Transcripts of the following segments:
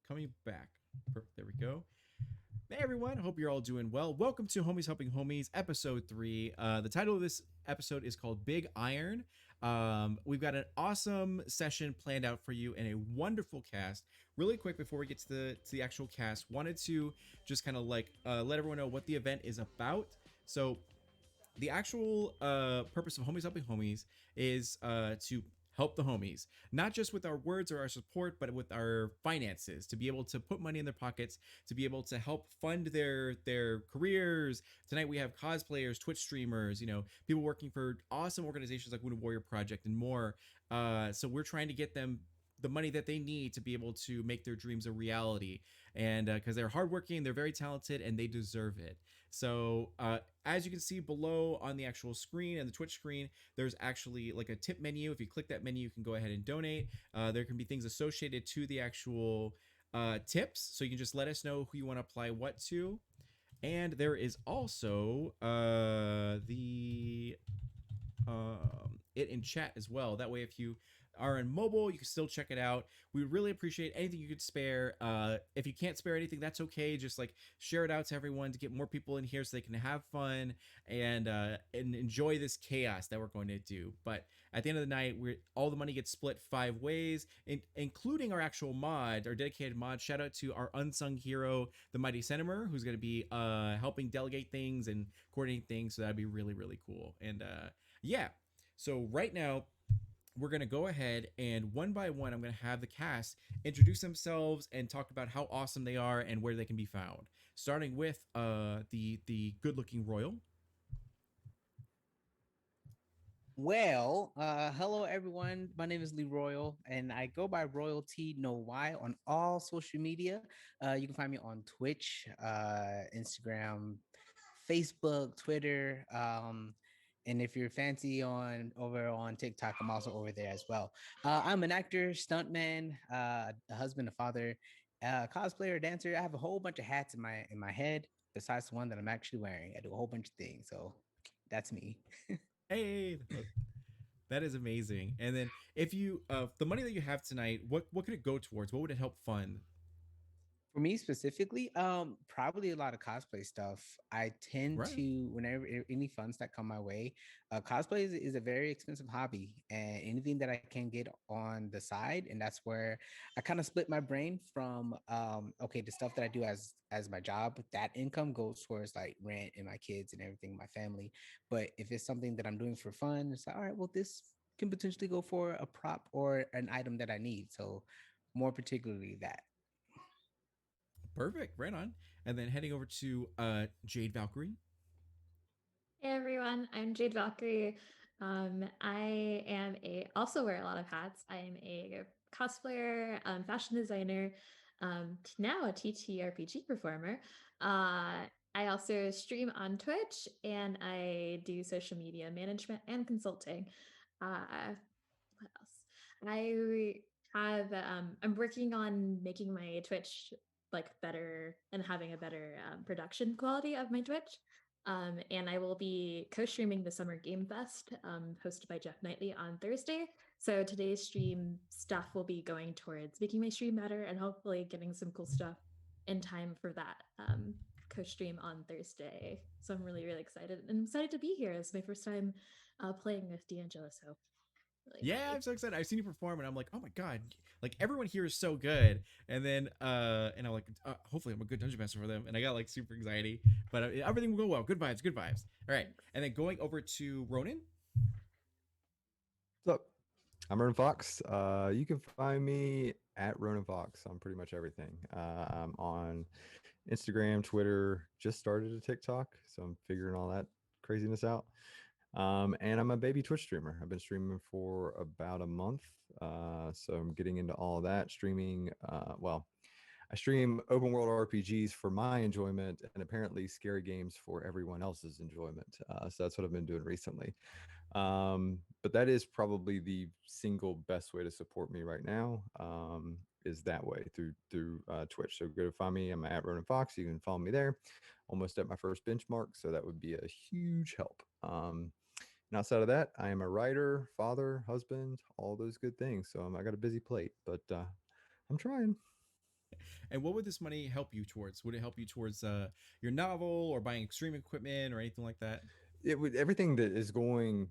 coming back. Perfect. There we go. Hey everyone, hope you're all doing well. Welcome to Homies Helping Homies, episode 3. The title of this episode is called Big Iron. We've got an awesome session planned out for you and a wonderful cast. Really quick before we get to the actual cast, wanted to just kind of let everyone know what the event is about. So the actual purpose of Homies Helping Homies is to help the homies, not just with our words or our support, but with our finances, to be able to put money in their pockets, to be able to help fund their careers. Tonight we have cosplayers, Twitch streamers, people working for awesome organizations like Wounded Warrior Project and more. So we're trying to get them the money that they need to be able to make their dreams a reality, and because they're hardworking, they're very talented, and they deserve it. So as you can see below on the actual screen and the Twitch screen, there's actually like a tip menu. If you click that menu, you can go ahead and donate. There can be things associated to the actual tips, so you can just let us know who you want to apply what to. And there is also the it in chat as well. That way, if you are in mobile, you can still check it out. We would really appreciate anything you could spare. If you can't spare anything, that's okay. Just like share it out to everyone to get more people in here so they can have fun and enjoy this chaos that we're going to do. But at the end of the night, all the money gets split 5 ways, including our actual mod, our dedicated mod. Shout out to our unsung hero, the Mighty Centimer, who's going to be helping delegate things and coordinate things. So that'd be really, really cool. And yeah, so right now we're going to go ahead and one by one, I'm going to have the cast introduce themselves and talk about how awesome they are and where they can be found. Starting with the good looking Royal. Well, hello everyone. My name is Lee Royal, and I go by Royalty No Y on all social media. You can find me on Twitch, Instagram, Facebook, Twitter, and if you're fancy on over on TikTok, I'm also over there as well. I'm an actor, stuntman, a husband, a father, cosplayer, dancer. I have a whole bunch of hats in my head besides the one that I'm actually wearing. I do a whole bunch of things, so that's me. Hey, that is amazing. And then if you the money that you have tonight, what could it go towards? What would it help fund? For me specifically, probably a lot of cosplay stuff. I tend Right. to whenever any funds that come my way, cosplay is a very expensive hobby, and anything that I can get on the side, and that's where I kind of split my brain from. Okay, the stuff that I do as my job, that income goes towards like rent and my kids and everything, my family. But if it's something that I'm doing for fun, it's like, all right, well, this can potentially go for a prop or an item that I need. So more particularly that. Perfect. Right on. And then heading over to Jade Valkyrie. Hey everyone, I'm Jade Valkyrie. I am a also wear a lot of hats. I am a cosplayer, fashion designer, now a TTRPG performer. I also stream on Twitch and I do social media management and consulting. What else? I'm working on making my Twitch like better and having a better production quality of my Twitch. And I will be co-streaming the Summer Game Fest, hosted by Jeff Knightley on Thursday. So today's stream stuff will be going towards making my stream better and hopefully getting some cool stuff in time for that co-stream on Thursday. So I'm really, really excited. And I'm excited to be here. It's my first time playing with D'Angelo, so really Yeah, happy. I'm so excited. I've seen you perform, and I'm like, oh my god, like everyone here is so good. And then, and I'm like, hopefully, I'm a good dungeon master for them. And I got like super anxiety, but everything will go well. Good vibes, good vibes. All right, Thanks. and then going over to Ronan. What's up? I'm Ronan Fox. You can find me at Ronan Fox on pretty much everything. I'm on Instagram, Twitter, just started a TikTok, so I'm figuring all that craziness out. And I'm a baby Twitch streamer. I've been streaming for about a month, so I'm getting into all that streaming. Well, I stream open world RPGs for my enjoyment and apparently scary games for everyone else's enjoyment. So that's what I've been doing recently. But that is probably the single best way to support me right now. Is that way through Twitch. So go to find me. I'm at Ronan Fox. You can follow me there. Almost at my first benchmark, so that would be a huge help. And outside of that, I am a writer, father, husband, all those good things. So I got a busy plate, but I'm trying. And what would this money help you towards? Would it help you towards your novel or buying extreme equipment or anything like that? It would everything that is going.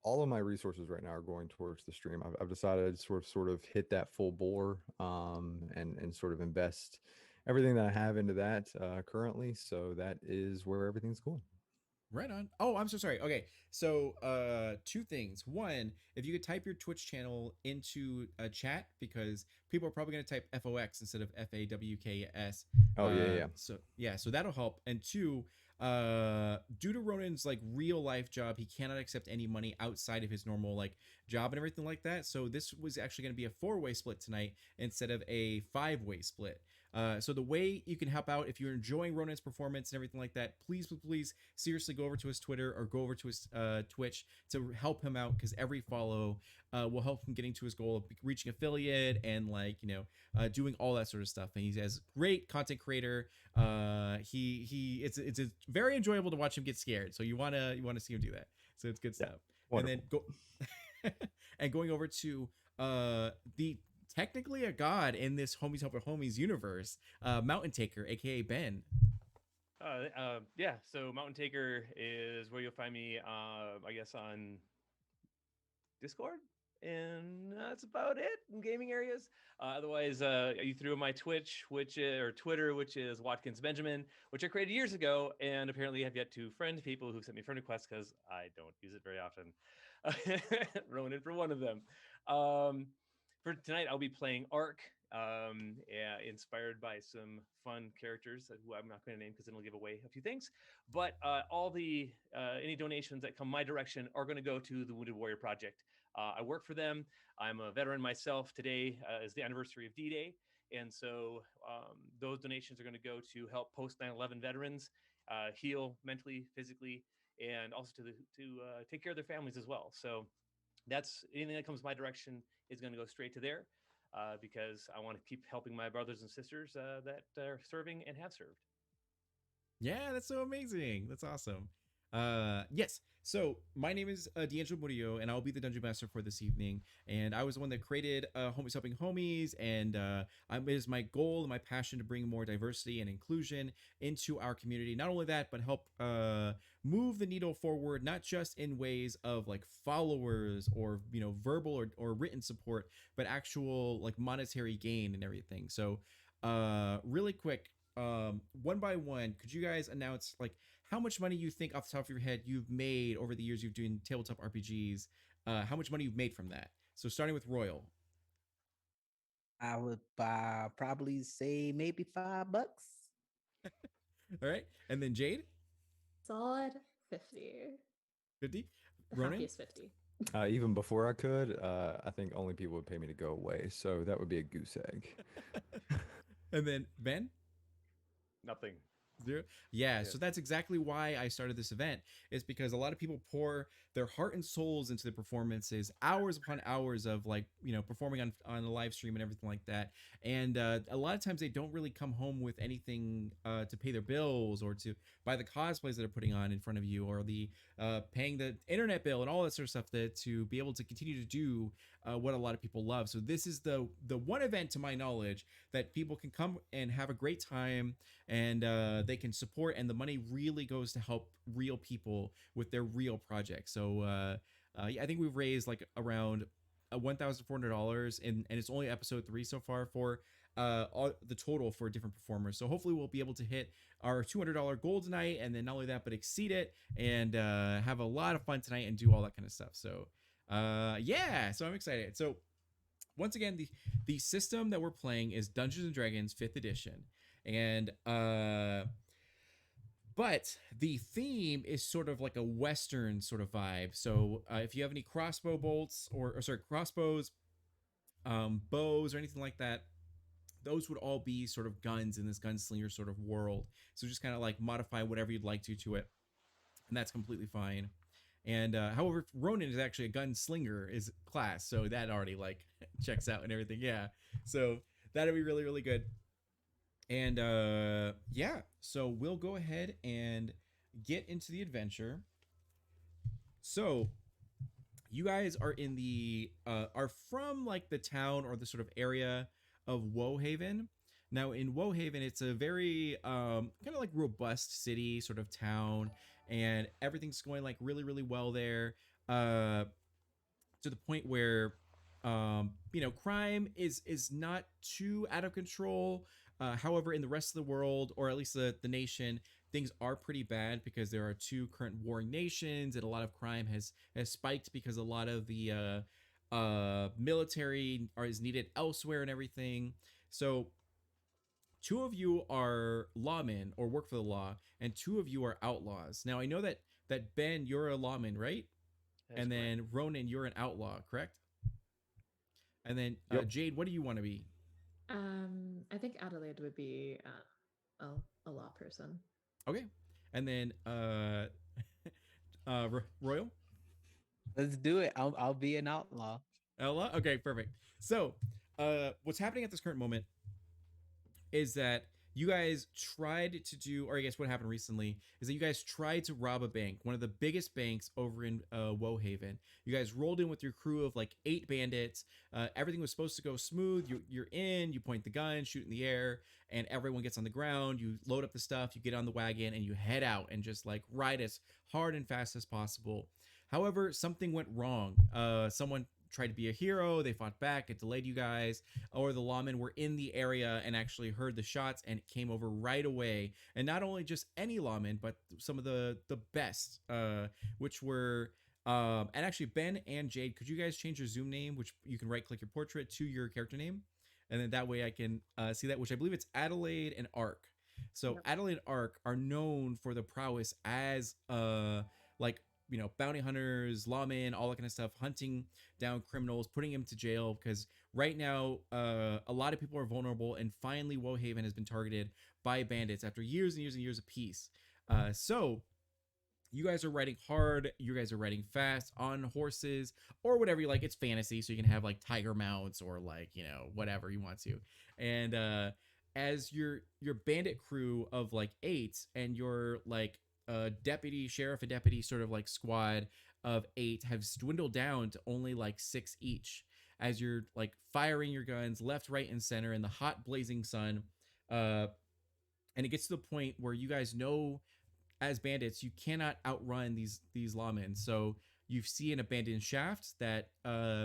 All of my resources right now are going towards the stream. I've decided to sort of hit that full bore, and sort of invest everything that I have into that currently. So that is where everything's going. Right on. Oh, I'm so sorry. Okay. So, two things. One, if you could type your Twitch channel into a chat because people are probably going to type FOX instead of FAWKS. Oh yeah, yeah. So yeah, so that'll help. And two, due to Ronan's like real life job, he cannot accept any money outside of his normal like job and everything like that. So this was actually going to be a 4-way split tonight instead of a 5-way split. So the way you can help out if you're enjoying Ronan's performance and everything like that, please seriously go over to his Twitter or go over to his Twitch to help him out because every follow will help him getting to his goal of reaching affiliate and like doing all that sort of stuff. And he has great content creator. It's very enjoyable to watch him get scared. So you wanna see him do that. So it's good Yeah, stuff. wonderful. And then go and going over to the technically a god in this Homies Helper Homies universe, Mountain Taker, aka Ben. Yeah, so Mountain Taker is where you'll find me, I guess, on Discord, and that's about it in gaming areas. Otherwise, you threw in my Twitch, or Twitter, which is Watkins Benjamin, which I created years ago, and apparently have yet to friend people who sent me friend requests because I don't use it very often. Ronan for one of them. For tonight, I'll be playing Ark, inspired by some fun characters who I'm not going to name because then it'll give away a few things. But all the any donations that come my direction are going to go to the Wounded Warrior Project. I work for them. I'm a veteran myself. Today is the anniversary of D-Day. And so those donations are going to go to help post 9/11 veterans heal mentally, physically, and also to take care of their families as well. So that's anything that comes my direction is going to go straight to there because I want to keep helping my brothers and sisters that are serving and have served. Yeah, that's so amazing. That's awesome. Yes. So my name is D'Angelo Murillo, and I'll be the dungeon master for this evening. And I was the one that created Homies Helping Homies, and it is my goal and my passion to bring more diversity and inclusion into our community. Not only that, but help move the needle forward, not just in ways of like followers or verbal or written support, but actual like monetary gain and everything. So really quick, one by one, could you guys announce like how much money you think off the top of your head you've made over the years you've doing tabletop RPGs? How much money you've made from that? So starting with Royal. I would probably say maybe $5. All right, and then Jade, Solid 50. 50. The Ronan, happiest 50. Even before I could, I think only people would pay me to go away. So that would be a goose egg. and then Ben. Nothing. 0. Yeah, Yeah. so that's exactly why I started this event, is because a lot of people pour their heart and souls into the performances, hours upon hours of like performing on a live stream and everything like that. And a lot of times they don't really come home with anything to pay their bills or to buy the cosplays that are putting on in front of you, or the paying the internet bill and all that sort of stuff, that to be able to continue to do what a lot of people love. So this is the one event, to my knowledge, that people can come and have a great time, and they can support, and the money really goes to help real people with their real projects. So yeah, I think we've raised like around $1,400, and it's only episode 3 so far for all the total for different performers. So hopefully we'll be able to hit our $200 goal tonight, and then not only that, but exceed it, and have a lot of fun tonight and do all that kind of stuff. So yeah, so I'm excited. So once again, the system that we're playing is Dungeons and Dragons 5th edition, and but the theme is sort of like a Western sort of vibe. So if you have any crossbow bolts or sorry, crossbows, bows, or anything like that, those would all be sort of guns in this gunslinger sort of world. So just kind of like modify whatever you'd like to it, and that's completely fine. And however, Ronan is actually a gunslinger is class, so that already like checks out and everything. Yeah, so that'd be really, really good. And yeah, so we'll go ahead and get into the adventure. So you guys are in the are from like the town or the sort of area of Woehaven. Now in Wohaven, it's a very kind of like robust city, sort of town, and everything's going like really, really well there. To the point where crime is not too out of control. However, in the rest of the world, or at least the nation, things are pretty bad because there are two current warring nations, and a lot of crime has spiked because a lot of the military is needed elsewhere and everything. So two of you are lawmen or work for the law, and two of you are outlaws. Now I know that Ben, you're a lawman, right? That's And correct. then Ronan, you're an outlaw, correct? And then Yep. Jade, what do you want to be? I think Adelaide would be a law person. Okay. And then Royal, Let's do it. I'll be an outlaw. Ella. Okay, perfect. So, what's happening at this current moment is that you guys tried to do, or I guess what happened recently is that you guys tried to rob a bank, one of the biggest banks over in Wohaven. You guys rolled in with your crew of like 8 bandits. Everything was supposed to go smooth. You're in, you point the gun, shoot in the air, and everyone gets on the ground. You load up the stuff, you get on the wagon, and you head out and just like ride as hard and fast as possible. However, something went wrong. Someone tried to be a hero. They fought back. It delayed you guys. Or the lawmen were in the area and actually heard the shots and came over right away. And not only just any lawmen, but some of the best, which were and actually Ben and Jade, could you guys change your Zoom name, which you can right click your portrait to your character name, and then that way I can see that. Which I believe it's Adelaide and Ark. So Yep. Adelaide and Ark are known for the prowess as like bounty hunters, lawmen, all that kind of stuff, hunting down criminals, putting them to jail. Because right now, a lot of people are vulnerable, and finally, Wohaven has been targeted by bandits after years and years and years of peace. So you guys are riding hard. You guys are riding fast on horses or whatever you like. It's fantasy, so you can have like tiger mounts or like whatever you want to. And as your bandit crew of like 8 and your like deputy sheriff and deputy sort of like squad of 8 have dwindled down to only like 6 each, as you're like firing your guns left, right, and center in the hot blazing sun. And it gets to the point where you guys know as bandits you cannot outrun these lawmen. So you see an abandoned shaft that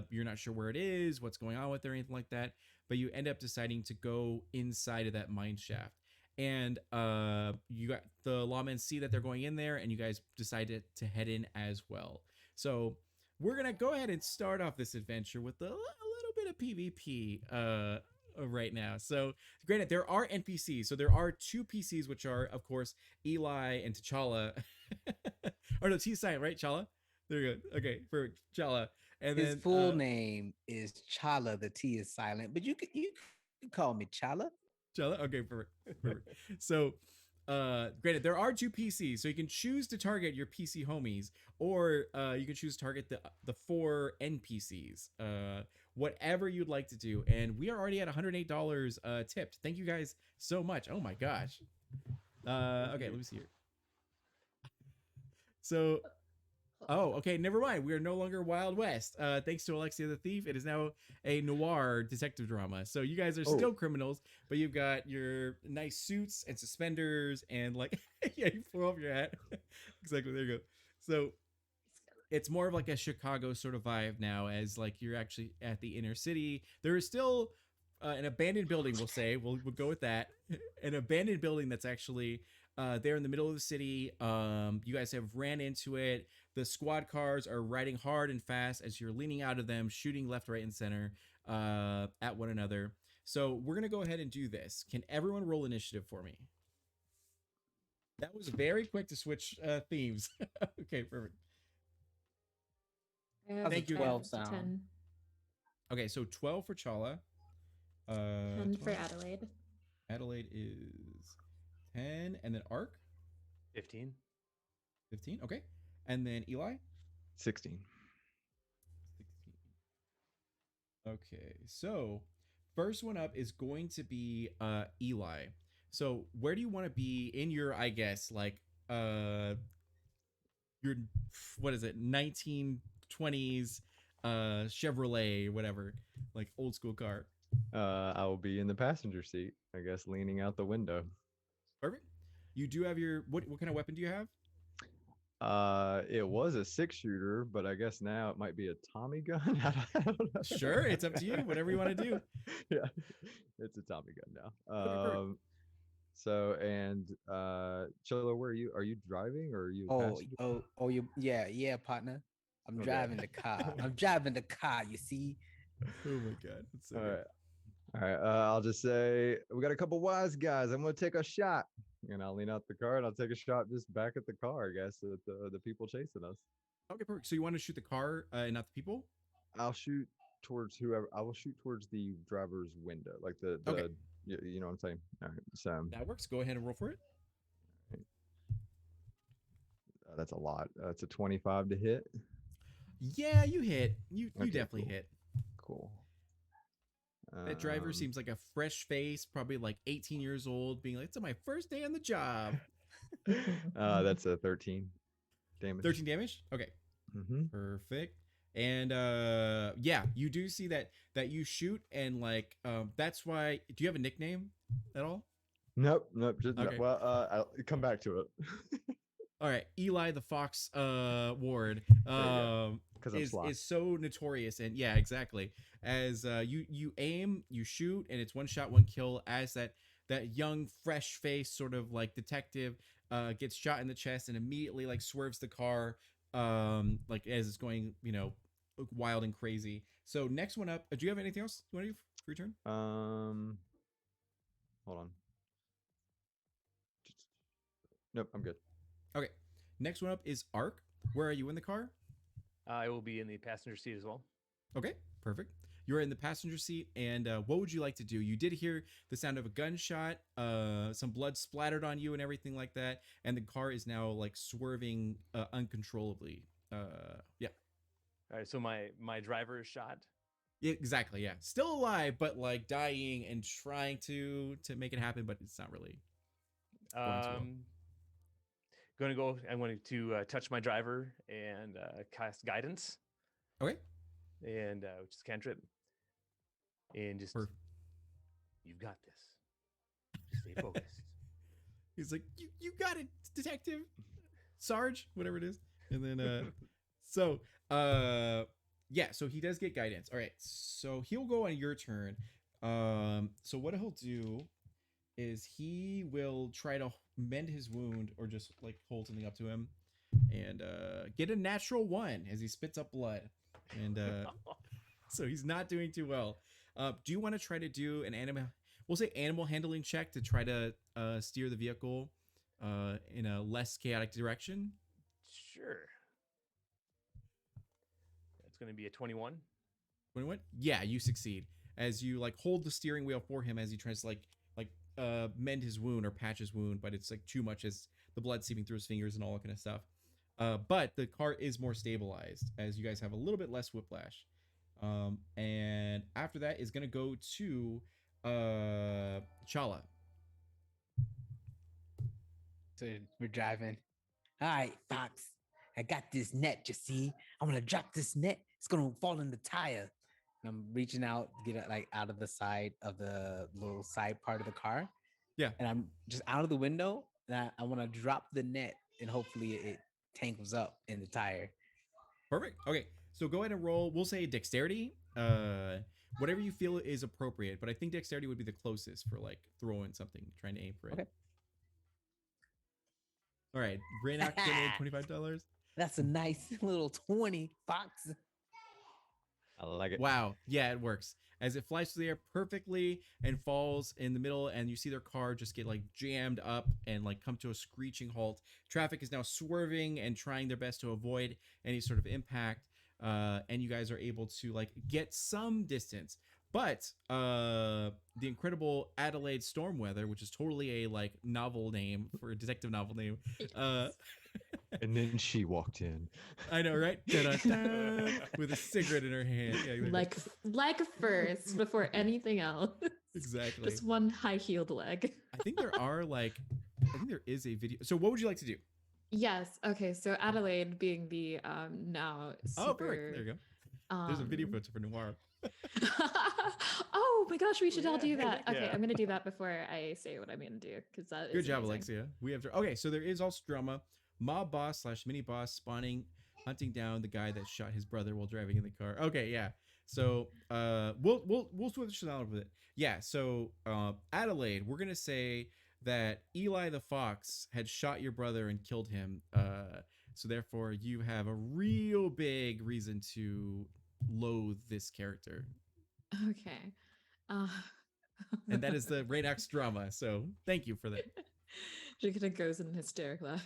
you're not sure where it is, what's going on with it, or anything like that, but you end up deciding to go inside of that mine shaft. And you got the lawmen see that they're going in there, and you guys decided to head in as well. So we're gonna go ahead and start off this adventure with a little bit of PvP right now. So granted, there are NPCs. So there are 2 PCs, which are of course Eli and T'Challa. Or no, T silent, right? Chala. There you go. Okay, for Chala. And His then full name is Chala. The T is silent, but you can call me Chala. Chala. Okay, perfect. Perfect. So granted, there are 2 PCs, so you can choose to target your PC homies, or you can choose to target the 4 NPCs. Whatever you'd like to do. And we are already at $108 tipped. Thank you guys so much. Oh my gosh. Okay, let me see here. So oh, okay, never mind. We are no longer Wild West. Thanks to Alexia the Thief, it is now a noir detective drama. So you guys are still criminals, but you've got your nice suits and suspenders and like yeah, you pull off your hat. Exactly, there you go. So it's more of like a Chicago sort of vibe now, as like you're actually at the inner city. There is still an abandoned building, we'll say. We'll go with that. An abandoned building that's actually there in the middle of the city. You guys have ran into it. The squad cars are riding hard and fast as you're leaning out of them, shooting left, right, and center at one another. So we're going to go ahead and do this. Can everyone roll initiative for me? That was very quick to switch themes. Okay, perfect. Thank you. 12 sound. 10. Okay, so 12 for Chala. 10 for 12. Adelaide. Adelaide is 10. And then Ark? 15. 15. Okay. And then Eli? 16. 16. Okay, so first one up is going to be Eli. So where do you want to be in your, I guess, like your, what is it, 1920s Chevrolet, whatever, like old school car? I will be in the passenger seat, I guess, leaning out the window. Perfect. You do have your what kind of weapon do you have? It was a 6-shooter, but I guess now it might be a Tommy gun. I don't know. Sure, it's up to you. Whatever you want to do. Yeah, it's a Tommy gun now. Okay, perfect. So and Cholo, where are you? Are you driving or are you a Oh, passenger? you, yeah, partner. I'm Okay. driving the car. I'm driving the car. You see? Oh my god. That's so All good. right. All right. I'll just say we got a couple wise guys. I'm gonna take a shot, and I'll lean out the car and I'll take a shot just back at the car. I guess at the people chasing us. Okay, perfect. So you want to shoot the car and not the people? I'll shoot towards whoever. I will shoot towards the driver's window, like the Okay. you know what I'm saying. All right. So That works. Go ahead and roll for it. that's a lot. That's a 25 to hit. Yeah, you hit. You Okay, definitely cool. hit. Cool. That driver Um, seems like a fresh face, probably like 18 years old, being like, "It's my first day on the job." that's a 13 damage. 13 damage. Okay, Mm-hmm. perfect. And yeah, you do see that you shoot and like that's why. Do you have a nickname at all? Nope. Just Okay. well, I'll come back to it. All right, Eli the Fox Ward go. 'Cause I'm is sly. so notorious, and yeah, exactly. As you aim, you shoot, and it's one shot, one kill. As that young, fresh face, sort of like detective, gets shot in the chest and immediately like swerves the car, like as it's going, wild and crazy. So next one up, do you have anything else you want to do for your turn? Hold on. Nope, I'm good. Okay, next one up is Ark. Where are you in the car? I will be in the passenger seat as well. Okay, perfect. You're in the passenger seat, and what would you like to do? You did hear the sound of a gunshot, some blood splattered on you, and everything like that, and the car is now like swerving uncontrollably. Yeah, All right, so my driver is shot. exactly. Yeah, still alive, but like dying and trying to make it happen, but it's not really. Going too well. Going to go. I'm going to touch my driver and cast guidance, Okay, and which is cantrip, and just Perfect. you've got this. Stay focused. he's like, you got it, detective, Sarge, whatever it is, and then so yeah, so he does get guidance. All right, so he'll go on your turn. So what he'll do is he will try to mend his wound or just like hold something up to him and get a natural 1 as he spits up blood, and so he's not doing too well. Do you want to try to do an animal handling check to try to steer the vehicle in a less chaotic direction? Sure. It's going to be a 21. 21? Yeah, you succeed as you like hold the steering wheel for him as he tries to like mend his wound or patch his wound, but it's like too much as the blood seeping through his fingers and all that kind of stuff. But the car is more stabilized as you guys have a little bit less whiplash. And after that is gonna go to Chala. So we're driving. All right, Fox. I got this net. You see? I'm gonna drop this net. It's gonna fall in the tire. And I'm reaching out, get it like out of the side of the little side part of the car. Yeah. And I'm just out of the window. And I want to drop the net, and hopefully it tangles up in the tire. Perfect. Okay, so go ahead and roll. We'll say dexterity. Whatever you feel is appropriate, but I think dexterity would be the closest for like throwing something, trying to aim for it. Okay. All right, Raynock donated $25. That's a nice little 20, Fox. I like it. Wow. Yeah, it works. As it flies through the air perfectly and falls in the middle, and you see their car just get like jammed up and like come to a screeching halt. Traffic is now swerving and trying their best to avoid any sort of impact. And you guys are able to like get some distance. But the incredible Adelaide Stormweather, which is totally a like novel name for a detective novel name, And then she walked in. I know, right? Da-da-da, with a cigarette in her hand. Yeah, Leg first before anything else. exactly. Just one high-heeled leg. I think there is a video. So what would you like to do? Yes. Okay. So Adelaide being the now Oh, perfect. There super you There's a video Um, poster for Noir. oh my gosh, we should all do Yeah, that. Okay, yeah. I'm gonna do that before I say what I'm gonna do because that Good is job, amazing. Alexia. We have to. Okay, so there is also drama. Mob boss slash mini boss spawning, hunting down the guy that shot his brother while driving in the car. Okay, yeah. So we'll switch around with it. Yeah. So Adelaide, we're gonna say that Eli the fox had shot your brother and killed him. So therefore you have a real big reason to loathe this character, Okay. Uh, and that is the Rainox drama. So thank you for that. she kind of goes in an hysteric laugh.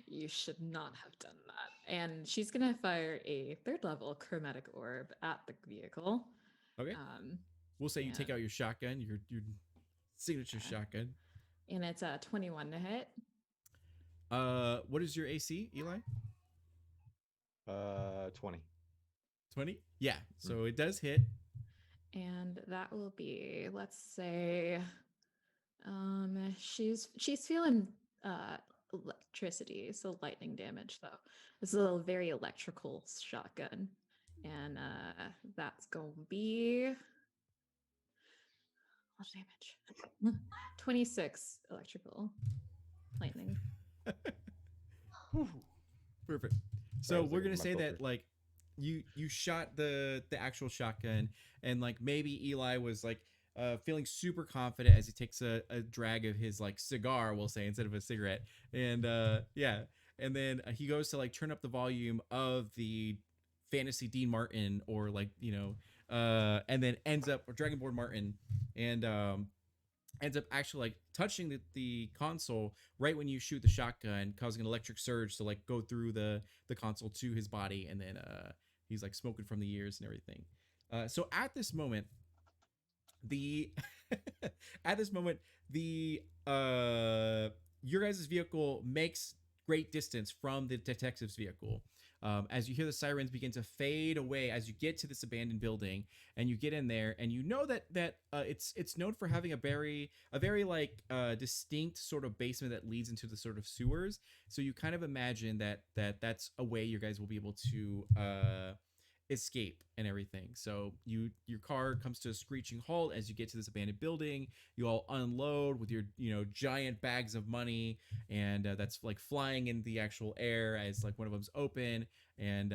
You should not have done that. And she's gonna fire a third level chromatic orb at the vehicle. Okay. Um, We'll say you take and- out your shotgun, your signature Okay. shotgun. and it's a 21 to hit. What is your AC, Eli? 20. 20? Yeah. So it does hit. And that will be, let's say, she's feeling electricity, so lightning damage though. This is a very electrical shotgun. And that's gonna be what damage? 26 electrical lightning. Perfect. So was we're looking gonna at my say that filter. like you shot the actual shotgun, and like maybe Eli was like feeling super confident as he takes a drag of his like cigar, we'll say, instead of a cigarette. And yeah. And then he goes to like turn up the volume of the fantasy Dean Martin, or like, and then ends up, or Dragonborn Martin, and ends up actually like touching the console right when you shoot the shotgun, causing an electric surge to like go through the console to his body, and then he's like smoking from the ears and everything. So at this moment, the at this moment, the your guys' vehicle makes great distance from the detective's vehicle. As you hear the sirens begin to fade away as you get to this abandoned building, and you get in there, and you know that it's known for having a very like distinct sort of basement that leads into the sort of sewers. So you kind of imagine that's a way you guys will be able to escape and everything. So your car comes to a screeching halt as you get to this abandoned building. You all unload with your giant bags of money, and that's like flying in the actual air as like one of them's open, and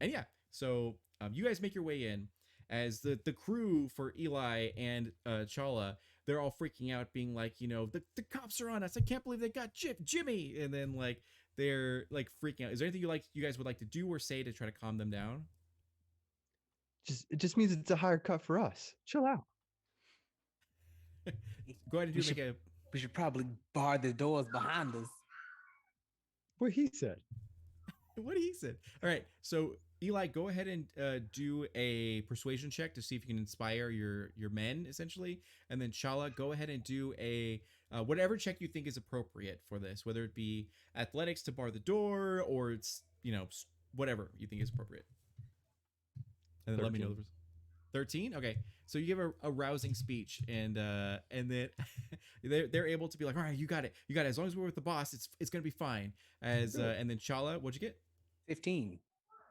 yeah. So you guys make your way in as the crew for Eli and Chala. They're all freaking out, being like, the cops are on us. I can't believe they got Jimmy. And then like they're like freaking out. Is there anything you guys would like to do or say to try to calm them down? It just means it's a higher cut for us. Chill out. Go ahead and We make a. We should probably bar the doors behind us. What he said. What he said. All right. So Eli, go ahead and do a persuasion check to see if you can inspire your men, essentially. And then Chala, go ahead and do a whatever check you think is appropriate for this, whether it be athletics to bar the door, or it's whatever you think is appropriate. And then let me know. 13. Okay, so you give a rousing speech, and then they're able to be like, all right, you got it. As long as we're with the boss, it's gonna be fine. As and then Chala, what'd you get? 15.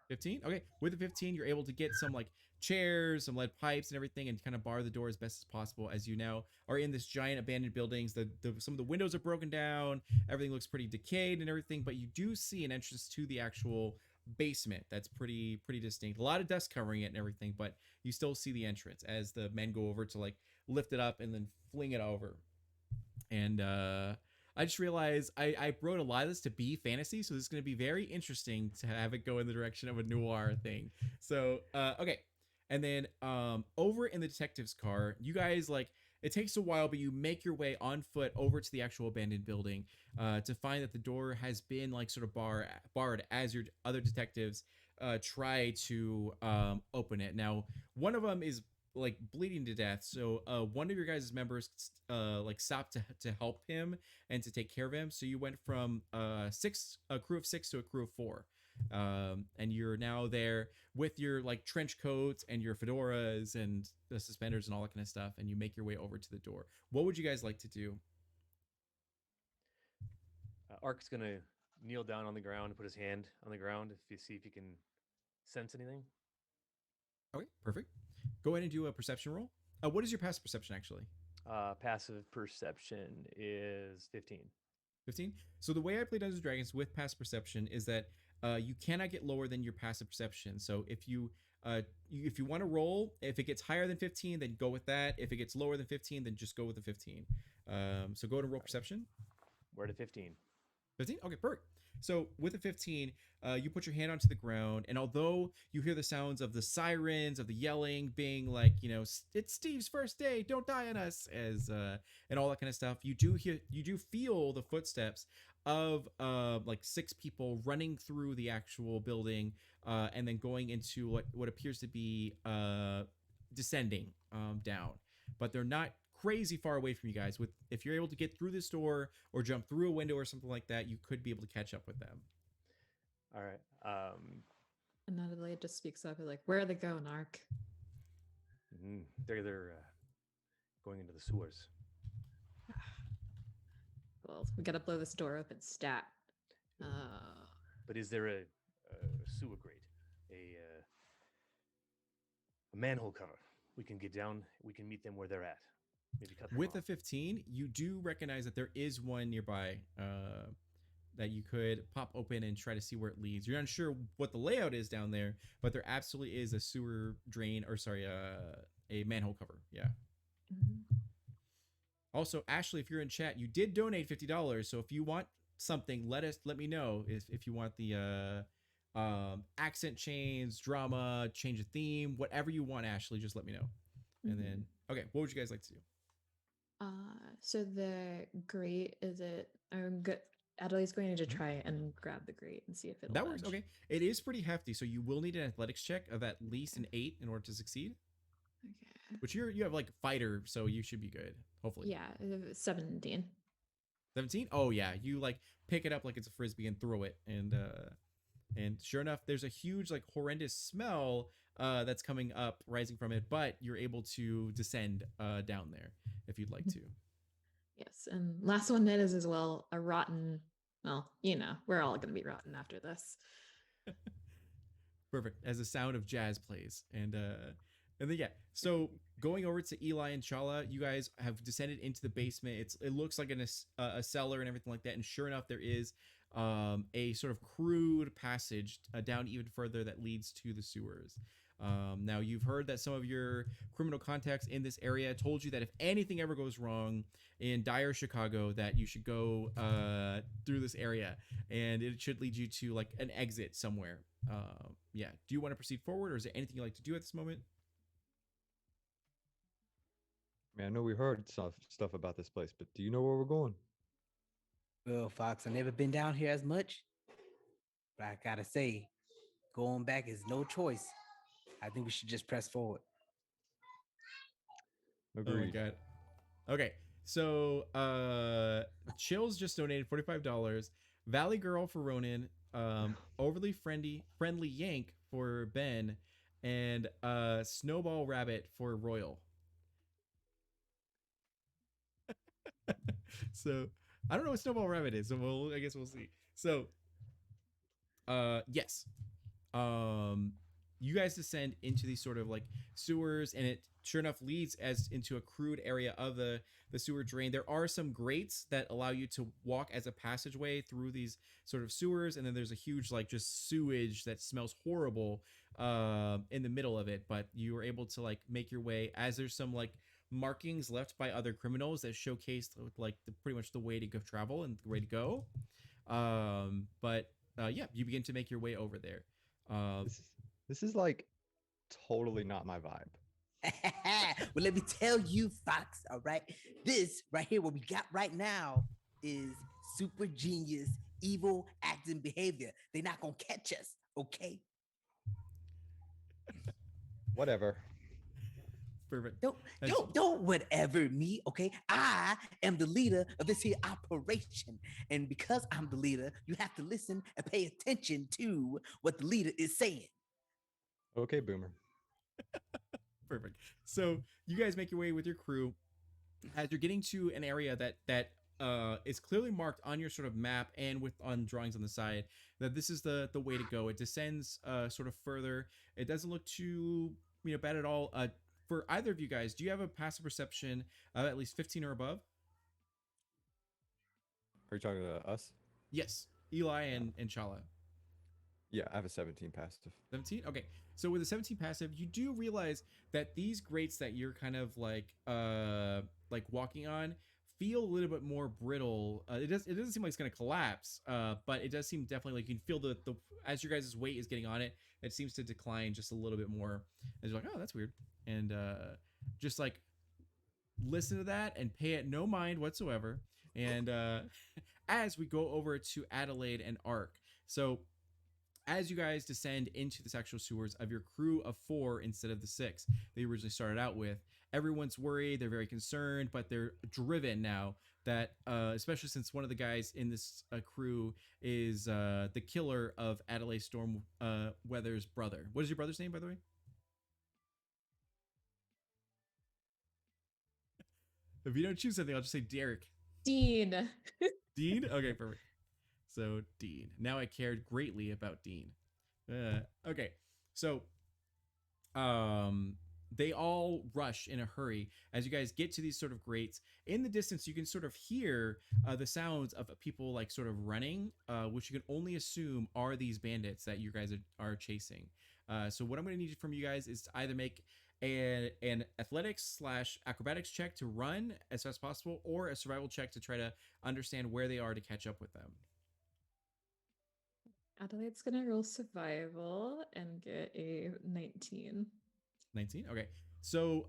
15. Okay, with the 15, you're able to get some like chairs, some lead pipes, and everything, and kind of bar the door as best as possible. As you now are in this giant abandoned buildings, some of the windows are broken down. Everything looks pretty decayed and everything, but you do see an entrance to the actual basement that's pretty distinct. A lot of dust covering it and everything, but you still see the entrance as the men go over to like lift it up and then fling it over. And I just realized I wrote a lot of this to be fantasy, so this is going to be very interesting to have it go in the direction of a noir thing. So okay, and then over in the detective's car, you guys like, it takes a while, but you make your way on foot over to the actual abandoned building to find that the door has been like sort of barred as your other detectives try to open it. Now, one of them is like bleeding to death, so one of your guys' members like stopped to help him and to take care of him. So you went from a crew of 6 to a crew of 4. And you're now there with your like trench coats and your fedoras and the suspenders and all that kind of stuff, and you make your way over to the door. What would you guys like to do? Ark's gonna kneel down on the ground and put his hand on the ground if you see if you can sense anything. Okay, perfect. Go ahead and do a perception roll. What is your passive perception actually? Passive perception is 15. 15. So the way I play Dungeons and Dragons with passive perception is that you cannot get lower than your passive perception. So if you want to roll, if it gets higher than 15, then go with that. If it gets lower than 15, then just go with the 15. So go ahead and roll perception. We're at 15. 15? Okay, perfect. So with a 15, you put your hand onto the ground, and although you hear the sounds of the sirens, of the yelling, being like, it's Steve's first day, don't die on us, and all that kind of stuff, you do feel the footsteps of like 6 people running through the actual building, and then going into what appears to be descending down, but they're not crazy far away from you guys. If you're able to get through this door or jump through a window or something like that, you could be able to catch up with them. All right. And Natalie just speaks up like, "Where are they going, Ark?" They're going into the sewers. Well, we gotta blow this door open stat. But is there a sewer grate, a manhole cover? We can get down. We can meet them where they're at. Maybe cut them With off. a 15, you do recognize that there is one nearby that you could pop open and try to see where it leads. You're not sure what the layout is down there, but there absolutely is a sewer drain, or sorry, a manhole cover. Yeah. Also, Ashley, if you're in chat, you did donate $50. So if you want something, let me know. If you want the accent change, drama, change of theme, whatever you want, Ashley, just let me know. And then, okay, what would you guys like to do? So the grate, is it? I'm good. Adelaide's going to try and grab the grate and see if it'll That works. budge. Okay, it is pretty hefty, so you will need an athletics check of at least an 8 in order to succeed. Okay. Which you have like fighter, so you should be good. Hopefully. Yeah, 17. 17. Oh yeah, you like pick it up like it's a frisbee and throw it, and sure enough, there's a huge like horrendous smell that's coming up, rising from it, but you're able to descend down there if you'd like to. Yes, and last one that is as well a rotten. Well, we're all gonna be rotten after this. Perfect. As the sound of jazz plays, and then yeah. So going over to Eli and Chala, you guys have descended into the basement. It looks like a cellar and everything like that, and sure enough, there is a sort of crude passage down even further that leads to the sewers. Now you've heard that some of your criminal contacts in this area told you that if anything ever goes wrong in dire Chicago, that you should go through this area, and it should lead you to like an exit somewhere. Yeah. Do you want to proceed forward, or is there anything you'd like to do at this moment? Man, I know we heard stuff about this place, but do you know where we're going? Well, Fox, I've never been down here as much, but I gotta say, going back is no choice. I think we should just press forward. Agreed. Oh my god. Okay. So Chills just donated $45. Valley Girl for Ronan, overly friendly Yank for Ben, and Snowball Rabbit for Royal. So I don't know what Snowball Rabbit is, so I guess we'll see. So yes. You guys descend into these sort of like sewers, and it sure enough leads as into a crude area of the sewer drain. There are some grates that allow you to walk as a passageway through these sort of sewers, and then there's a huge like just sewage that smells horrible in the middle of it, but you are able to like make your way, as there's some like markings left by other criminals that showcase like pretty much the way to go travel and the way to go. But yeah, you begin to make your way over there. This is like totally not my vibe. Well, let me tell you, Fox, all right? This right here, what we got right now is super genius, evil acting behavior. They're not gonna catch us, okay? Whatever. Perfect. Don't whatever me, okay? I am the leader of this here operation. And because I'm the leader, you have to listen and pay attention to what the leader is saying. Okay, Boomer. Perfect. So you guys make your way with your crew as you're getting to an area that it's clearly marked on your sort of map and with on drawings on the side that this is the way to go. It descends sort of further. It doesn't look too bad at all. For either of you guys, do you have a passive perception of at least 15 or above? Are you talking to us? Yes, Eli and Chala. Yeah, I have a 17 passive. 17. Okay, so with a 17 passive, you do realize that these grates that you're kind of like walking on feel a little bit more brittle. It doesn't seem like it's gonna collapse, but it does seem definitely like you can feel the as your guys' weight is getting on it, it seems to decline just a little bit more. As you're like, oh, that's weird, and just like listen to that and pay it no mind whatsoever. And as we go over to Adelaide and Ark, so as you guys descend into the actual sewers of your crew of 4 instead of the 6 they originally started out with, everyone's worried, they're very concerned, but they're driven now that especially since one of the guys in this crew is the killer of Adelaide Stormweather's brother. What is your brother's name, by the way? If you don't choose something, I'll just say Derek. Dean. Dean? Okay, perfect. So Dean. Now I cared greatly about Dean. Okay, so they all rush in a hurry as you guys get to these sort of grates. In the distance, you can sort of hear the sounds of people like sort of running, which you can only assume are these bandits that you guys are chasing. So what I'm going to need from you guys is to either make an athletics / acrobatics check to run as fast as possible, or a survival check to try to understand where they are to catch up with them. Adelaide's gonna roll survival and get a 19. 19. Okay, so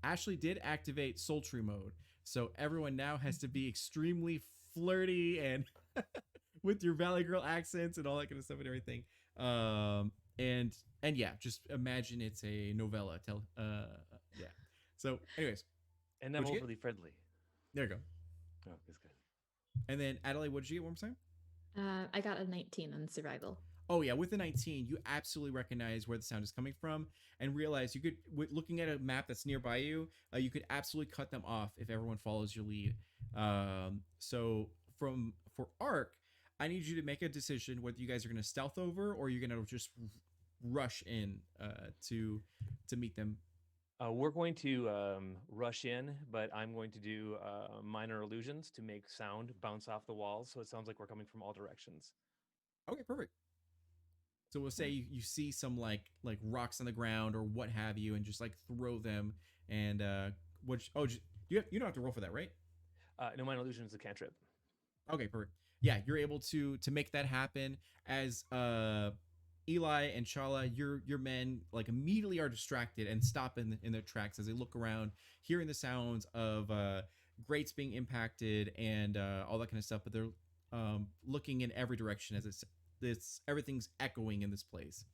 Ashley did activate sultry mode, so everyone now has to be extremely flirty and with your Valley Girl accents and all that kind of stuff and everything. And yeah, just imagine it's a novella. Yeah. So, anyways, And I'm What'd you get? overly friendly. there you go. Oh, that's good. And then Adelaide, what did you get one more time? I got a 19 on survival. Oh yeah, with the 19, you absolutely recognize where the sound is coming from and realize you could, looking at a map that's nearby you, you could absolutely cut them off if everyone follows your lead. So for Ark, I need you to make a decision whether you guys are going to stealth over or you're going to just rush in to meet them. We're going to rush in, but I'm going to do minor illusions to make sound bounce off the walls, so it sounds like we're coming from all directions. Okay, perfect. So we'll say you see some like rocks on the ground or what have you, and just like throw them. And you don't have to roll for that, right? No, minor illusion is a cantrip. Okay, perfect. Yeah, you're able to make that happen as Eli and Chala, your men like immediately are distracted and stop in their tracks as they look around, hearing the sounds of grates being impacted and all that kind of stuff. But they're looking in every direction as it's everything's echoing in this place.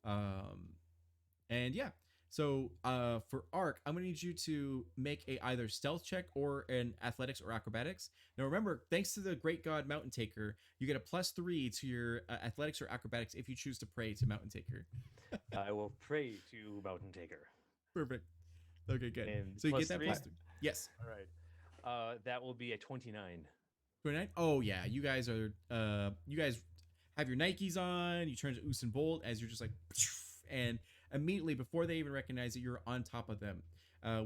And yeah, so for Ark, I'm gonna need you to make a either stealth check or an athletics or acrobatics. Now remember, thanks to the great god Mountain Taker, you get a +3 to your athletics or acrobatics if you choose to pray to Mountain Taker. I will pray to Mountain Taker. Perfect. Okay, good. And So you get that +3? +3. Yes. All right. That will be a 29. 29. Oh yeah, you guys have your Nikes on. You turn to Usain Bolt as you're just like, and immediately before they even recognize it, you're on top of them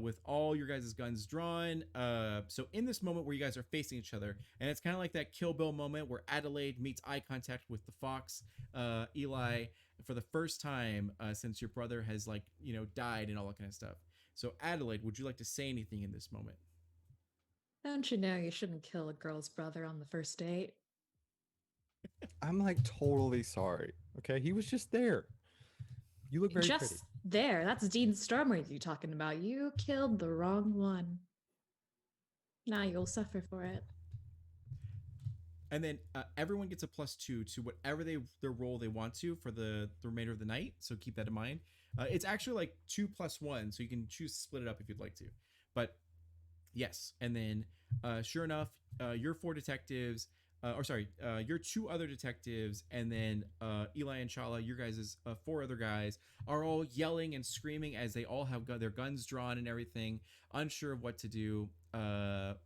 with all your guys' guns drawn. So in this moment where you guys are facing each other, and it's kind of like that Kill Bill moment where Adelaide meets eye contact with the fox, Eli, for the first time since your brother has died and all that kind of stuff. So Adelaide, would you like to say anything in this moment? Don't you know you shouldn't kill a girl's brother on the first date? I'm like totally sorry. Okay, he was just there. You look very Just pretty. there. That's Dean Stormworthy you talking about. You killed the wrong one. Now you'll suffer for it. And then everyone gets a +2 to whatever their role they want to for the remainder of the night. So keep that in mind. It's actually like 2 + 1, so you can choose to split it up if you'd like to. But yes, and then sure enough, your 4 detectives your two other detectives, and then Eli and Chala, your guys' four other guys, are all yelling and screaming as they all have their guns drawn and everything, unsure of what to do.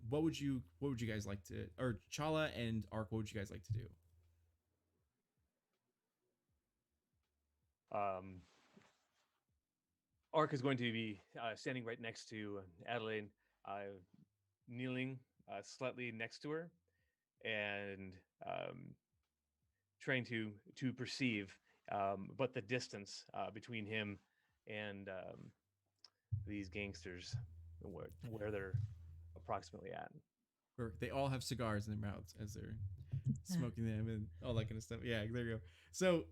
What would you guys like to, or Chala and Ark, what would you guys like to do? Ark is going to be standing right next to Adelaide, kneeling slightly next to her, and trying to perceive, but the distance between him and these gangsters, where they're approximately at. Or they all have cigars in their mouths as they're smoking them and all that kind of stuff. Yeah, there you go. So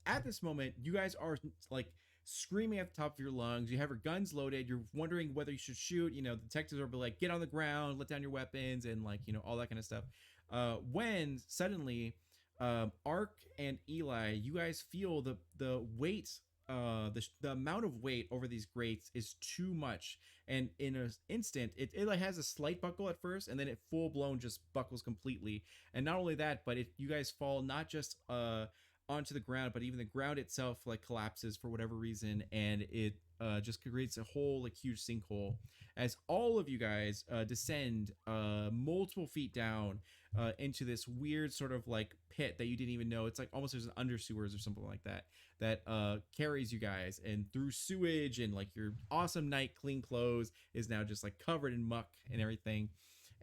at this moment, you guys are like screaming at the top of your lungs. You have your guns loaded. You're wondering whether you should shoot. You know, the detectives are like, get on the ground, let down your weapons, and like, you know, all that kind of stuff. When suddenly, Ark and Eli, you guys feel the weight, the amount of weight over these grates is too much, and in an instant, it like has a slight buckle at first, and then it full blown just buckles completely. And not only that, but you guys fall not just onto the ground, but even the ground itself like collapses for whatever reason, and it just creates a whole like huge sinkhole as all of you guys descend multiple feet down into this weird sort of like pit that you didn't even know. It's like almost there's an under sewers or something like that carries you guys, and through sewage, and like your awesome night clean clothes is now just like covered in muck and everything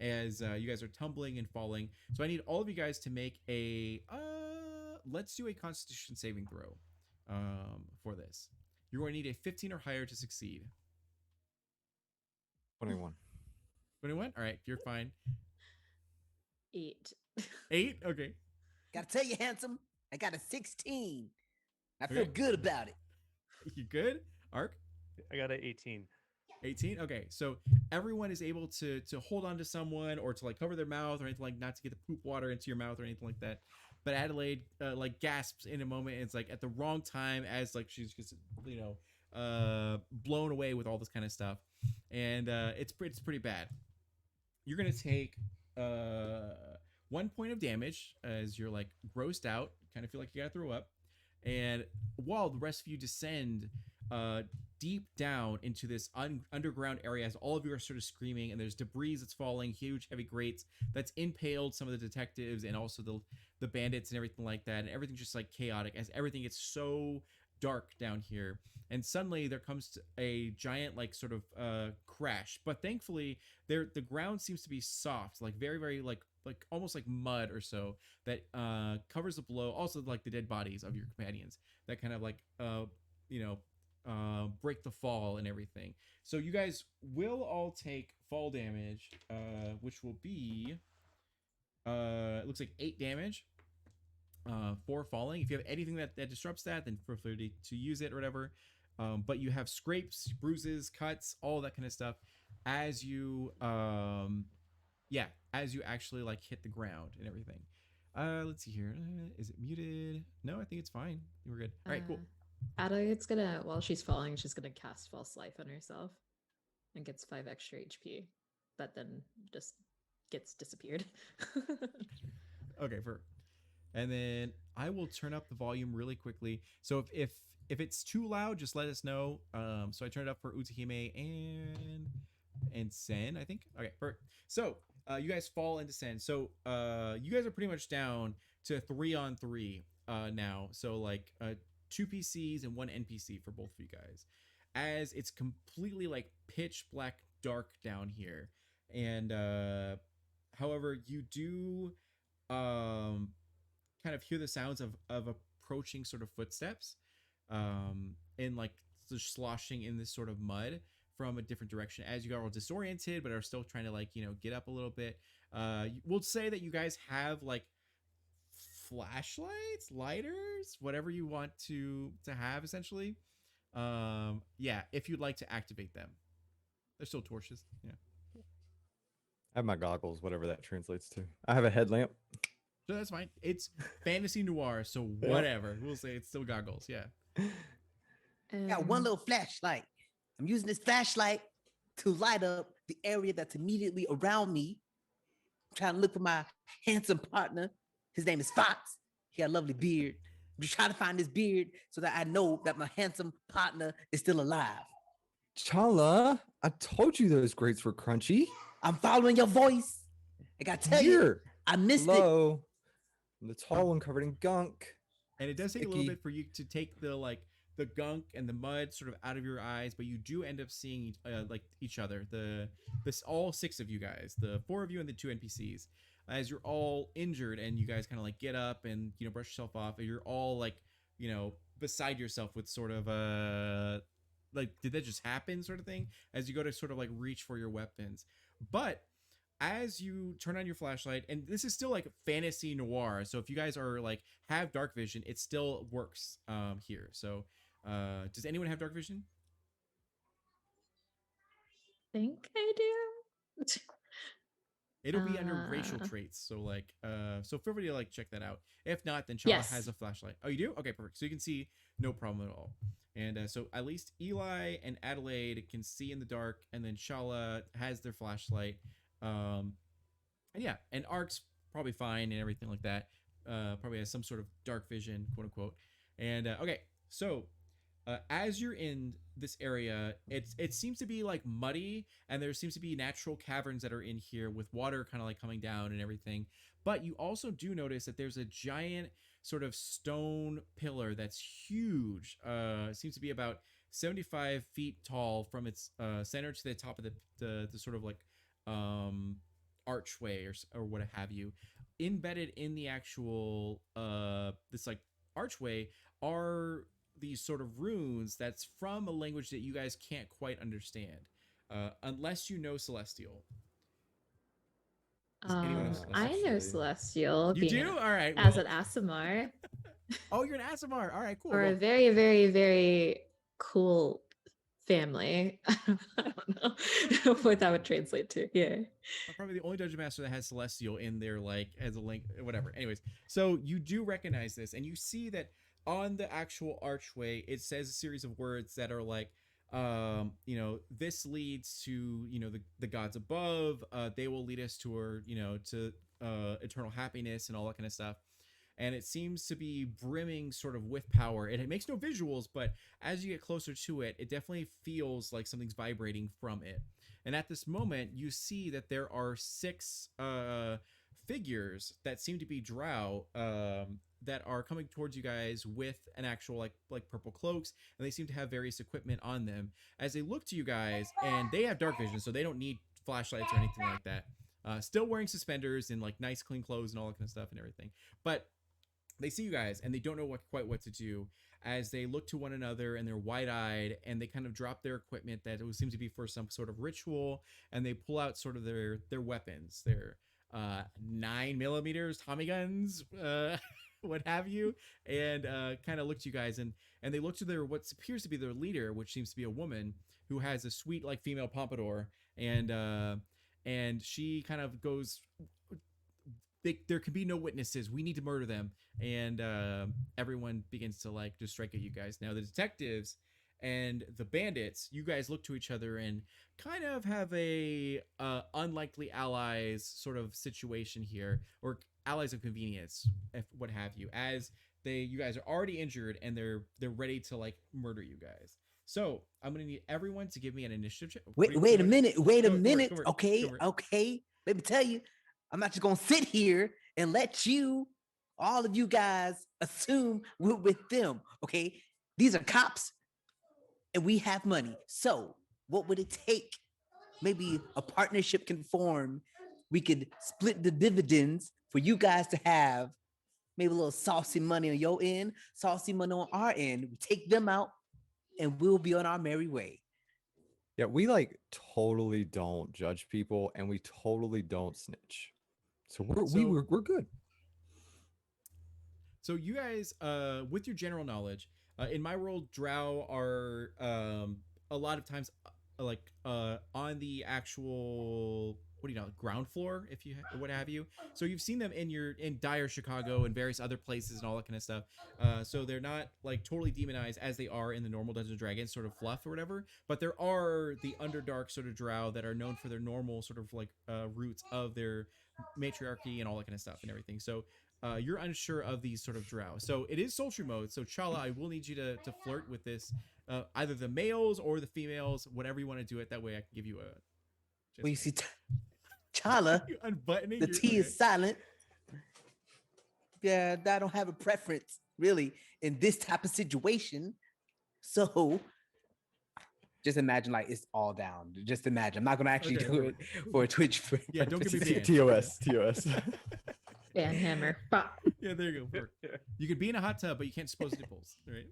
as you guys are tumbling and falling. So I need all of you guys to make a let's do a Constitution saving throw for this. You're going to need a 15 or higher to succeed. 21. 21? All right, you're fine. 8. 8? Okay. Gotta tell you, handsome, I got a 16. I feel Okay. good about it. You good? Ark? I got an 18. 18? Okay, so everyone is able to hold on to someone or to like cover their mouth or anything, like not to get the poop water into your mouth or anything like that. But Adelaide like gasps in a moment, and it's like at the wrong time as like she's just, you know, blown away with all this kind of stuff. And it's pretty bad. You're gonna take 1 point of damage as you're like grossed out, kind of feel like you gotta throw up. And while the rest of you descend deep down into this underground area, as all of you are sort of screaming, and there's debris that's falling, huge heavy grates that's impaled some of the detectives and also the bandits and everything like that, and everything's just like chaotic as everything gets so dark down here. And suddenly there comes a giant like sort of crash, but thankfully the ground seems to be soft, like very very like almost like mud or so, that covers the below, also like the dead bodies of your companions that kind of like you know break the fall and everything. So you guys will all take fall damage, which will be it looks like 8 damage for falling. If you have anything that disrupts that, then feel free to use it or whatever. But you have scrapes, bruises, cuts, all that kind of stuff as you as you actually like hit the ground and everything. Let's see here. Is it muted? No, I think it's fine. We're good. All right, cool. Adelaide's gonna, while she's falling, she's gonna cast False Life on herself and gets 5 extra HP, but then just gets disappeared. Okay, and then I will turn up the volume really quickly. So if it's too loud, just let us know. So I turned it up for Utahime and Sen, I think. Okay, perfect. So you guys fall and descend. So you guys are pretty much down to 3-on-3 now. So like 2 PCs and 1 NPC for both of you guys, as it's completely like pitch black dark down here. And however, you do kind of hear the sounds of approaching sort of footsteps and like sloshing in this sort of mud from a different direction as you are all disoriented but are still trying to like, you know, get up a little bit. We'll say that you guys have like flashlights, lighters, whatever you want to have essentially. Yeah, if you'd like to activate them. They're still torches. Yeah. I have my goggles, whatever that translates to. I have a headlamp. So that's fine. It's fantasy noir, so Yeah. whatever. We'll say it's still goggles. Yeah. Got one little flashlight. I'm using this flashlight to light up the area that's immediately around me, trying to look for my handsome partner. His name is Fox. He got a lovely beard. I'm just trying to find this beard so that I know that my handsome partner is still alive. Chala, I told you those grapes were crunchy. I'm following your voice. I gotta tell you, Here. I missed it. Hello. I'm the tall one covered in gunk. And it does take a little Icky. bit for you to take the gunk and the mud sort of out of your eyes, but you do end up seeing like each other. This all 6 of you guys, the 4 of you and the 2 NPCs, as you're all injured and you guys kind of like get up and brush yourself off, and you're all like beside yourself with sort of like, did that just happen sort of thing, as you go to sort of like reach for your weapons. But as you turn on your flashlight, and this is still like fantasy noir, so if you guys are like have dark vision, it still works here. So does anyone have dark vision? Think I do. It'll be under racial Uh. traits, so like so feel free to like check that out. If not, then Chala Yes. has a flashlight. Oh, you do? Okay, perfect. So you can see, no problem at all. And so at least Eli and Adelaide can see in the dark, and then Chala has their flashlight. And yeah, and Ark's probably fine and everything like that. Probably has some sort of dark vision, quote unquote. And okay, so as you're in this area, it seems to be like muddy, and there seems to be natural caverns that are in here with water kind of like coming down and everything. But you also do notice that there's a giant sort of stone pillar that's huge. Seems to be about 75 feet tall from its center to the top of the sort of like archway or what have you. Embedded in the actual this like archway are these sort of runes that's from a language that you guys can't quite understand, unless you know Celestial. Does anyone know Celestial? I know Actually- Celestial. You being do? All right. As well- an Asimar, Oh, you're an Asimar. All right, cool. or a Well, very, very, very cool family. I don't know what that would translate to. Yeah. I'm probably the only dungeon master that has Celestial in there, like as a link, whatever. Anyways, so you do recognize this, and you see that on the actual archway, it says a series of words that are like, this leads to, the gods above. They will lead us to eternal happiness and all that kind of stuff. And it seems to be brimming sort of with power. It makes no visuals, but as you get closer to it, it definitely feels like something's vibrating from it. And at this moment, you see that there are 6 figures that seem to be drow that are coming towards you guys with an actual like purple cloaks, and they seem to have various equipment on them. As they look to you guys, and they have dark vision, so they don't need flashlights or anything like that. Still wearing suspenders and like nice clean clothes and all that kind of stuff and everything. But they see you guys and they don't know quite what to do, as they look to one another and they're wide-eyed, and they kind of drop their equipment that seems to be for some sort of ritual, and they pull out sort of their weapons, their 9mm Tommy guns, what have you, and kind of look to you guys, and they look to their what appears to be their leader, which seems to be a woman who has a sweet like female pompadour, and she kind of goes, there can be no witnesses. We need to murder them. And everyone begins to like just strike at you guys. Now the detectives and the bandits, you guys look to each other and kind of have a unlikely allies sort of situation here, or allies of convenience, if what have you, as you guys are already injured and they're ready to like murder you guys. So I'm gonna need everyone to give me an initiative check. Wait a minute. Go for it, Okay. go for it. Okay. Let me tell you, I'm not just gonna sit here and let all of you guys assume we're with them. Okay. These are cops and we have money. So what would it take? Maybe a partnership can form. We could split the dividends for you guys to have maybe a little saucy money on your end, saucy money on our end. We take them out and we'll be on our merry way. Yeah, we like totally don't judge people, and we totally don't snitch. So we're good. So you guys, with your general knowledge, in my world, drow are a lot of times on the actual ground floor, if you what have you. So you've seen them in dire Chicago and various other places and all that kind of stuff. So they're not like totally demonized as they are in the normal Dungeons and Dragons sort of fluff or whatever. But there are the Underdark sort of drow that are known for their normal sort of like roots of their matriarchy and all that kind of stuff and everything. So you're unsure of these sort of drow. So it is sultry mode. So Chala, I will need you to flirt with this, either the males or the females, whatever you want to do it. That way I can give you a. Well, you see, Chala, You unbuttoning the your- T okay. is silent. Yeah, I don't have a preference really in this type of situation. So just imagine like it's all down. Just imagine. I'm not gonna actually Okay. do it for a Twitch. Yeah, don't get me purposes. banned. TOS. Ban hammer. Bah. Yeah, there you go. Perfect. You could be in a hot tub, but you can't expose nipples, right?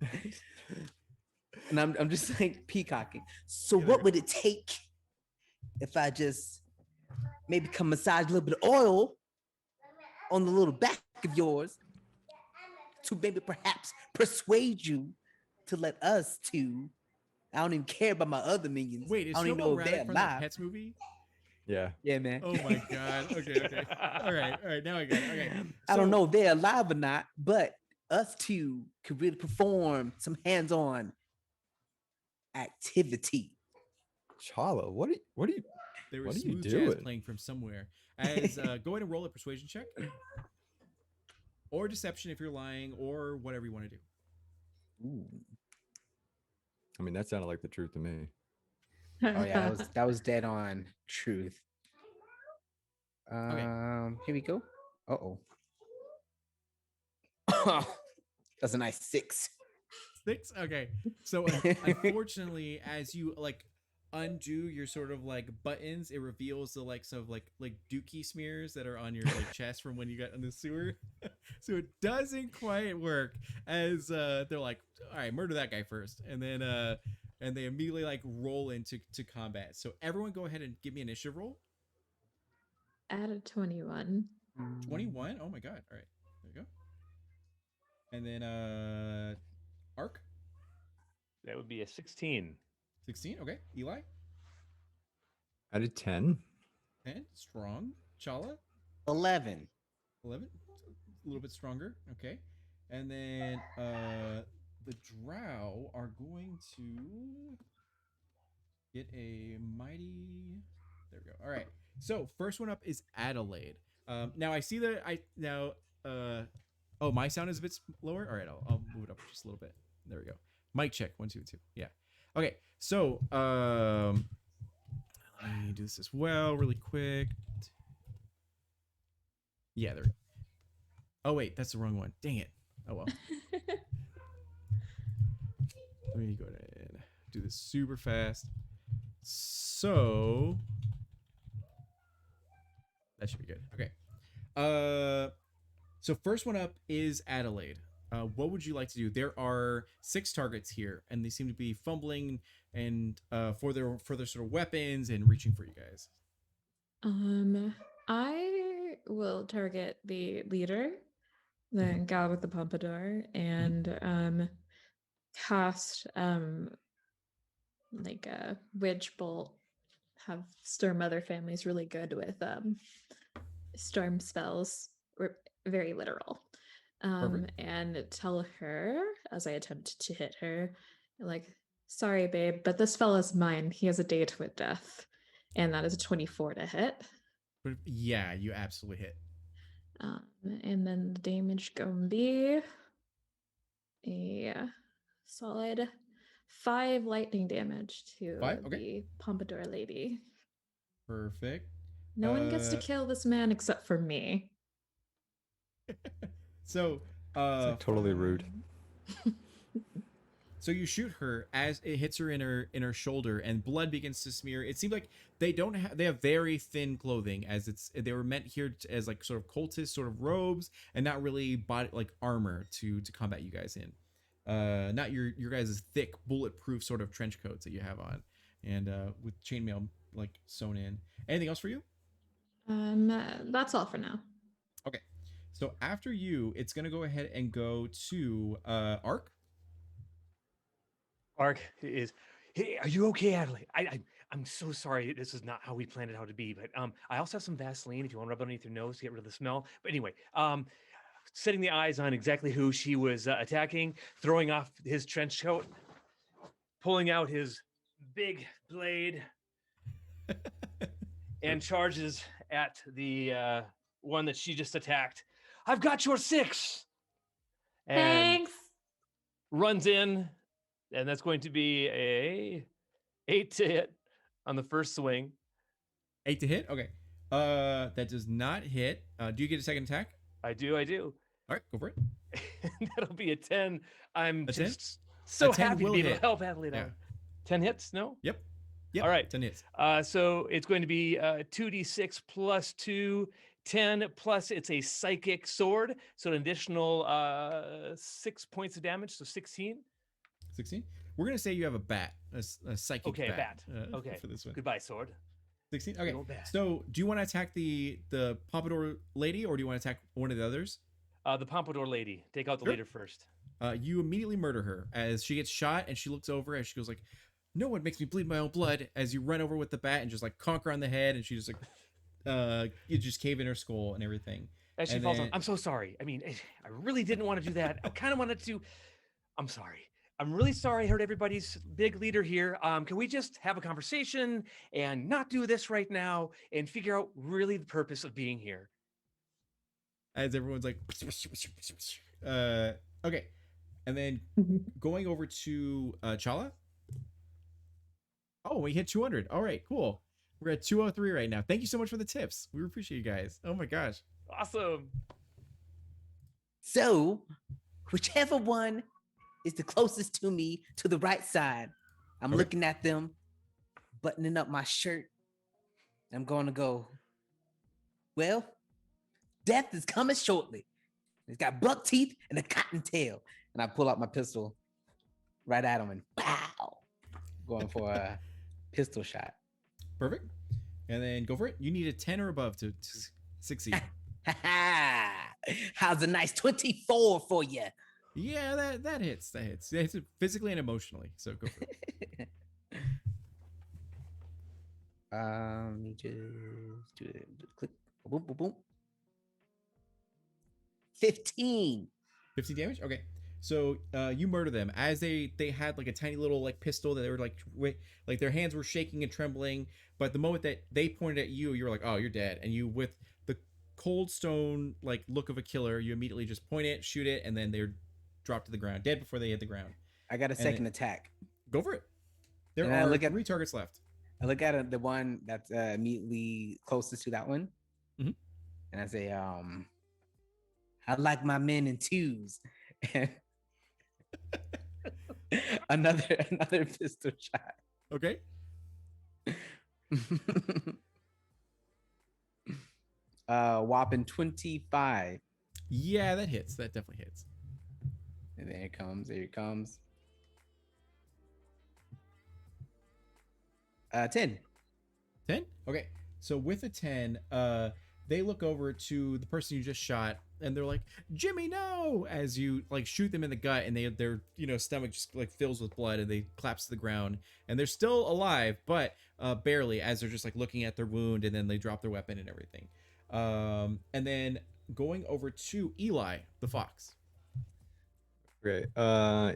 And I'm just like peacocking. So Yeah, what there would it take if I just maybe come massage a little bit of oil on the little back of yours to maybe perhaps persuade you to let us two. I don't even care about my other minions. Wait, is I don't even Snowball know if they're Raddick from that alive. Pets movie? Yeah. Yeah, man. Oh my god. Okay. All right. Now I got it. Okay. I don't So- know if they're alive or not, but us two could really perform some hands-on activity. Chala, what are you There What was are you smooth jazz doing? playing from somewhere. As go ahead and roll a persuasion check, or deception if you're lying, or whatever you want to do. Ooh. I mean, that sounded like the truth to me. Oh yeah, that was dead on truth. Here we go. Uh-oh. That's a nice 6. 6. Okay. So unfortunately, as you like undo your sort of like buttons, it reveals the likes of like dookie smears that are on your like chest from when you got in the sewer. So it doesn't quite work. As they're like, all right, murder that guy first, and then and they immediately like roll into combat. So everyone, go ahead and give me an initiative roll. Add a 21. 21. Oh my god. All right, there you go. And then Arc. That would be a 16. 16. Okay. Eli. Out of 10. 10. Strong. Chala. 11. 11. A little bit stronger. Okay. And then the drow are going to get a mighty. There we go. All right. So first one up is Adelaide. Now I see that oh, my sound is a bit lower. All right, I'll move it up just a little bit. There we go. Mic check. 1 2 2. Yeah. Okay. So let me do this as well, really quick. Yeah, there we go. Oh wait, that's the wrong one. Dang it. Oh well. Let me go ahead and do this super fast. So that should be good. Okay. So first one up is Adelaide. What would you like to do? There are 6 targets here, and they seem to be fumbling and for their sort of weapons and reaching for you guys. I will target the leader, the gal with the pompadour, and cast like a witch bolt. Have Storm Mother family's really good with storm spells. We're very literal. Perfect. And tell her as I attempt to hit her, like, sorry, babe, but this fella's mine. He has a date with death. And that is a 24 to hit. But yeah, you absolutely hit. And then the damage gonna be a solid 5 lightning damage to 5? Okay. the pompadour lady. Perfect. No one gets to kill this man except for me. So It's like totally rude. So you shoot her as it hits her in her shoulder, and blood begins to smear. It seems like they have very thin clothing, as they were meant here as like sort of cultist sort of robes, and not really body like armor to combat you guys in. Not your guys' thick bulletproof sort of trench coats that you have on, and with chainmail like sewn in. Anything else for you? That's all for now. Okay. So after you, it's gonna go ahead and go to Arc. Ark is, hey, are you okay, Adelaide? I'm so sorry. This is not how we planned it out to be, but I also have some Vaseline if you want to rub it underneath your nose to get rid of the smell. But anyway, setting the eyes on exactly who she was attacking, throwing off his trench coat, pulling out his big blade, and charges at the one that she just attacked. I've got your 6. And Thanks. runs in, and that's going to be a 8 to hit on the first swing. 8 to hit. Okay. That does not hit. Do you get a second attack? I do. All right, go for it. That'll be a 10. I'm A 10? just so A 10 happy to will be able hit. to help Adelaide Yeah. out. 10 hits? No? Yep. Yep. All right. 10 hits. So it's going to be 2d6 plus 2, 10 plus it's a psychic sword. So an additional 6 points of damage. So 16. 16. We're gonna say you have a bat, a psychic Okay, bat. Okay. For this one. Goodbye, sword. 16. Good Okay. old bat. So, do you want to attack the Pompadour lady, or do you want to attack one of the others? The Pompadour lady. Take out the Sure. leader first. You immediately murder her as she gets shot, and she looks over as she goes like, "No one makes me bleed my own blood." As you run over with the bat and just like conk her on the head, and she just like, you just cave in her skull and everything. As she And falls then- on. I'm so sorry. I mean, I really didn't want to do that. I kind of wanted to. I'm sorry. I'm really sorry. I heard everybody's big leader here. Can we just have a conversation and not do this right now and figure out really the purpose of being here? As everyone's like, okay, and then going over to Chala. Oh, we hit 200. All right, cool. We're at 203 right now. Thank you so much for the tips. We appreciate you guys. Oh my gosh. Awesome. So, whichever one is the closest to me to the right side, I'm Okay. looking at them, buttoning up my shirt. I'm going to go, well, death is coming shortly. It's got buck teeth and a cottontail. And I pull out my pistol right at him and pow, going for a pistol shot. Perfect. And then go for it. You need a 10 or above to succeed. How's a nice 24 for you? Yeah, that hits. That hits. It hits it physically and emotionally. So go for it. Let me just do it. Click. Boom, boom, boom. 15. 15 damage. Okay. So you murder them as they had like a tiny little like pistol that they were like their hands were shaking and trembling. But the moment that they pointed at you, you were like, oh, you're dead. And you, with the cold stone like look of a killer, you immediately just point it, shoot it, and then they're dropped to the ground, dead before they hit the ground. I got a And second then- attack. Go for it. There And I are look at- 3 targets left. I look at the one that's immediately closest to that one. Mhm. And I say, I like my men in twos. And another pistol shot. Okay. Whopping 25. Yeah, that hits. That definitely hits. And there it comes. There it comes. 10. 10. Okay. So with a 10, they look over to the person you just shot, and they're like, "Jimmy, no!" As you like shoot them in the gut, and their stomach just like fills with blood, and they collapse to the ground, and they're still alive, but barely, as they're just like looking at their wound, and then they drop their weapon and everything. And then going over to Eli the fox. Great.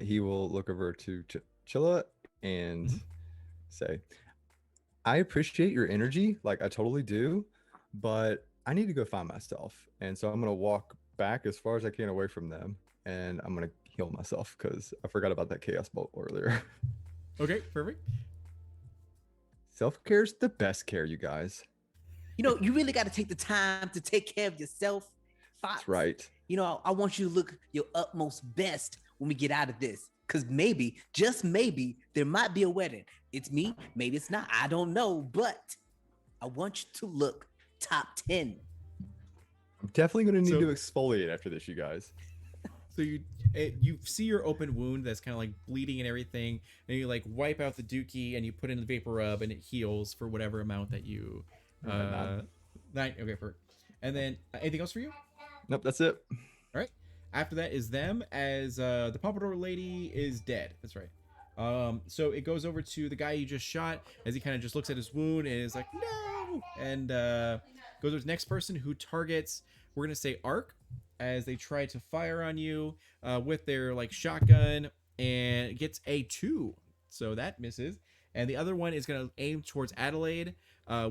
He will look over to Chilla and Mhm. say, I appreciate your energy, like I totally do, but I need to go find myself. And so I'm gonna walk back as far as I can away from them, and I'm gonna heal myself because I forgot about that chaos bolt earlier. Okay, perfect. Self-care's the best care, you guys. You know, you really got to take the time to take care of yourself. Fox. That's right. You know, I want you to look your utmost best when we get out of this. Because maybe, just maybe, there might be a wedding. It's me, maybe it's not. I don't know. But I want you to look top 10. I'm definitely gonna need So- to exfoliate after this, you guys. So you see your open wound that's kind of like bleeding and everything, and you like wipe out the dookie and you put in the vapor rub and it heals for whatever amount that you. Nine. 9. Okay, perfect. And then anything else for you? Nope, that's it. All right. After that is them, as the Pompadour lady is dead. That's right. So it goes over to the guy you just shot as he kind of just looks at his wound and is like, no, and goes over to the next person who targets, we're gonna say Ark, as they try to fire on you with their like shotgun, and gets a 2, so that misses. And the other one is gonna aim towards Adelaide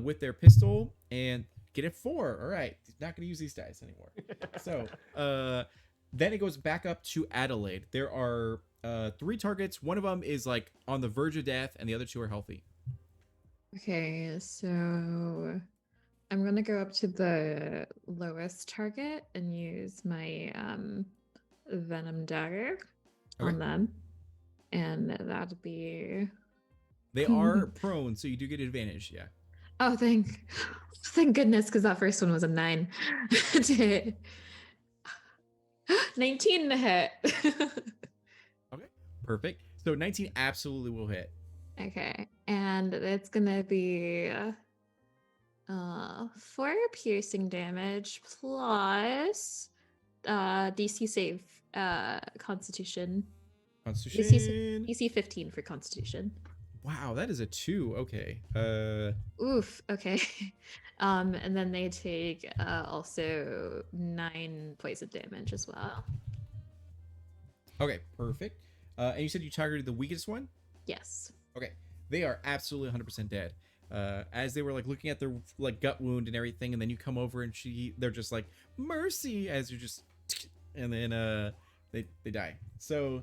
with their pistol and it at 4. All right, not going to use these dice anymore. So then it goes back up to Adelaide. There are 3 targets. One of them is like on the verge of death, and the other 2 are healthy. Okay, so I'm gonna go up to the lowest target and use my venom dagger on them, and that'll be. They are prone, so you do get advantage. Yeah. Oh, thank goodness, because that first one was a 9 to hit. 19 to hit. Okay, perfect. So 19 absolutely will hit. Okay, and it's gonna be 4 piercing damage plus DC save Constitution. Constitution. DC 15 for Constitution. Wow, that is a 2. Okay. Oof. Okay. And then they take also 9 poison damage as well. Okay, perfect. And you said you targeted the weakest one? Yes. Okay. They are absolutely 100% dead. As they were like looking at their like gut wound and everything, and then you come over and they're just like, mercy, as you're just, and then they die. So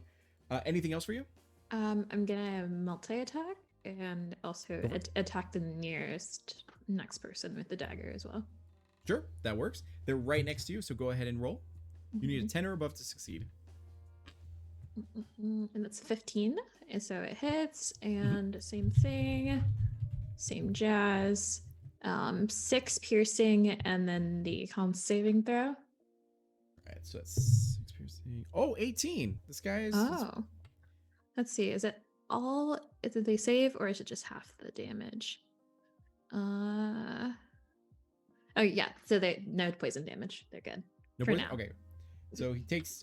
anything else for you? I'm gonna multi-attack and also attack the next person with the dagger as well. Sure, that works. They're right next to you, so go ahead and roll. You need a 10 or above to succeed. And that's 15, and so it hits, and same thing, same jazz. 6 piercing, and then the con saving throw. All right, so that's 6 piercing. Oh, 18. This guy is. Oh. Let's see, is it they save, or is it just half the damage? Oh yeah, so they no poison damage. They're good. No for poison? now. Okay. So he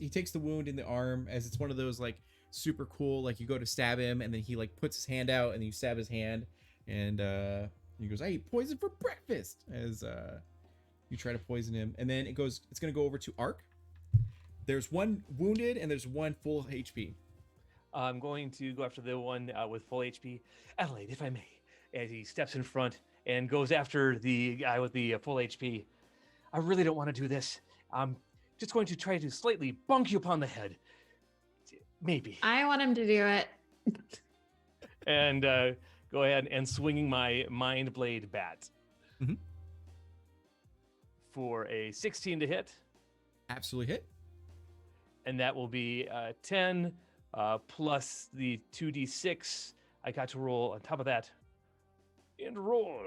takes the wound in the arm, as it's one of those like super cool, like you go to stab him and then he like puts his hand out and you stab his hand, and he goes, I eat poison for breakfast, as you try to poison him. And then it's gonna go over to Ark. There's one wounded and there's one full HP. I'm going to go after the one with full HP. Adelaide, if I may, as he steps in front and goes after the guy with the full HP. I really don't want to do this. I'm just going to try to slightly bonk you upon the head. Maybe. I want him to do it. And go ahead and swinging my Mind Blade bat. Mhm. For a 16 to hit. Absolutely hit. And that will be 10 plus the 2d6 I got to roll on top of that. And roll.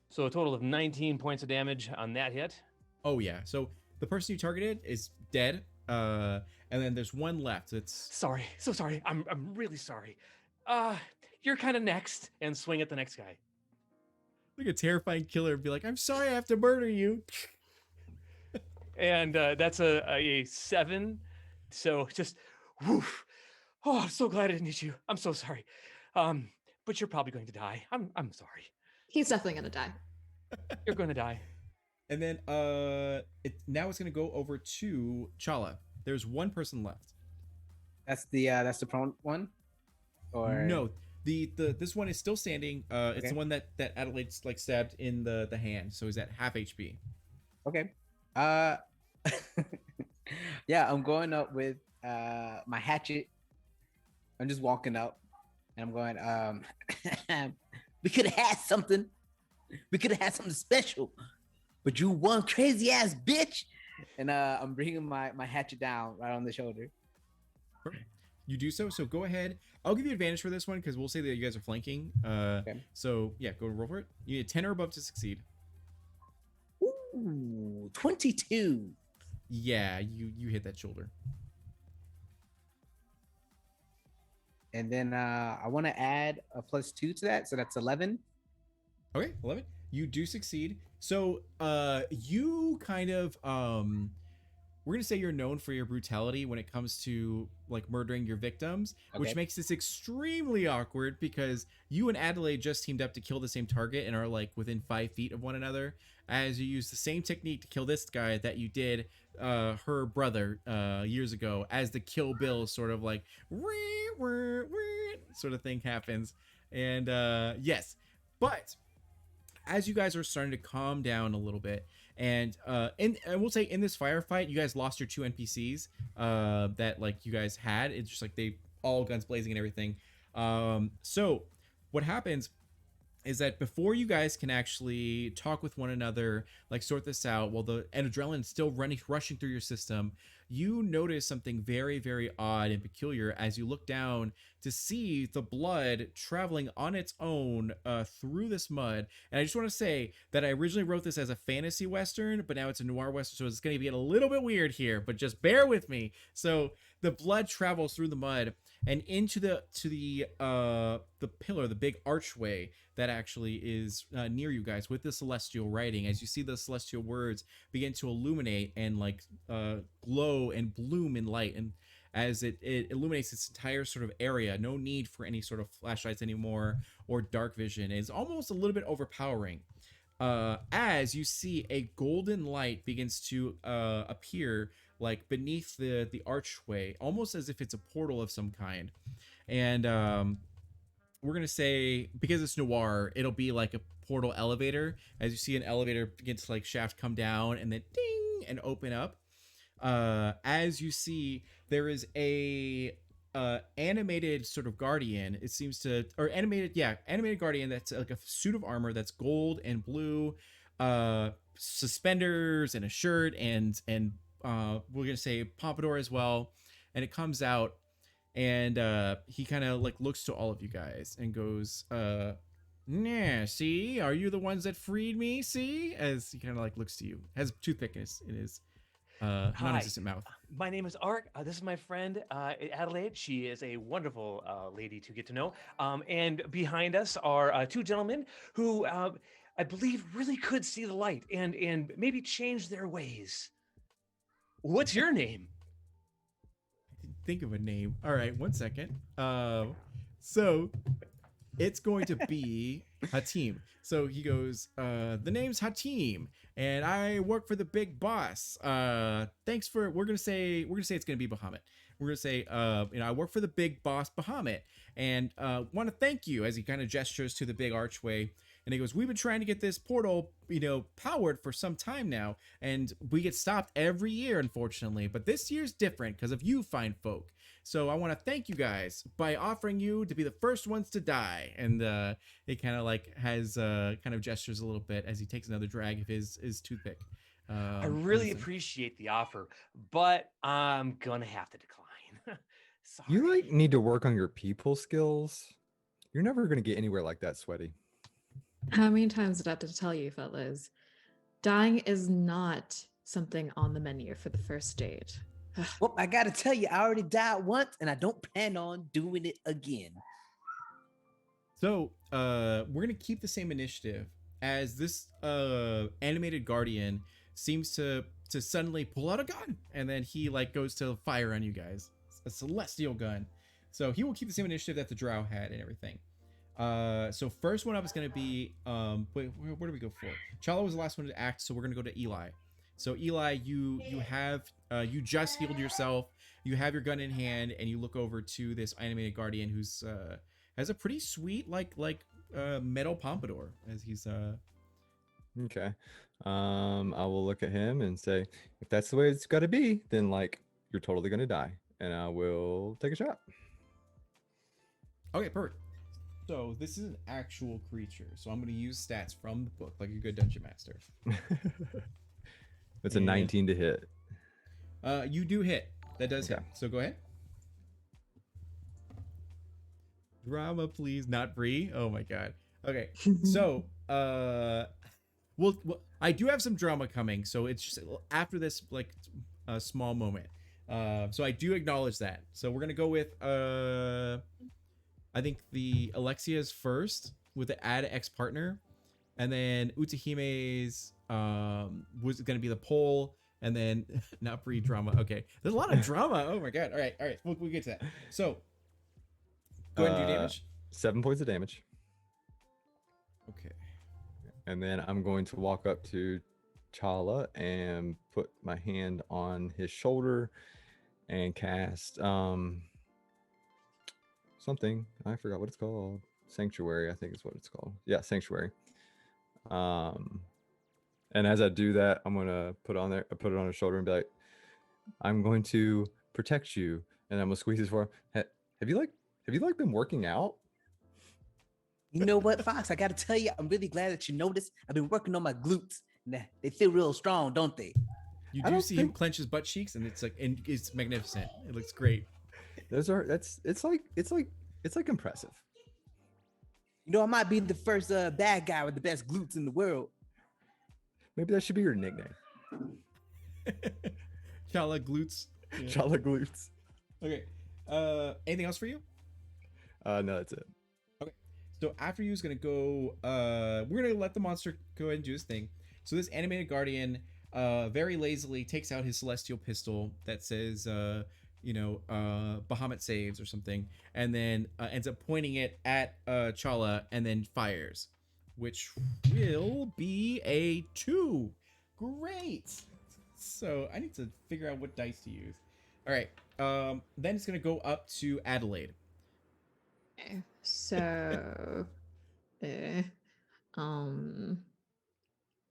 So a total of 19 points of damage on that hit. Oh yeah. So the person you targeted is dead. And then there's one left. It's Sorry. So sorry. I'm really sorry. You're kind of next. And swing at the next guy. like a terrifying killer and be like, I'm sorry I have to murder you. And that's a 7. So just woof. Oh, I'm so glad I didn't hit you. I'm so sorry. But you're probably going to die. I'm sorry. He's definitely gonna die. You're going to die. And then now it's gonna go over to Chala. There's one person left. That's the prone one, or No, the this one is still standing. It's the one that Adelaide's like stabbed in the hand, so he's at half HP. Okay. Yeah, I'm going up with my hatchet. I'm just walking up, and I'm going. We could have had something. We could have had something special, but you one crazy ass bitch. And I'm bringing my hatchet down right on the shoulder. Perfect. You do so. So go ahead. I'll give you advantage for this one because we'll say that you guys are flanking. So yeah, go roll for it. You need a 10 or above to succeed. Ooh, 22. Yeah, you hit that shoulder. And then I want to add a +2 to that, so that's 11. Okay, 11. You do succeed. So you kind of we're gonna say you're known for your brutality when it comes to like murdering your victims, which makes this extremely awkward because you and Adelaide just teamed up to kill the same target and are like within 5 feet of one another, as you use the same technique to kill this guy that you did her brother years ago, as the Kill Bill sort of like sort of thing happens. And yes, but as you guys are starting to calm down a little bit, and I will say in this firefight, you guys lost your two NPCs that like you guys had. It's just like they all guns blazing and everything. So what happens is that before you guys can actually talk with one another, like sort this out, while the adrenaline's still rushing through your system, you notice something very, very odd and peculiar as you look down to see the blood traveling on its own through this mud. And I just want to say that I originally wrote this as a fantasy western, but now it's a noir western, so it's going to get a little bit weird here. But just bear with me. So the blood travels through the mud and into the pillar, the big archway that actually is near you guys with the celestial writing. As you see the celestial words begin to illuminate and like glow and bloom in light, and as it illuminates this entire sort of area, no need for any sort of flashlights anymore or dark vision. It's almost a little bit overpowering. As you see a golden light begins to appear like beneath the archway, almost as if it's a portal of some kind. And we're gonna say, because it's noir, it'll be like a portal elevator. As you see an elevator begin to like shaft come down and then ding and open up. As you see, there is a animated sort of guardian. It seems to, or animated guardian that's like a suit of armor that's gold and blue, suspenders and a shirt and we're gonna say pompadour as well. And it comes out and he kind of like looks to all of you guys and goes, "Nah, see, are you the ones that freed me? See?" As he kind of like looks to you, has toothpick in his non-existent mouth. My name is Ark. This is my friend Adelaide. She is a wonderful lady to get to know. And behind us are two gentlemen who I believe really could see the light and maybe change their ways. What's your name? Think of a name. All right, 1 second. So it's going to be Hatim. So he goes, the name's Hatim, and I work for the big boss. Thanks for, we're gonna say it's gonna be Bahamut. We're gonna say, I work for the big boss Bahamut, and want to thank you, as he kind of gestures to the big archway. And he goes, we've been trying to get this portal, powered for some time now, and we get stopped every year, unfortunately. But this year's different because of you fine folk. So I want to thank you guys by offering you to be the first ones to die. And it kind of like has kind of gestures a little bit as he takes another drag of his toothpick. I really appreciate the offer, but I'm gonna have to decline. Sorry. You like need to work on your people skills. You're never gonna get anywhere like that, Sweaty. How many times did I have to tell you, fellas? Dying is not something on the menu for the first date. Well, I gotta tell you, I already died once, and I don't plan on doing it again. So we're gonna keep the same initiative as this animated guardian seems to suddenly pull out a gun, and then he like goes to fire on you guys, a celestial gun. So he will keep the same initiative that the drow had and everything. So first one up is going to be, wait, where do we go for? Chala was the last one to act, so we're going to go to Eli. So Eli, you have, you just healed yourself. You have your gun in hand, and you look over to this animated guardian who's, has a pretty sweet, metal pompadour as he's, Okay. I will look at him and say, if that's the way it's got to be, then like you're totally going to die, and I will take a shot. Okay, perfect. So this is an actual creature, so I'm going to use stats from the book like a good dungeon master. It's a 19 to hit. You do hit. That does hit. So go ahead. Drama, please. Not Bree. Oh my god. Okay. So, well, I do have some drama coming. So it's just after this, like, a small moment. So I do acknowledge that. So we're gonna go with, I think the Alexia's first with the add X partner, and then Utahime's was gonna be the poll, and then not Bree drama. Okay, there's a lot of drama. Oh my god. All right. We'll get to that. So go ahead and do damage. 7 points of damage. Okay. And then I'm going to walk up to Chala and put my hand on his shoulder and cast something. I forgot what it's called. Sanctuary, I think is what it's called. Yeah, Sanctuary. And as I do that, I'm gonna put it on her shoulder and be like, "I'm going to protect you," and I'm gonna squeeze his forearm. Have you like been working out? You know what, Fox? I got to tell you, I'm really glad that you noticed. I've been working on my glutes. Nah, they feel real strong, don't they? You I do don't see him think- clench his butt cheeks, and it's magnificent. It looks great. It's like impressive. You know, I might be the first bad guy with the best glutes in the world. Maybe that should be your nickname. Chala glutes. Yeah. Chala glutes. Okay. Anything else for you? No, that's it. So after you is gonna go. We're gonna let the monster go ahead and do his thing. So this animated guardian, very lazily takes out his celestial pistol that says, Bahamut saves or something, and then ends up pointing it at Chala and then fires, which will be a 2. Great. So I need to figure out what dice to use. All right. Then it's gonna go up to Adelaide. Okay, so,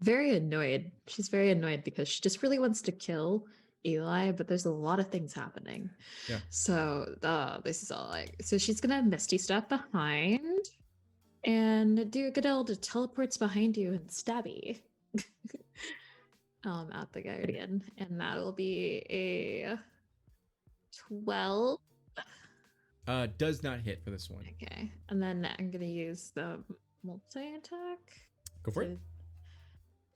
very annoyed. She's very annoyed because she just really wants to kill Eli, but there's a lot of things happening. Yeah. So, this is all like, so she's gonna Misty Step behind and do a good old teleports behind you and stabby. At the Guardian, and that'll be a 12. Does not hit for this one. Okay, and then I'm gonna use the multi-attack. Go for it.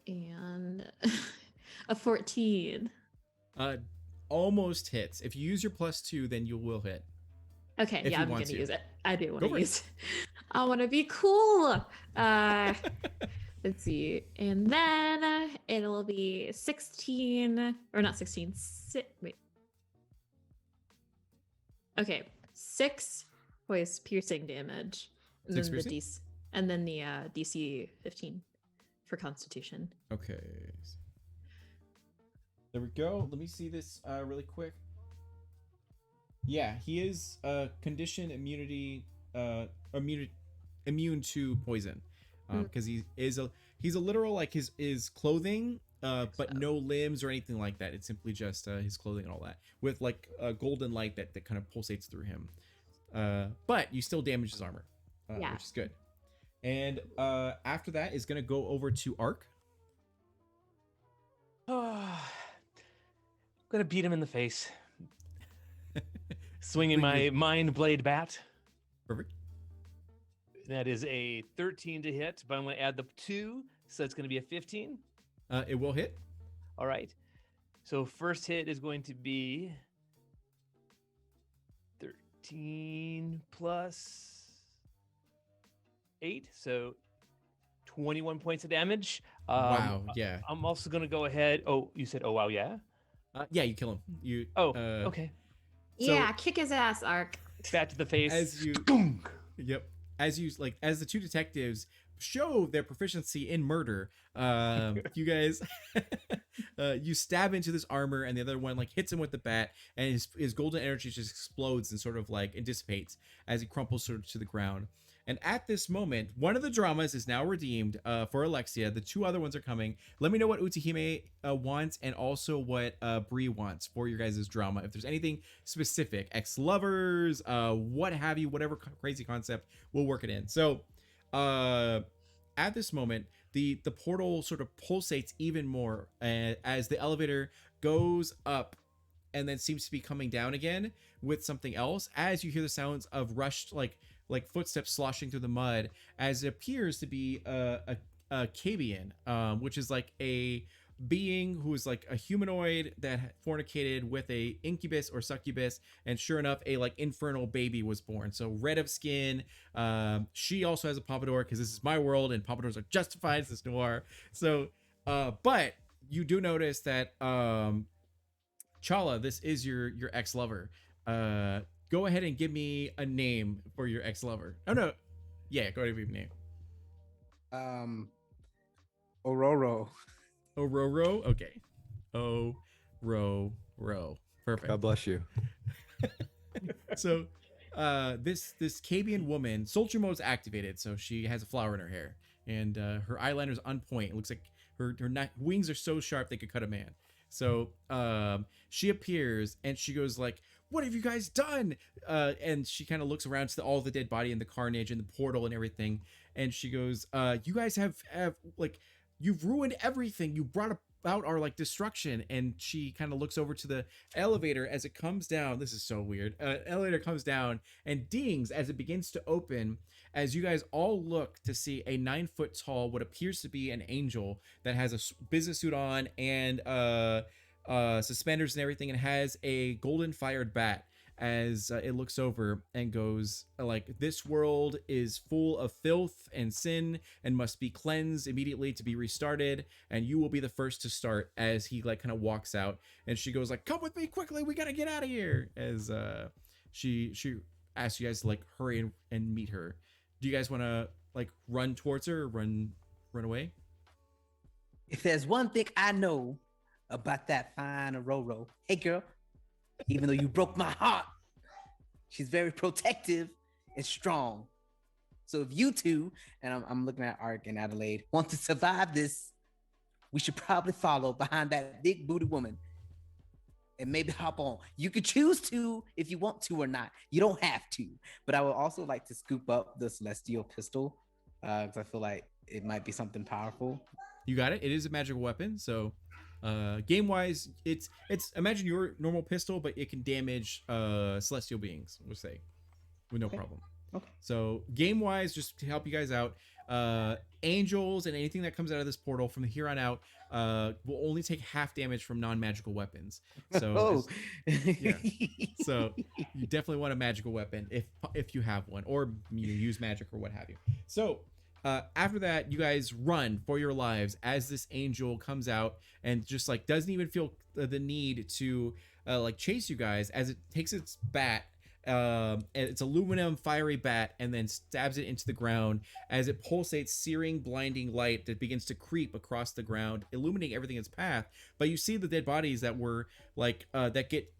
And a 14. Almost hits. If you use your +2, then you will hit. Okay, If yeah, you I'm want gonna to. use it. I do want Go to for it. use it. I want to be cool. Let's see. And then it'll be 16, or not 16. Wait. Okay, 6 voice piercing damage. And 6 then piercing? the DC, and then the DC 15 for Constitution. Okay. There we go. Let me see this really quick. Yeah, he is condition immunity immune to poison. Because he's a literal, like, his clothing, but no limbs or anything like that. It's simply just his clothing and all that, with like a golden light that kind of pulsates through him. But you still damage his armor, Yeah. which is good. And after that is gonna go over to Ark. I'm gonna beat him in the face. Swinging my Mind Blade bat. Perfect. That is a 13 to hit, but I'm going to add the 2, so it's going to be a 15. It will hit. All right. So first hit is going to be 13 plus 8, so 21 points of damage. Wow. Yeah. I'm also going to go ahead. Oh, you said, oh, wow, yeah? Yeah. You kill him. You. Oh, uh, okay. So- Yeah, kick his ass, Ark. Bat to the face. As you. Yep. As the two detectives show their proficiency in murder, you guys, you stab into this armor, and the other one like hits him with the bat, and his golden energy just explodes and sort of like it dissipates as he crumples sort of to the ground. And at this moment, one of the dramas is now redeemed for Alexia. The 2 other ones are coming. Let me know what Utahime wants, and also what Bree wants for your guys' drama. If there's anything specific, ex-lovers, what have you, whatever crazy concept, we'll work it in. So at this moment, the portal sort of pulsates even more as the elevator goes up and then seems to be coming down again with something else, as you hear the sounds of rushed like footsteps sloshing through the mud, as it appears to be a Cabian, which is like a being who is like a humanoid that fornicated with a incubus or succubus, and sure enough, a like infernal baby was born. So red of skin. She also has a pompadour, because this is my world and pompadours are justified. This noir. So, but you do notice that Chala, this is your ex-lover. Go ahead and give me a name for your ex-lover. Oh no, yeah, go ahead and give me a name. Ororo. Ororo. Okay. O-ro-ro. Perfect. God bless you. So, this Cabian woman, sultry mode is activated, so she has a flower in her hair. and her eyeliner's on point. It looks like her wings are so sharp they could cut a man. So she appears and she goes like, "What have you guys done?" And she kind of looks around to all the dead body and the carnage and the portal and everything, and she goes, "You guys have like, you've ruined everything. You brought about our like destruction." And she kind of looks over to the elevator as it comes down. This is so weird. Elevator comes down and dings as it begins to open. As you guys all look to see a 9-foot tall, what appears to be an angel that has a business suit on and suspenders and everything, and has a golden fired bat. As it looks over and goes like, "This world is full of filth and sin and must be cleansed immediately to be restarted, and you will be the first to start." As he like kind of walks out, and she goes like, "Come with me quickly, we gotta get out of here." As she asks you guys to like hurry and meet her. Do you guys want to like run towards her or run away? If there's one thing I know about that fine Aurora, hey girl, even though you broke my heart, she's very protective and strong. So if you two, and I'm looking at Ark and Adelaide, want to survive this, we should probably follow behind that big booty woman and maybe hop on. You could choose to if you want to or not. You don't have to. But I would also like to scoop up the Celestial pistol because I feel like it might be something powerful. You got it. It is a magical weapon. So game wise, it's imagine your normal pistol, but it can damage celestial beings, we'll say, with no problem. Okay. So game wise, just to help you guys out, angels and anything that comes out of this portal from here on out will only take half damage from non-magical weapons. So yeah. So you definitely want a magical weapon if you have one, or you use magic or what have you. So after that, you guys run for your lives as this angel comes out and just like doesn't even feel the need to like chase you guys, as it takes its bat, and it's aluminum fiery bat, and then stabs it into the ground as it pulsates searing blinding light that begins to creep across the ground, illuminating everything in its path. But you see the dead bodies that were like that get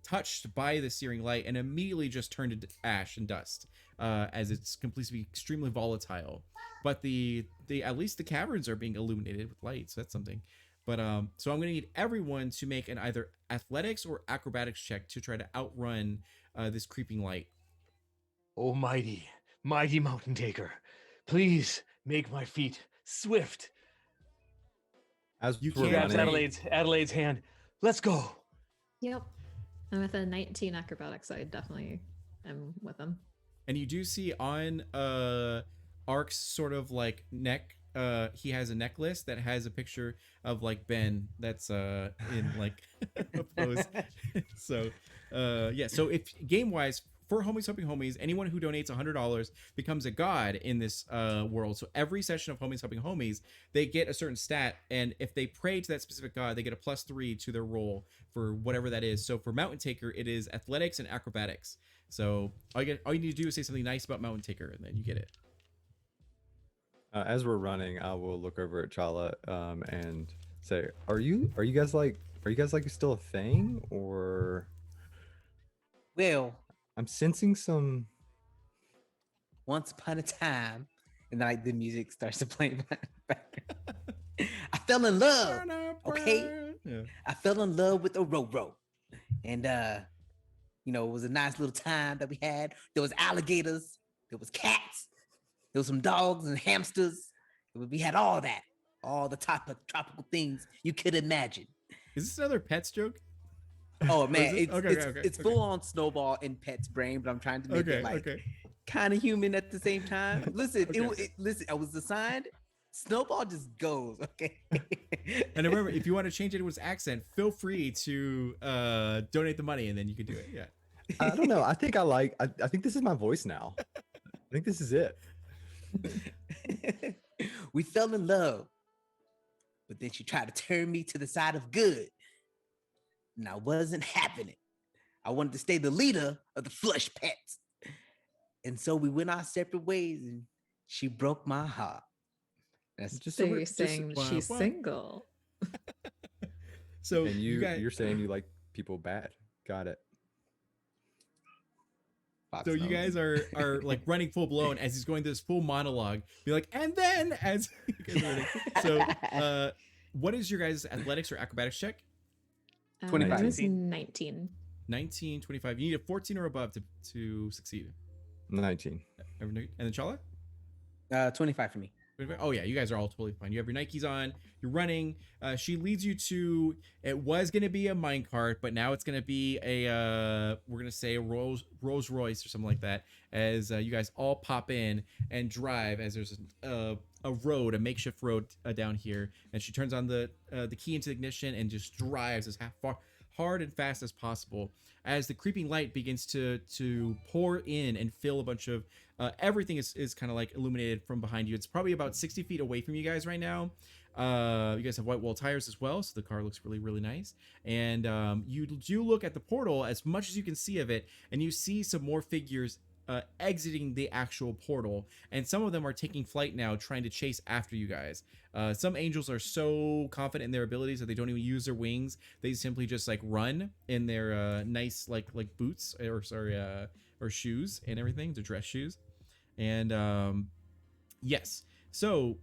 touched by the searing light and immediately just turn to ash and dust, as it's completely extremely volatile. But the at least the caverns are being illuminated with light, so that's something. But so I'm gonna need everyone to make an either athletics or acrobatics check to try to outrun this creeping light. Almighty, mighty Mountain Taker, please make my feet swift. As You we're can't Grabs running, Adelaide's hand. Let's go. Yep. And with a 19 acrobatics, I definitely am with them. And you do see on Ark's sort of like neck, he has a necklace that has a picture of like Ben that's in like a pose. So yeah, so if game wise for Homies Helping Homies, anyone who donates $100 becomes a god in this world. So every session of Homies Helping Homies, they get a certain stat, and if they pray to that specific god, they get a +3 to their roll for whatever that is. So for Mountain Taker, it is athletics and acrobatics. So all you need to do is say something nice about Mountain Taker, and then you get it. as we're running, I will look over at Chala and say, "Are you guys like still a thing, or Well, I'm sensing some." once upon a time, and like the music starts to play back. I fell in love. Okay. Yeah. I fell in love with Aurora. And you know, it was a nice little time that we had. There was alligators, there was cats, there was some dogs and hamsters. We had all that, all the type of tropical things you could imagine. Is this another Pets joke? Oh man, it? it's full on Snowball in Pet's brain, but I'm trying to make it like kind of human at the same time. Listen, listen, I was assigned. Snowball just goes, okay. And remember, if you want to change anyone's accent, feel free to donate the money, and then you can do it. Yeah. I don't know. I think I think this is my voice now. I think this is it. We fell in love, but then she tried to turn me to the side of good, and I wasn't having it. I wanted to stay the leader of the Flush Pets, and so we went our separate ways, and she broke my heart. That's Just So we're- you're saying wow, she's wow. single. So and you got you're saying you like people bad. Got it. Fox So you knows. guys are like running full blown as he's going through this full monologue. Be like, and then as you guys are running. So what is your guys' athletics or acrobatics check? 25. Mine was 19. 19. 19, 25. You need a 14 or above to succeed. 19. And then Chala? 25 for me. Oh yeah, you guys are all totally fine. You have your Nikes on. You're running. She leads you to. It was gonna be a minecart, but now it's gonna be a. We're gonna say a Rolls Royce or something like that. As you guys all pop in and drive, as there's a road, a makeshift road down here, and she turns on the key into the ignition and just drives as hard and fast as possible. As the creeping light begins to pour in and fill a bunch of everything is kind of like illuminated from behind you. It's probably about 60 feet away from you guys right now. You guys have white wall tires as well, so the car looks really, really nice. And you do look at the portal as much as you can see of it, and you see some more figures exiting the actual portal, and some of them are taking flight now, trying to chase after you guys. Some angels are so confident in their abilities that they don't even use their wings. They simply just like run in their nice like boots or shoes and everything, their dress shoes. And yes, so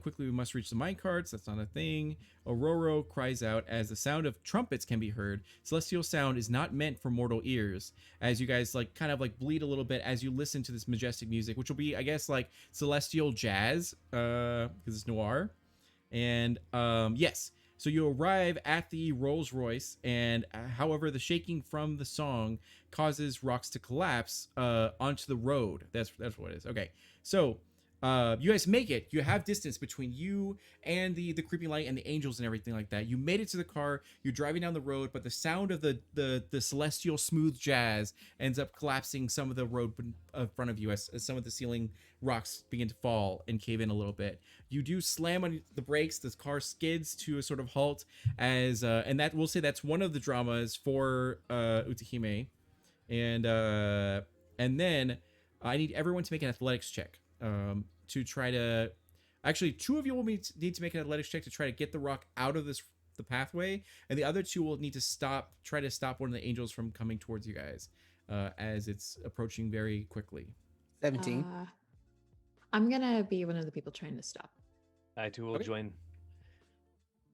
quickly we must reach the minecarts. That's not a thing. Aurora cries out as the sound of trumpets can be heard. Celestial sound is not meant for mortal ears. As you guys like kind of like bleed a little bit as you listen to this majestic music, which will be, I guess, like celestial jazz, because it's noir. And yes, so you arrive at the Rolls Royce, and however, the shaking from the song causes rocks to collapse onto the road. That's what it is. Okay, so you guys make it. You have distance between you and the creeping light and the angels and everything like that. You made it to the car. You're driving down the road, but the sound of the celestial smooth jazz ends up collapsing some of the road in front of you as some of the ceiling rocks begin to fall and cave in a little bit. You do slam on the brakes. The car skids to a sort of halt as and that we'll say that's one of the dramas for Utahime. And then I need everyone to make an athletics check to try to. Actually, two of you will need to make an athletics check to try to get the rock out of the pathway, and the other two will need to try to stop one of the angels from coming towards you guys as it's approaching very quickly. 17. I'm gonna be one of the people trying to stop. I too will Okay. join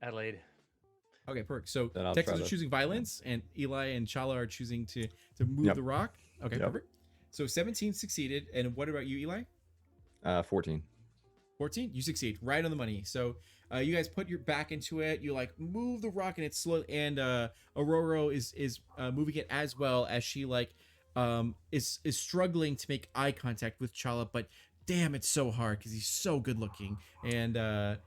Adelaide. Okay, perfect. So Then I'll Texas try are to- choosing violence, and Eli and Chala are choosing to move Yep. the rock. Okay, Yep. perfect. So 17 succeeded, and what about you, Eli? 14. 14, you succeed right on the money. So you guys put your back into it. You like move the rock, and it's slow. And Aurora is moving it as well as she like is struggling to make eye contact with Chala, but damn, it's so hard because he's so good looking. And and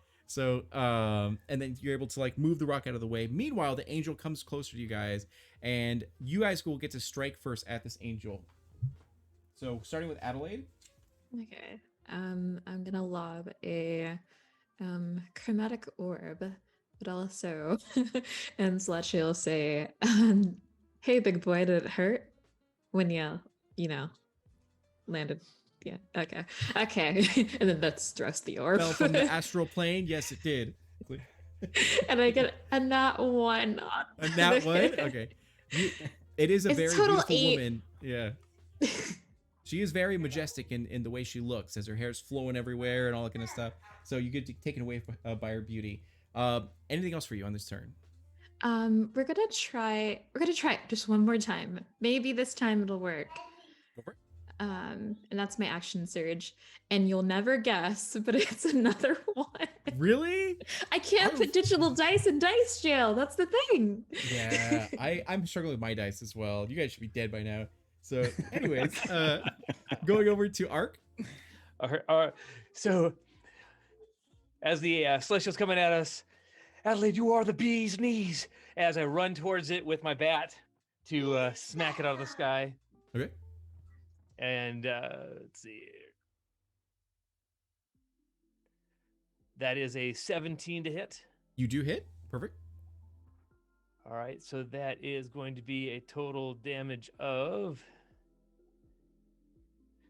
then you're able to like move the rock out of the way. Meanwhile, the angel comes closer to you guys, and you guys will get to strike first at this angel. So starting with Adelaide. Okay. I'm gonna lob a chromatic orb, but also and Celestial say, "Hey, big boy, did it hurt when you landed?" Yeah. Okay. And then that's thrust the orb, Fell from the astral plane. Yes, it did. and I get a nat 1. And that one? Okay. It is a It's very total beautiful 8. woman. Yeah. She is very majestic in the way she looks, as her hair's flowing everywhere and all that kind of stuff. So you get taken away by her beauty. Anything else for you on this turn? We're gonna try it just one more time. Maybe this time it'll work. Go for it. And that's my action surge. And you'll never guess, but it's another one. Really? I can't put digital dice in dice jail. That's the thing. Yeah. I'm struggling with my dice as well. You guys should be dead by now. So, anyways, going over to Ark. So, as the Celestial's coming at us, Adelaide, you are the bee's knees. As I run towards it with my bat to smack it out of the sky. Okay. And let's see here. That is a 17 to hit. You do hit. Perfect. All right, so that is going to be a total damage of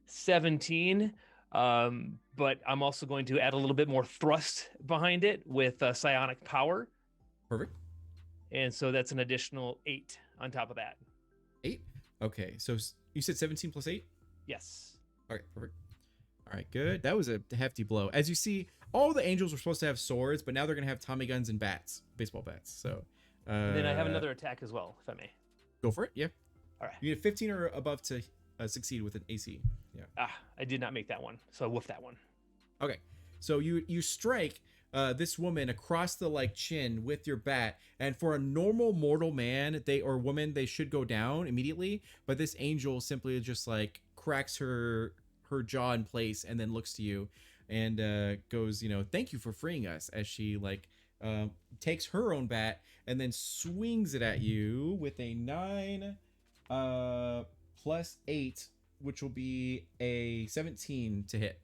17. But I'm also going to add a little bit more thrust behind it with psionic power. Perfect. And so that's an additional 8 on top of that. 8. Okay, so you said 17 plus 8? Yes. Okay, perfect. All right, good. That was a hefty blow. As you see, all the angels were supposed to have swords, but now they're gonna have Tommy guns and bats, baseball bats. So, And then I have another attack as well, if I may. Go for it. Yeah, All right. you need a 15 or above to succeed with an AC. Yeah. I did not make that one, so I woofed that one. Okay, so you strike this woman across the like chin with your bat, and for a normal mortal man, or woman, they should go down immediately. But this angel simply just like cracks her jaw in place and then looks to you and goes, thank you for freeing us, as she like takes her own bat and then swings it at you with a 9 plus 8, which will be a 17 to hit.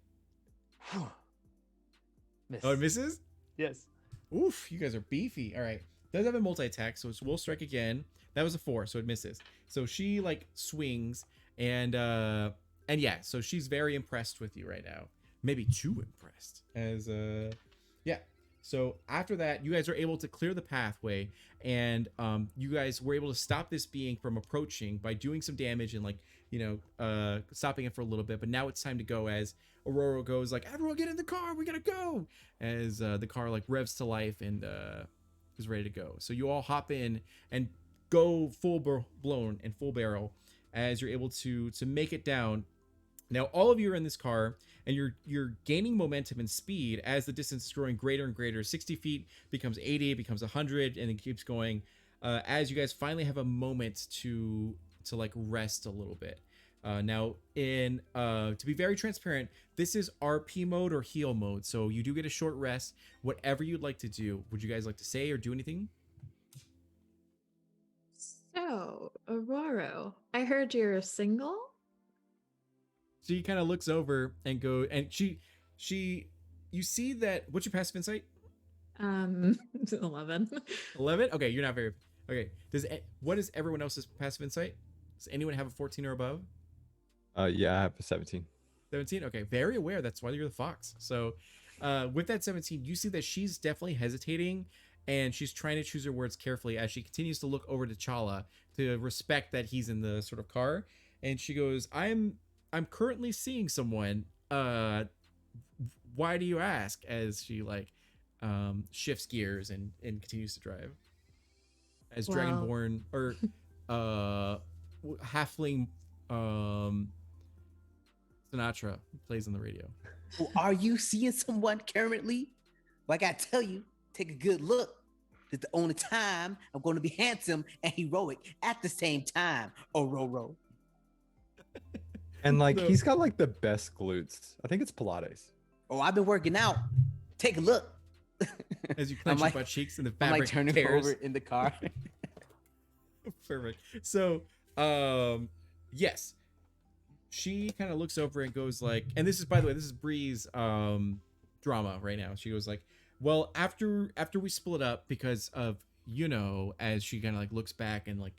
Miss. Oh, it misses? Yes. Oof, you guys are beefy. All right. Does have a multi-attack, so we'll strike again. That was a 4, so it misses. So she like swings and yeah, so she's very impressed with you right now. Maybe too impressed. As yeah. So after that, you guys are able to clear the pathway, and you guys were able to stop this being from approaching by doing some damage and like, stopping it for a little bit. But now it's time to go, as Aurora goes like, everyone get in the car, we gotta go, as the car like revs to life and is ready to go. So you all hop in and go full blown and full barrel as you're able to make it down. Now all of you are in this car, and you're gaining momentum and speed as the distance is growing greater and greater. 60 feet becomes 80, becomes 100, and it keeps going as you guys finally have a moment to like rest a little bit. Now, to be very transparent, this is RP mode or heal mode, so you do get a short rest. Whatever you'd like to do, would you guys like to say or do anything? So, Aurora, I heard you're single? She kind of looks over and you see that, what's your passive insight? 11. 11? Okay, you're not very, okay. What is everyone else's passive insight? Does anyone have a 14 or above? Yeah, I have a 17. 17? Okay, very aware. That's why you're the fox. So with that 17, you see that she's definitely hesitating, and she's trying to choose her words carefully as she continues to look over to Chala to respect that he's in the sort of car. And she goes, I'm currently seeing someone. Why do you ask? As she like shifts gears and continues to drive. As Well- Dragonborn or halfling Sinatra plays on the radio. Oh, are you seeing someone currently? Like I tell you, take a good look. It's the only time I'm going to be handsome and heroic at the same time, Ororo. And like No. he's got like the best glutes. I think it's Pilates. Oh, I've been working out. Take a look. As you I'm clench like- your butt cheeks and the I'm fabric like turning tears. over in the car. Perfect. So, yes, she kind of looks over and goes like, and this is, by the way, this is Bree's drama right now. She goes like, well, after we split up because of, as she kind of like looks back and like,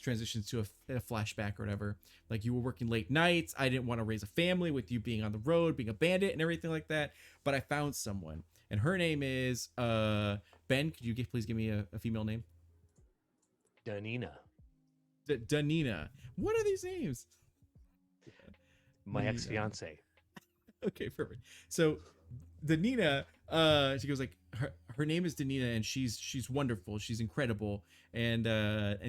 transitions to a flashback or whatever, like, you were working late nights. I didn't want to raise a family with you being on the road, being a bandit and everything like that. But I found someone, and her name is Ben. Could you please give me a female name? Danina, Danina. What are these names? my Danina. ex-fiance. Okay, perfect. So Danina, she goes like, her name is Danina, and she's wonderful. She's incredible, and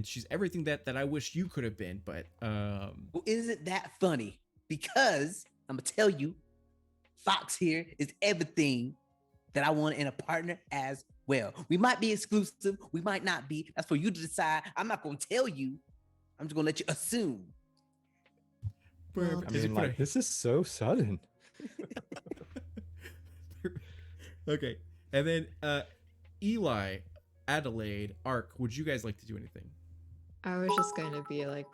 she's everything that I wish you could have been. But Well, isn't that funny? Because I'm gonna tell you, Fox here is everything that I want in a partner as well. We might be exclusive, we might not be. That's for you to decide. I'm not gonna tell you. I'm just gonna let you assume. Well, I Does he mean, put a- like this is so sudden. okay, and then Eli, Adelaide, Ark, would you guys like to do anything? I was just going to be like,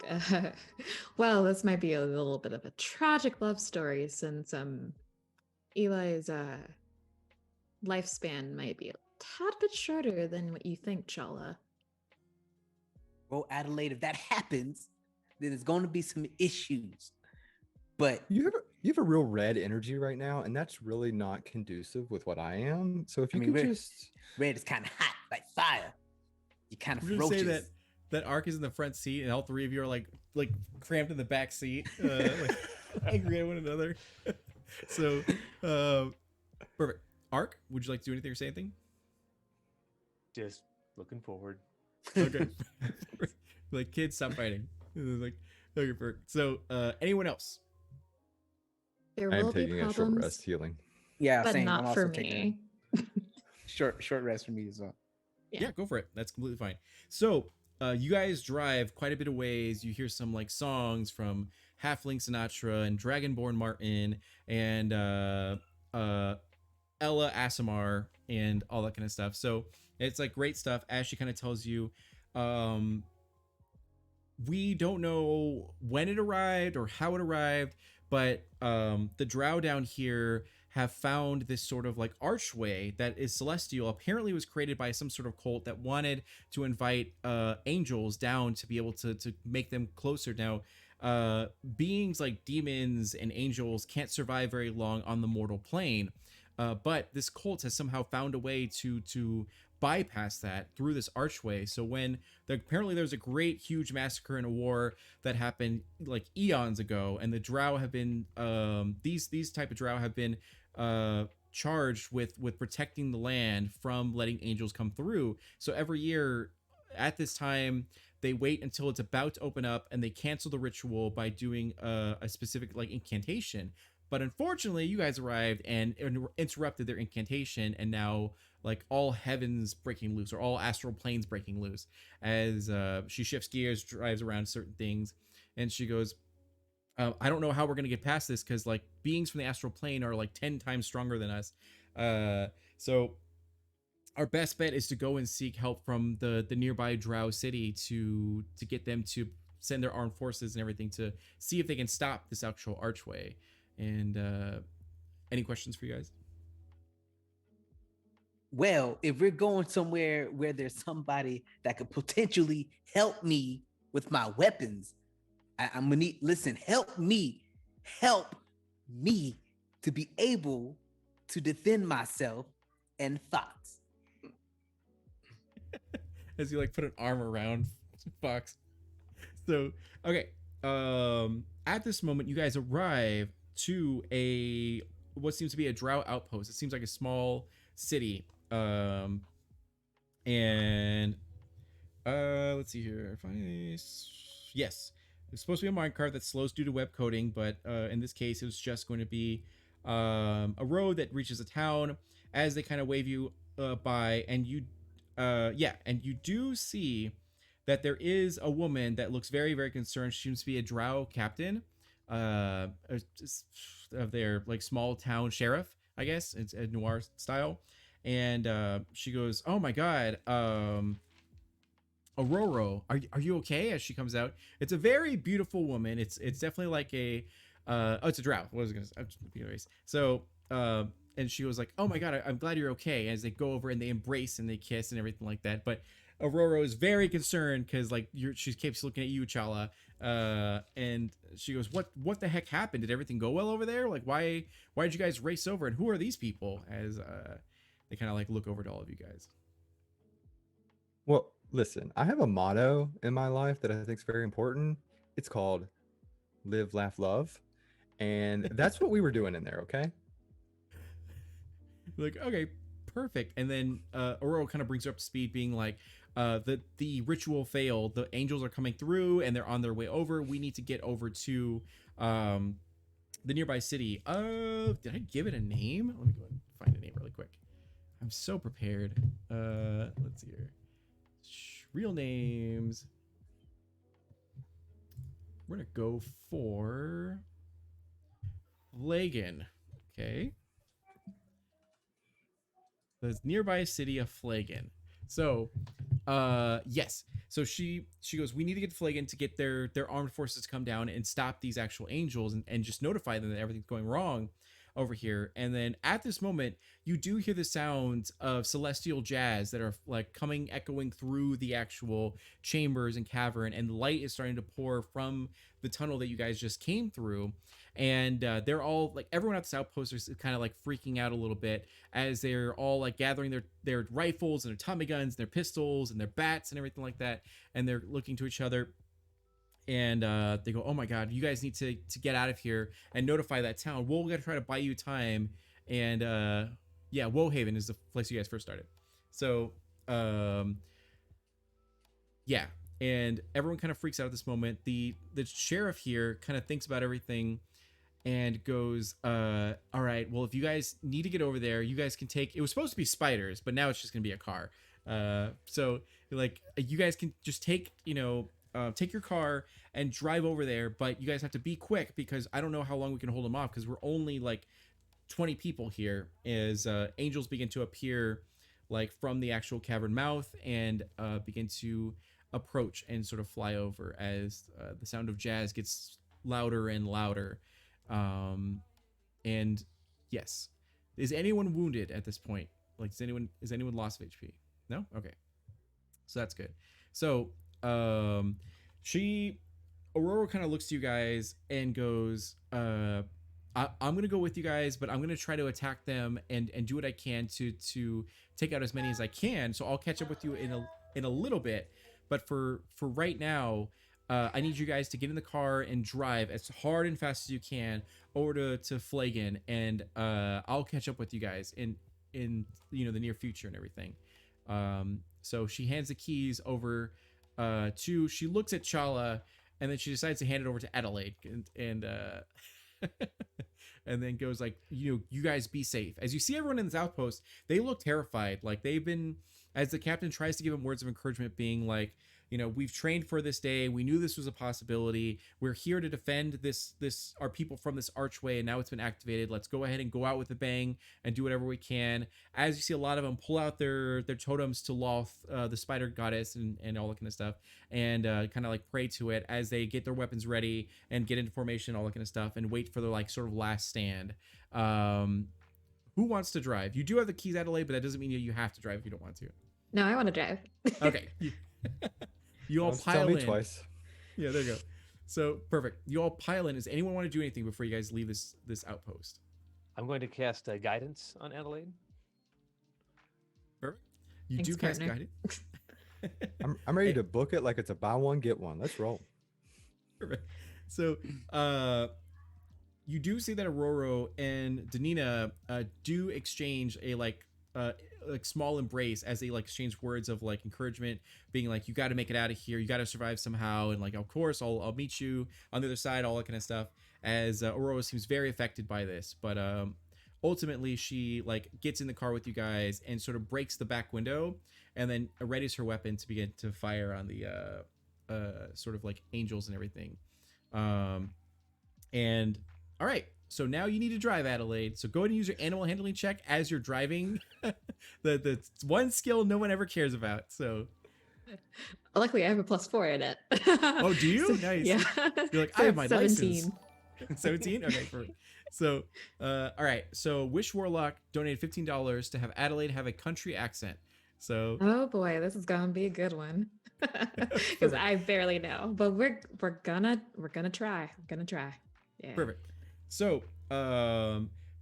well, this might be a little bit of a tragic love story since Eli's lifespan might be a tad bit shorter than what you think, Chala. Well, Adelaide, if that happens, then there's gonna be some issues. But You have a real red energy right now, and that's really not conducive with what I am. So if I you mean, could we're- just red is kind of hot, like fire. You kind of We're gonna say ferocious. that Ark is in the front seat and all three of you are like cramped in the back seat, like angry at one another. So, perfect. Ark, would you like to do anything or say anything? Just looking forward. Okay. Like, kids, stop fighting. Like, okay, perfect. So, anyone else? There I am will be taking a short problems, rest healing. Yeah, but same. I'm not also for taking me. short rest for me as well. Yeah, go for it. That's completely fine. So, you guys drive quite a bit of ways. You hear some like songs from Halfling Sinatra and Dragonborn Martin and Ella Asimar and all that kind of stuff. So it's like great stuff. As she kind of tells you, we don't know when it arrived or how it arrived, but the drow down here have found this sort of like archway that is celestial. Apparently it was created by some sort of cult that wanted to invite angels down to be able to make them closer. Now beings like demons and angels can't survive very long on the mortal plane, but this cult has somehow found a way to bypass that through this archway. So when apparently there's a great huge massacre in a war that happened like eons ago, and the drow have been these type of drow have been charged with protecting the land from letting angels come through. So every year at this time they wait until it's about to open up and they cancel the ritual by doing a specific like incantation. But unfortunately you guys arrived and interrupted their incantation, and now like all heavens breaking loose or all astral planes breaking loose as she shifts gears, drives around certain things, and she goes, I don't know how we're gonna get past this because like beings from the astral plane are like 10 times stronger than us. So our best bet is to go and seek help from the nearby drow city to get them to send their armed forces and everything to see if they can stop this actual archway. And any questions for you guys? Well, if we're going somewhere where there's somebody that could potentially help me with my weapons, I'm gonna need, listen, help me to be able to defend myself and Fox. As you like put an arm around Fox. So okay, at this moment you guys arrive to a what seems to be a drow outpost. It seems like a small city, and let's see here. If yes, it's supposed to be a minecart that slows due to web coding, but in this case it was just going to be a road that reaches a town. As they kind of wave you by, and you and you do see that there is a woman that looks very, very concerned. She seems to be a drow captain of their like small town sheriff, I guess. It's a noir style. And she goes, oh my god, Aurora, are you okay? As she comes out, it's a very beautiful woman. It's definitely like a it's a drow. What was I gonna say? Anyways, so and she was like, oh my god, I'm glad you're okay. As they go over and they embrace and they kiss and everything like that. But Aurora is very concerned because like she keeps looking at you, Chala, and she goes, what the heck happened? Did everything go well over there? Like why did you guys race over, and who are these people? As they kind of like look over to all of you guys. Well, listen, I have a motto in my life that I think is very important. It's called live, laugh, love. And that's what we were doing in there, okay? Like, okay, perfect. And then Aurora kind of brings her up to speed, being like, the ritual failed. The angels are coming through and they're on their way over. We need to get over to the nearby city. Did I give it a name? Let me go and find a name really quick. I'm so prepared. Let's see here. Real names. We're gonna go for Flagon. Okay. The nearby city of Flagon. So yes. So she goes, we need to get to Flagon to get their armed forces to come down and stop these actual angels and just notify them that everything's going wrong. over here. And then at this moment, you do hear the sounds of celestial jazz that are like coming, echoing through the actual chambers and cavern, and light is starting to pour from the tunnel that you guys just came through. And they're all like, everyone at this outpost is kind of like freaking out a little bit as they're all like gathering their rifles and their Tommy guns, their pistols and their bats and everything like that, and they're looking to each other. And they go, oh my god, you guys need to get out of here and notify that town. We're gonna try to buy you time. And yeah, Woehaven is the place you guys first started. So yeah, and everyone kind of freaks out at this moment. The sheriff here kind of thinks about everything and goes, all right, well, if you guys need to get over there, you guys can take, it was supposed to be spiders, but now it's just gonna be a car. So like, you guys can just take, take your car and drive over there, but you guys have to be quick because I don't know how long we can hold them off, because we're only like 20 people here as angels begin to appear like from the actual cavern mouth and begin to approach and sort of fly over as the sound of jazz gets louder and louder. And yes, is anyone wounded at this point? Like, is anyone lost of HP? No? Okay. So that's good. So Aurora kind of looks to you guys and goes, I'm gonna go with you guys, but I'm gonna try to attack them and do what I can to take out as many as I can. So I'll catch up with you in a little bit. But for right now, I need you guys to get in the car and drive as hard and fast as you can over to Flagon, and I'll catch up with you guys in the near future and everything. So she hands the keys over she looks at Chala, and then she decides to hand it over to Adelaide, and and then goes like, you guys be safe. As you see everyone in this outpost, they look terrified. Like, they've been, as the captain tries to give them words of encouragement, being like, we've trained for this day. We knew this was a possibility. We're here to defend our people from this archway, and now it's been activated. Let's go ahead and go out with a bang and do whatever we can. As you see, a lot of them pull out their totems to Loth, the spider goddess, and all that kind of stuff, and kind of like pray to it as they get their weapons ready and get into formation, all that kind of stuff, and wait for their like sort of last stand. Who wants to drive? You do have the keys, Adelaide, but that doesn't mean you have to drive if you don't want to. No, I want to drive. Okay. You all pile in. Twice. Yeah, there you go. So perfect. You all pile in. Does anyone want to do anything before you guys leave this outpost? I'm going to cast guidance on Adelaide. Perfect. You Thanks, do cast partner. guidance. I'm ready to book it like it's a buy one get one. Let's roll. Perfect. So you do see that Aurora and Danina do exchange a like small embrace as they like exchange words of like encouragement, being like, you got to make it out of here, you got to survive somehow, and like, of course I'll meet you on the other side, all that kind of stuff. As Aurora seems very affected by this, but ultimately she like gets in the car with you guys and sort of breaks the back window and then readies her weapon to begin to fire on the sort of like angels and everything. And all right, so now you need to drive, Adelaide. So go ahead and use your animal handling check as you're driving. the one skill no one ever cares about. So Luckily, I have a +4 in it. Oh, do you? So, Nice. Yeah. You're like, So I have it's my 17. license. 17? Okay, perfect. So all right, so Wish Warlock donated $15 to have Adelaide have a country accent. So Oh boy, this is gonna be a good one. Because I barely know, but we're gonna try. I'm gonna try. Yeah. perfect. So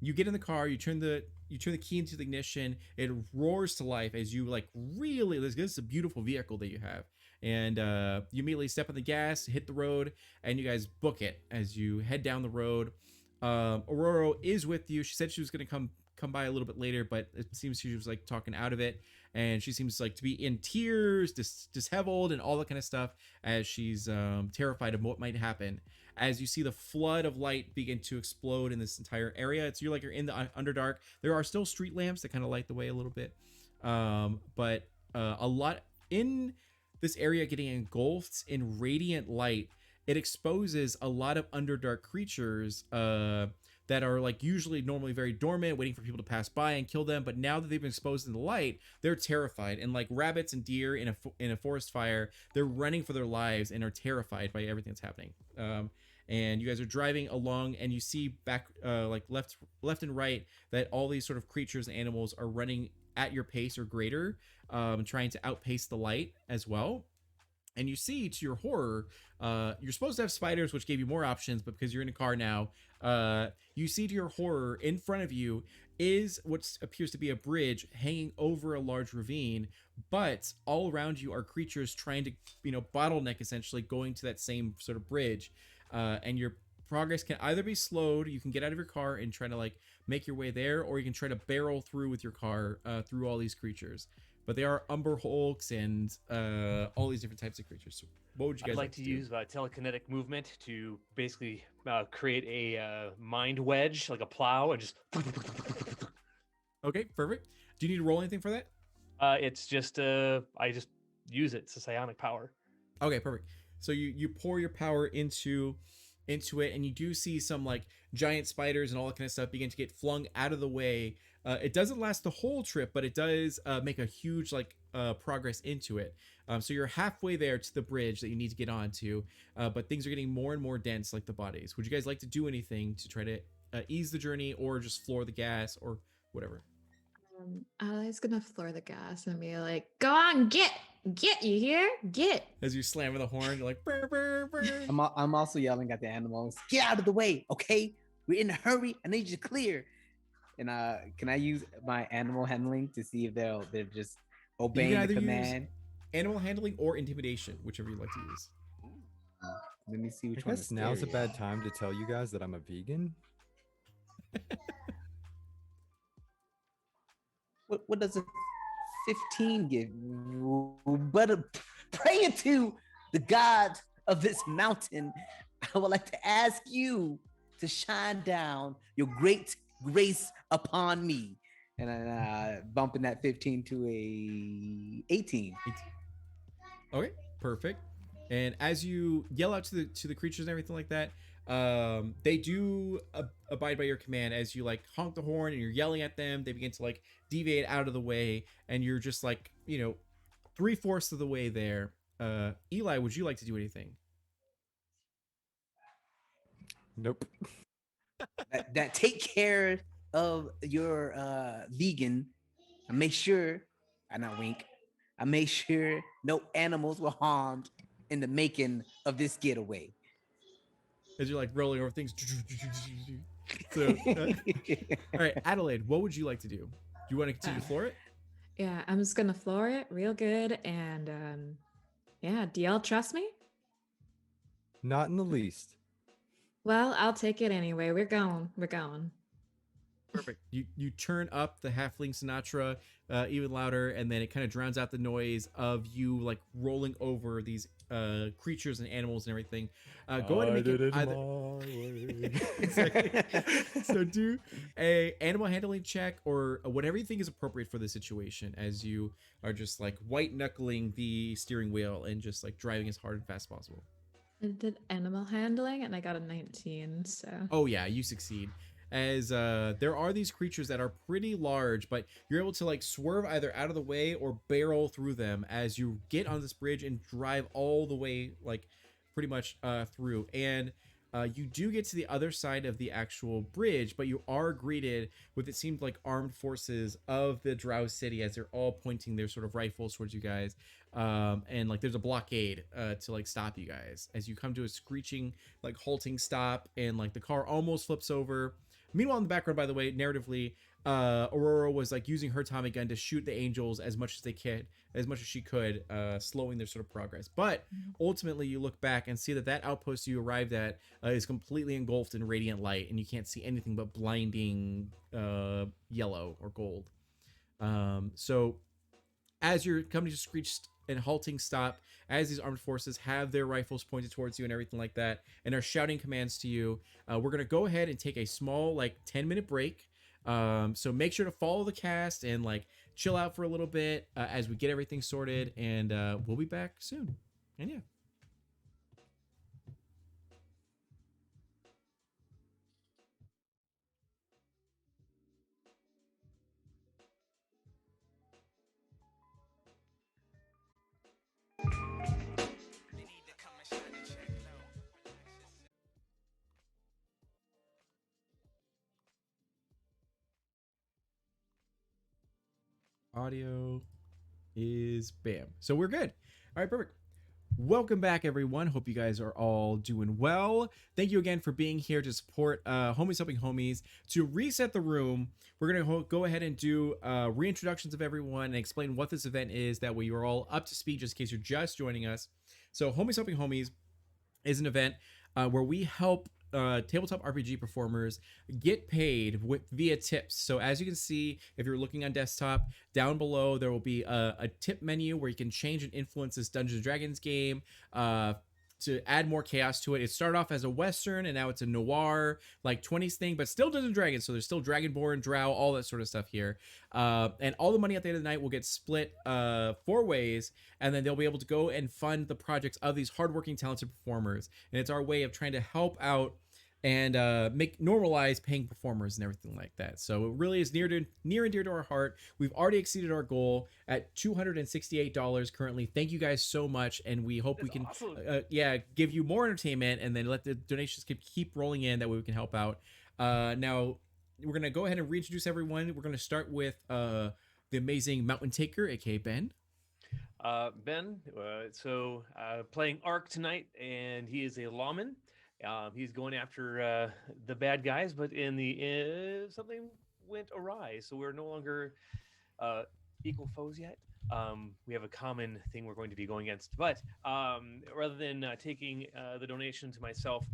you get in the car, you turn the key into the ignition, it roars to life as you like really, this is a beautiful vehicle that you have, and you immediately step on the gas, hit the road, and you guys book it as you head down the road. Aurora is with you. She said she was going to come by a little bit later, but it seems she was like talking out of it, and she seems like to be in tears, disheveled, and all that kind of stuff as she's terrified of what might happen. As you see the flood of light begin to explode in this entire area, you're in the Underdark. There are still street lamps that kind of light the way a little bit, but a lot in this area getting engulfed in radiant light. It exposes a lot of Underdark creatures that are like usually normally very dormant, waiting for people to pass by and kill them. But now that they've been exposed in the light, they're terrified. And like rabbits and deer in a forest fire, they're running for their lives and are terrified by everything that's happening. and you guys are driving along, and you see back like left and right that all these sort of creatures and animals are running at your pace or greater, trying to outpace the light as well. And you see, to your horror, you're supposed to have spiders, which gave you more options, but because you're in a car now, you see, to your horror, in front of you is what appears to be a bridge hanging over a large ravine, but all around you are creatures trying to, bottleneck, essentially going to that same sort of bridge. And your progress can either be slowed, you can get out of your car and try to like make your way there, or you can try to barrel through with your car through all these creatures. But they are Umber Hulks and all these different types of creatures. So what would you guys I'd like to do? use telekinetic movement to basically create a mind wedge, like a plow, and just. Okay, perfect. Do you need to roll anything for that? It's just I just use it. It's a psionic power. Okay, perfect. So you pour your power into it, and you do see some like giant spiders and all that kind of stuff begin to get flung out of the way. It doesn't last the whole trip, but it does make a huge like progress into it. So you're halfway there to the bridge that you need to get onto, but things are getting more and more dense, like the bodies. Would you guys like to do anything to try to ease the journey, or just floor the gas, or whatever? I was gonna floor the gas and be like, "Go on, get, you hear? Get." As you slam the horn, you're like, burr, burr, burr. I'm also yelling at the animals. Get out of the way, okay? We're in a hurry. I need you to clear. And can I use my animal handling to see if they're just obeying the either use command? Animal handling or intimidation, whichever you'd like to use. Let me see I which one. guess now's a bad time to tell you guys that I'm a vegan. What does a 15 give? But praying to the god of this mountain, I would like to ask you to shine down your great grace upon me. And then bumping that 15 to a 18. Okay, perfect. And as you yell out to the creatures and everything like that, they do abide by your command. As you like honk the horn and you're yelling at them, they begin to like deviate out of the way, and you're just like 3/4 of the way there. Eli, would you like to do anything? Nope. that take care of your vegan, and make sure I not wink. I make sure no animals were harmed in the making of this getaway. As you're like rolling over things. So, all right, Adelaide, what would you like to do? Do you want to continue to floor it? Yeah, I'm just gonna floor it real good, and yeah, do y'all trust me? Not in the least. Well, I'll take it anyway. We're going. Perfect. You turn up the halfling Sinatra even louder, and then it kind of drowns out the noise of you like rolling over these creatures and animals and everything. Go ahead and make it either. Exactly. So do a animal handling check or whatever you think is appropriate for the situation, as you are just like white knuckling the steering wheel and just like driving as hard and fast as possible. I did animal handling, and I got a 19. So. Oh yeah, you succeed. As there are these creatures that are pretty large, but you're able to like swerve either out of the way or barrel through them as you get on this bridge and drive all the way like pretty much through. And you do get to the other side of the actual bridge, but you are greeted with, it seemed like, armed forces of the Drow City, as they're all pointing their sort of rifles towards you guys. And like there's a blockade to like stop you guys as you come to a screeching like halting stop, and like the car almost flips over. Meanwhile, in the background, by the way, narratively, Aurora was like using her Tommy gun to shoot the angels as much as she could, slowing their sort of progress. But ultimately, you look back and see that outpost you arrived at is completely engulfed in radiant light, and you can't see anything but blinding yellow or gold. So as you're coming to screech and halting stop, as these armed forces have their rifles pointed towards you and everything like that, and are shouting commands to you, we're going to go ahead and take a small like 10-minute break. So make sure to follow the cast and like chill out for a little bit as we get everything sorted, and we'll be back soon. And yeah. Audio is bam. So we're good. All right, perfect. Welcome back, everyone. Hope you guys are all doing well. Thank you again for being here to support Homies Helping Homies. To reset the room, we're going to go ahead and do reintroductions of everyone and explain what this event is. That way you're all up to speed just in case you're just joining us. So Homies Helping Homies is an event where we help tabletop RPG performers get paid via tips. So as you can see, if you're looking on desktop, down below there will be a tip menu where you can change and influence this Dungeons and Dragons game to add more chaos to it. It started off as a Western and now it's a noir, like 20s thing, but still Dungeons and Dragons. So there's still Dragonborn, Drow, all that sort of stuff here. And all the money at the end of the night will get split 4 ways, and then they'll be able to go and fund the projects of these hardworking, talented performers. And it's our way of trying to help out and make normalize paying performers and everything like that. So it really is near and dear to our heart. We've already exceeded our goal at $268 currently. Thank you guys so much, and we hope we can awesome. give you more entertainment and then let the donations keep rolling in. That way we can help out. Now we're gonna go ahead and reintroduce everyone. We're gonna start with the amazing Mountain Taker, aka Ben. Ben, playing Ark tonight, and he is a lawman. He's going after the bad guys, but in the something went awry, so we're no longer equal foes yet. We have a common thing we're going to be going against, but rather than taking the donation to myself,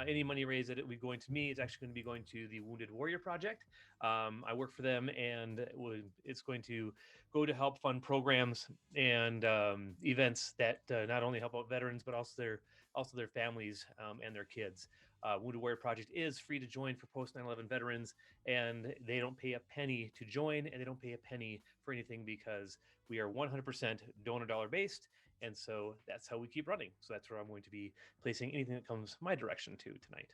any money raised that it will be going to me is actually going to be going to the Wounded Warrior Project. I work for them, and it's going to go to help fund programs and events that not only help out veterans but also their families and their kids. Wounded Warrior Project is free to join for post 9/11 veterans, and they don't pay a penny to join, and they don't pay a penny for anything because we are 100% donor dollar based, and so that's how we keep running. So that's where I'm going to be placing anything that comes my direction to tonight.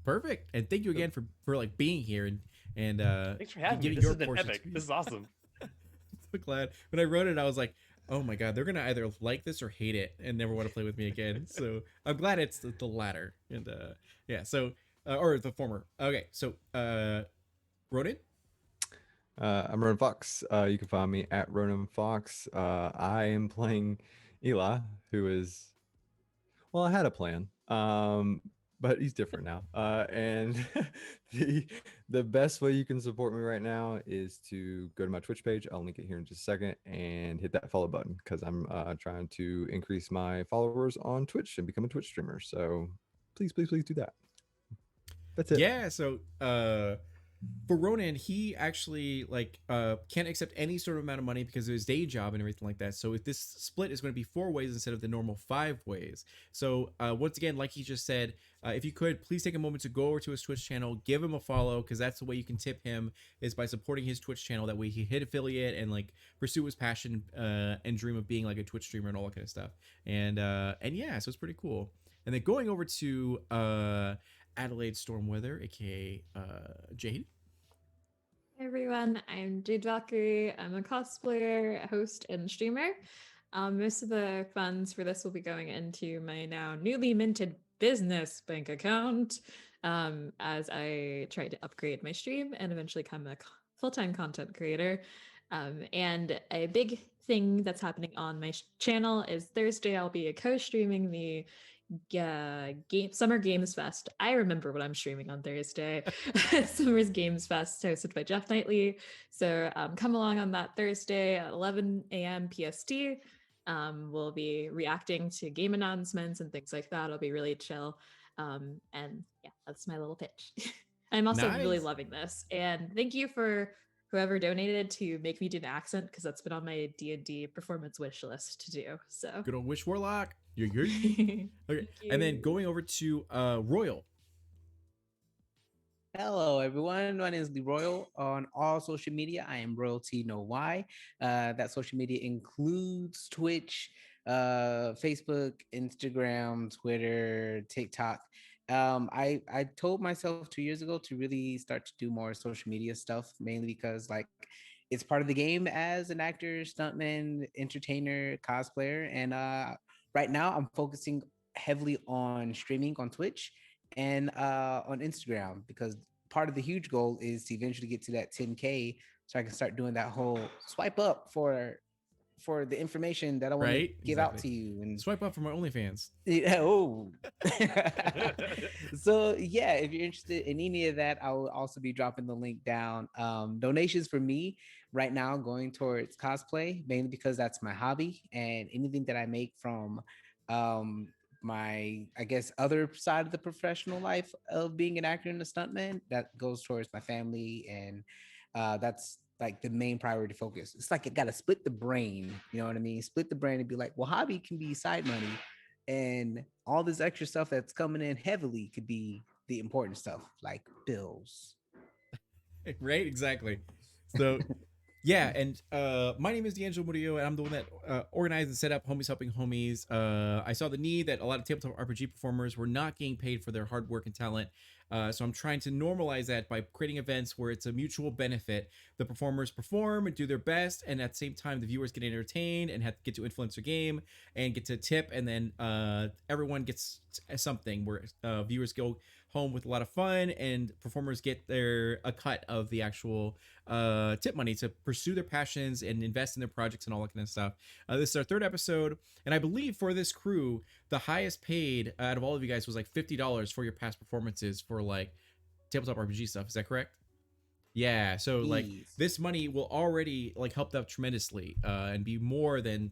Perfect, and thank you again for like being here and Thanks for having me. giving This your has been portion epic. to me. This is awesome. So glad when I wrote it, I was like, oh my god, they're gonna either like this or hate it and never want to play with me again. So I'm glad it's the latter. And yeah, so or the former. Okay, so Ronan. I'm Ronan Fox. You can find me at Ronan Fox. I am playing Eli, who is, well, I had a plan, but he's different now. And the best way you can support me right now is to go to my Twitch page. I'll link it here in just a second, and hit that follow button because I'm trying to increase my followers on Twitch and become a Twitch streamer. So please do that. That's it. Yeah, so for Ronan, he actually like can't accept any sort of amount of money because of his day job and everything like that. So if this split is going to be 4 ways instead of the normal 5 ways. So once again, like he just said, if you could please take a moment to go over to his Twitch channel, give him a follow, because that's the way you can tip him, is by supporting his Twitch channel. That way he hit affiliate and like pursue his passion and dream of being like a Twitch streamer and all that kind of stuff. And yeah, so it's pretty cool. And then going over to Adelaide Stormweather, aka Jade. Hey everyone, I'm Jade Valkyrie. I'm a cosplayer, host, and streamer. Most of the funds for this will be going into my now newly minted business bank account as I try to upgrade my stream and eventually become a full-time content creator. And a big thing that's happening on my channel is Thursday I'll be co-streaming the Summer Games Fest. I remember what I'm streaming on Thursday. Summer's Games Fest, hosted by Jeff Knightley. So come along on that Thursday at 11 a.m. PST. We'll be reacting to game announcements and things like that. It'll be really chill. And yeah, that's my little pitch. I'm also really Nice. loving this. And thank you for whoever donated to make me do the accent, because that's been on my D&D performance wish list to do. So Good old Wish Warlock. Yeah. okay. Okay, and then going over to Royal. Hello, everyone. My name is Lee Royal. On all social media, I am Royalty No Why. That social media includes Twitch, Facebook, Instagram, Twitter, TikTok. I told myself 2 years ago to really start to do more social media stuff, mainly because like it's part of the game as an actor, stuntman, entertainer, cosplayer, and right now I'm focusing heavily on streaming on Twitch and on Instagram, because part of the huge goal is to eventually get to that 10K so I can start doing that whole swipe up for the information that I want Right? to give out Exactly. to you. And Swipe up for my OnlyFans. yeah, oh. So yeah, if you're interested in any of that, I will also be dropping the link down. Donations for me right now going towards cosplay, mainly because that's my hobby, and anything that I make from um my, I guess, other side of the professional life of being an actor and a stuntman, that goes towards my family. And that's like the main priority focus. It's like it got to split the brain, you know what I mean? Split the brain and be like, well, hobby can be side money, and all this extra stuff that's coming in heavily could be the important stuff like bills. Right? Exactly. So yeah, and my name is D'Angelo Murillo, and I'm the one that organized and set up Homies Helping Homies. I saw the need that a lot of tabletop RPG performers were not getting paid for their hard work and talent. So I'm trying to normalize that by creating events where it's a mutual benefit. The performers perform and do their best, and at the same time, the viewers get entertained and get to influence their game and get to tip, and then everyone gets something where viewers go home with a lot of fun, and performers get a cut of the actual tip money to pursue their passions and invest in their projects and all that kind of stuff. This is our third episode, and I believe for this crew, the highest paid out of all of you guys was like $50 for your past performances for like tabletop RPG stuff. Is that correct? Yeah. So like Jeez. this money will already like help out tremendously and be more than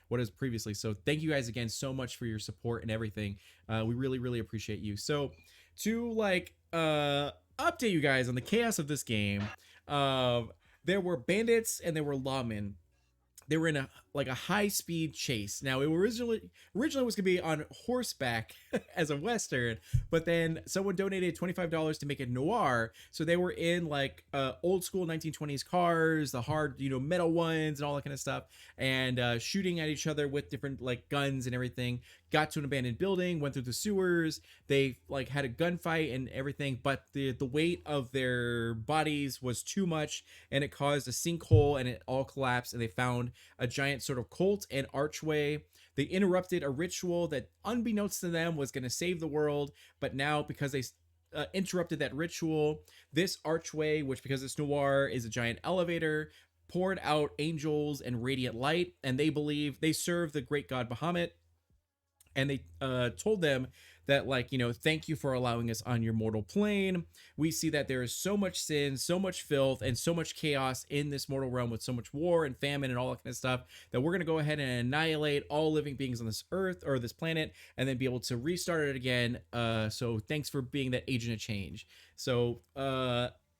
what is previously. So thank you guys again so much for your support and everything. We really appreciate you. So to like update you guys on the chaos of this game, there were bandits and there were lawmen. They were in a high speed chase. Now it originally was gonna be on horseback as a western, but then someone donated $25 to make it noir. So they were in like old school 1920s cars, the hard metal ones and all that kind of stuff, and shooting at each other with different like guns and everything. Got to an abandoned building, went through the sewers. They like had a gunfight and everything, but the weight of their bodies was too much, and it caused a sinkhole, and it all collapsed. And they found a giant sort of cult and archway. They interrupted a ritual that, unbeknownst to them, was going to save the world. But now, because they interrupted that ritual, this archway, which because it's noir is a giant elevator, poured out angels and radiant light. And they believe they serve the great god Bahamut. And they told them that, like, thank you for allowing us on your mortal plane. We see that there is so much sin, so much filth, and so much chaos in this mortal realm with so much war and famine and all that kind of stuff, that we're going to go ahead and annihilate all living beings on this earth or this planet and then be able to restart it again. So thanks for being that agent of change. So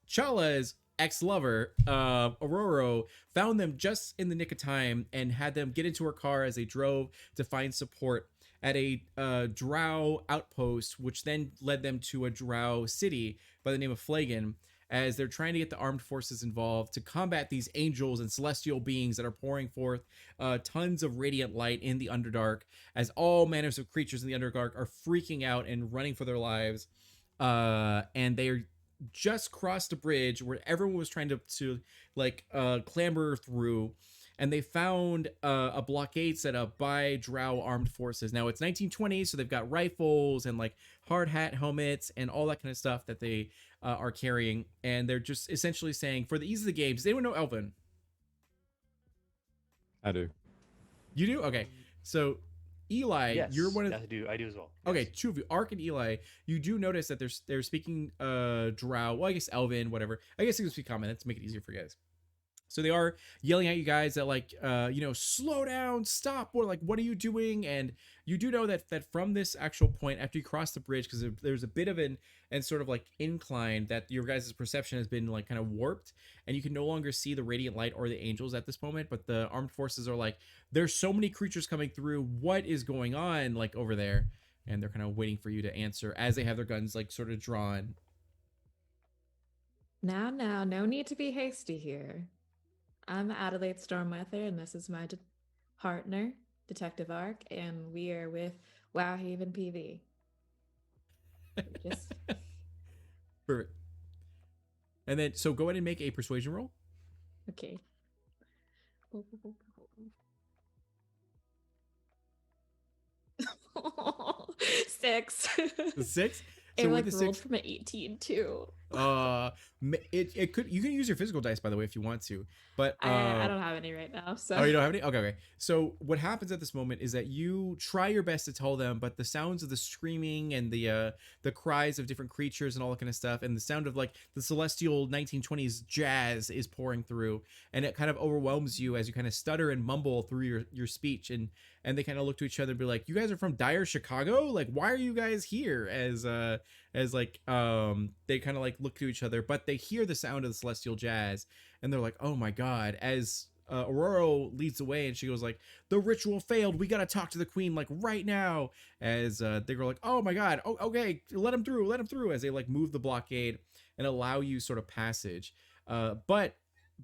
Chala's ex-lover, Aurora, found them just in the nick of time and had them get into her car as they drove to find support at a drow outpost, which then led them to a drow city by the name of Flagon, as they're trying to get the armed forces involved to combat these angels and celestial beings that are pouring forth tons of radiant light in the Underdark, as all manners of creatures in the Underdark are freaking out and running for their lives. And they are just crossed a bridge where everyone was trying to clamber through, and they found a blockade set up by drow armed forces. Now it's 1920s, so they've got rifles and like hard hat helmets and all that kind of stuff that they are carrying, and they're just essentially saying, for the ease of the game, does anyone know Elven? I do. You do? Okay. So Eli, Yes, you're one of I do as well. Okay, Yes. two of you, Ark and Eli. You do notice that they're speaking drow. Well, I guess Elven, whatever. I guess it would be common. That's to make it easier for you guys. So they are yelling at you guys that like slow down, stop, or like, what are you doing? And you do know that from this actual point, after you cross the bridge, because there's a bit of an and sort of like incline, that your guys' perception has been like kind of warped, and you can no longer see the radiant light or the angels at this moment. But the armed forces are like, there's so many creatures coming through. What is going on like over there? And they're kind of waiting for you to answer as they have their guns like sort of drawn. Now, no need to be hasty here. I'm Adelaide Stormweather, and this is my partner, Detective Ark, and we are with Wow Haven PV. Just Perfect. And then, so go ahead and make a persuasion roll. okay. 6. 6. It So like with the rolled 6, from an 18 too. it could, you can use your physical dice by the way if you want to, but I don't have any right now, so Oh, you don't have any? Okay, okay. So what happens at this moment is that you try your best to tell them, but the sounds of the screaming and the cries of different creatures and all that kind of stuff, and the sound of like the celestial 1920s jazz is pouring through, and it kind of overwhelms you as you kind of stutter and mumble through your speech, and they kind of look to each other and be like, "You guys are from Dire Chicago? Like, why are you guys here?" As like they kind of like look to each other, but they hear the sound of the celestial jazz, and they're like, "Oh my god!" As Aurora leads the way, and she goes like, "The ritual failed. We gotta talk to the queen like right now." As they go like, "Oh my god! Oh, okay, let him through, let him through." As they like move the blockade and allow you sort of passage, but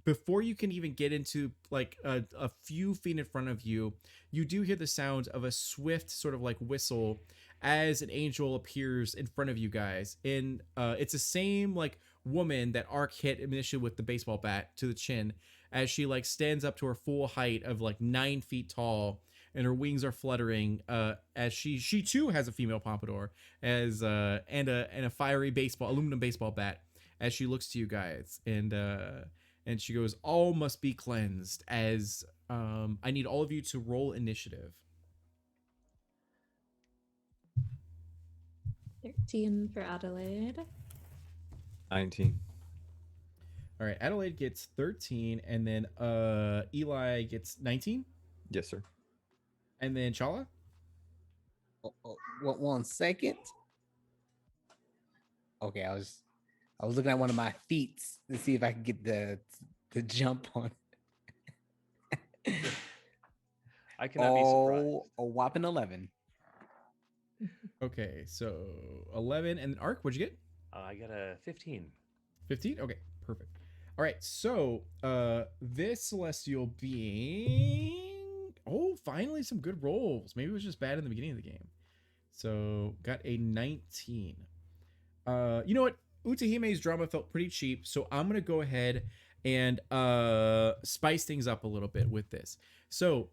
before you can even get into like a few feet in front of you, you do hear the sound of a swift sort of like whistle as an angel appears in front of you guys. And it's the same like woman that Ark hit initially with the baseball bat to the chin, as she like stands up to her full height of like 9 feet tall, and her wings are fluttering. As she too has a female pompadour, as and a fiery aluminum baseball bat. As she looks to you guys, and she goes, "All must be cleansed." As I need all of you to roll initiative. 13 for Adelaide. 19. All right, Adelaide gets 13, and then Eli gets 19, Yes, sir. and then Chala. What? 1 second. Okay, I was looking at one of my feet to see if I could get the jump on. I cannot be surprised. A whopping 11. Okay, so 11, and then Ark, what'd you get? I got a 15. 15. Okay, perfect. All right, so this celestial being, finally some good rolls. Maybe it was just bad in the beginning of the game. So got a 19. You know what? Utahime's drama felt pretty cheap, so I'm gonna go ahead and spice things up a little bit with this. So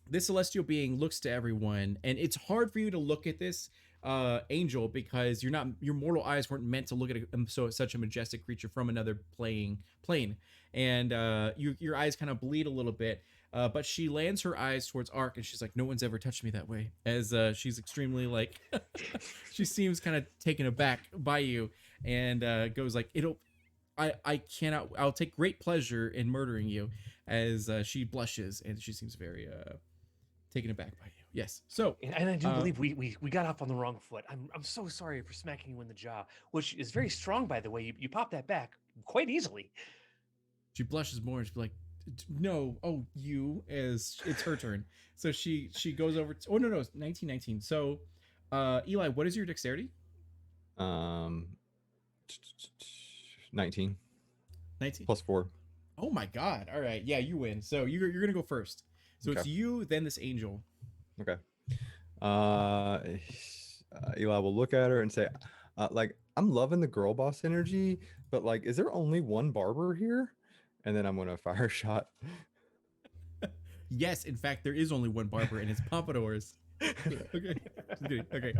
this celestial being looks to everyone, and it's hard for you to look at this angel because your mortal eyes weren't meant to look at such a majestic creature from another plane, and your eyes kind of bleed a little bit. But she lands her eyes towards Ark, and she's like, "No one's ever touched me that way." As she's extremely like, she seems kind of taken aback by you, and goes like, I cannot. I'll take great pleasure in murdering you." As she blushes, and she seems very taken aback by you. Yes. So, And I do believe we got off on the wrong foot. I'm so sorry for smacking you in the jaw, which is very strong, by the way. You pop that back quite easily. she blushes more, and she's like, "No, oh you." As it's her turn, so she goes over. Oh no, it's 1919. So, Eli, what is your dexterity? 19 19 plus 4. Oh my god! All right, yeah, you win. So you're gonna go first. So it's Okay. you, then this angel. Okay. Eli will look at her and say, like, "I'm loving the girl boss energy, but like, is there only one barber here?" And then I'm gonna fire a shot. Yes, in fact, there is only one barber, and it's Pompadours. Okay. Just kidding. Okay.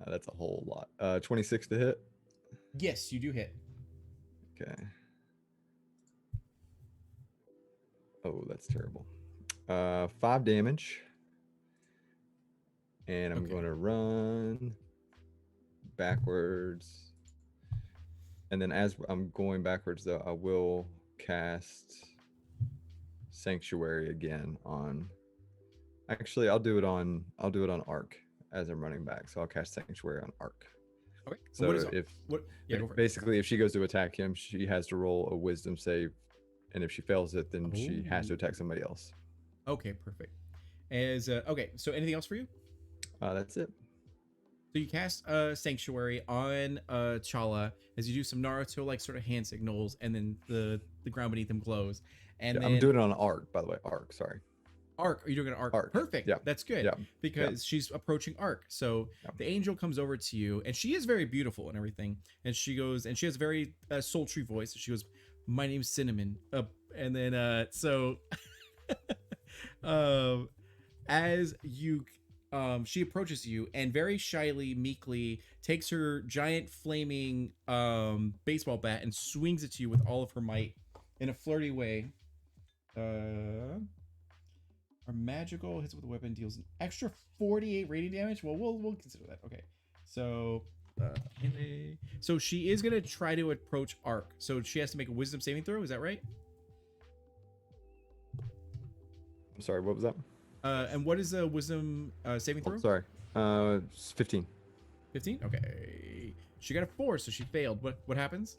That's a whole lot. 26 to hit. Yes, you do hit. Okay. Oh, that's terrible. 5 damage. And I'm Okay. going to run backwards. And then as I'm going backwards, though, I will cast Sanctuary again on. Actually, I'll do it on Ark as I'm running back. So I'll cast Sanctuary on Ark. Okay. So what is if what? Yeah, go for it. basically if she goes to attack him, she has to roll a Wisdom save, and if she fails it, then she has to attack somebody else. Okay, perfect. As okay, so anything else for you? That's it. So you cast Sanctuary on Chala as you do some Naruto like sort of hand signals, and then the ground beneath him glows. And Yeah, then I'm doing it on Ark, by the way. Ark, sorry. Ark. Are you doing an Ark? Ark, Perfect. yeah, That's good. yeah, Because she's approaching Ark. So Yeah. the angel comes over to you, and she is very beautiful and everything. And she goes, and she has a very sultry voice. She goes, "My name's Cinnamon." And then so as you she approaches you and very shyly, meekly takes her giant flaming baseball bat and swings it to you with all of her might in a flirty way. Our magical hits with a weapon deals an extra 48 radiant damage. Well, we'll consider that. Okay, so so she is gonna try to approach Ark. So she has to make a Wisdom saving throw. Is that right? I'm sorry, what was that? And what is a Wisdom saving throw? Oh, sorry. It's 15. 15. Okay, she got a 4, so she failed. What happens?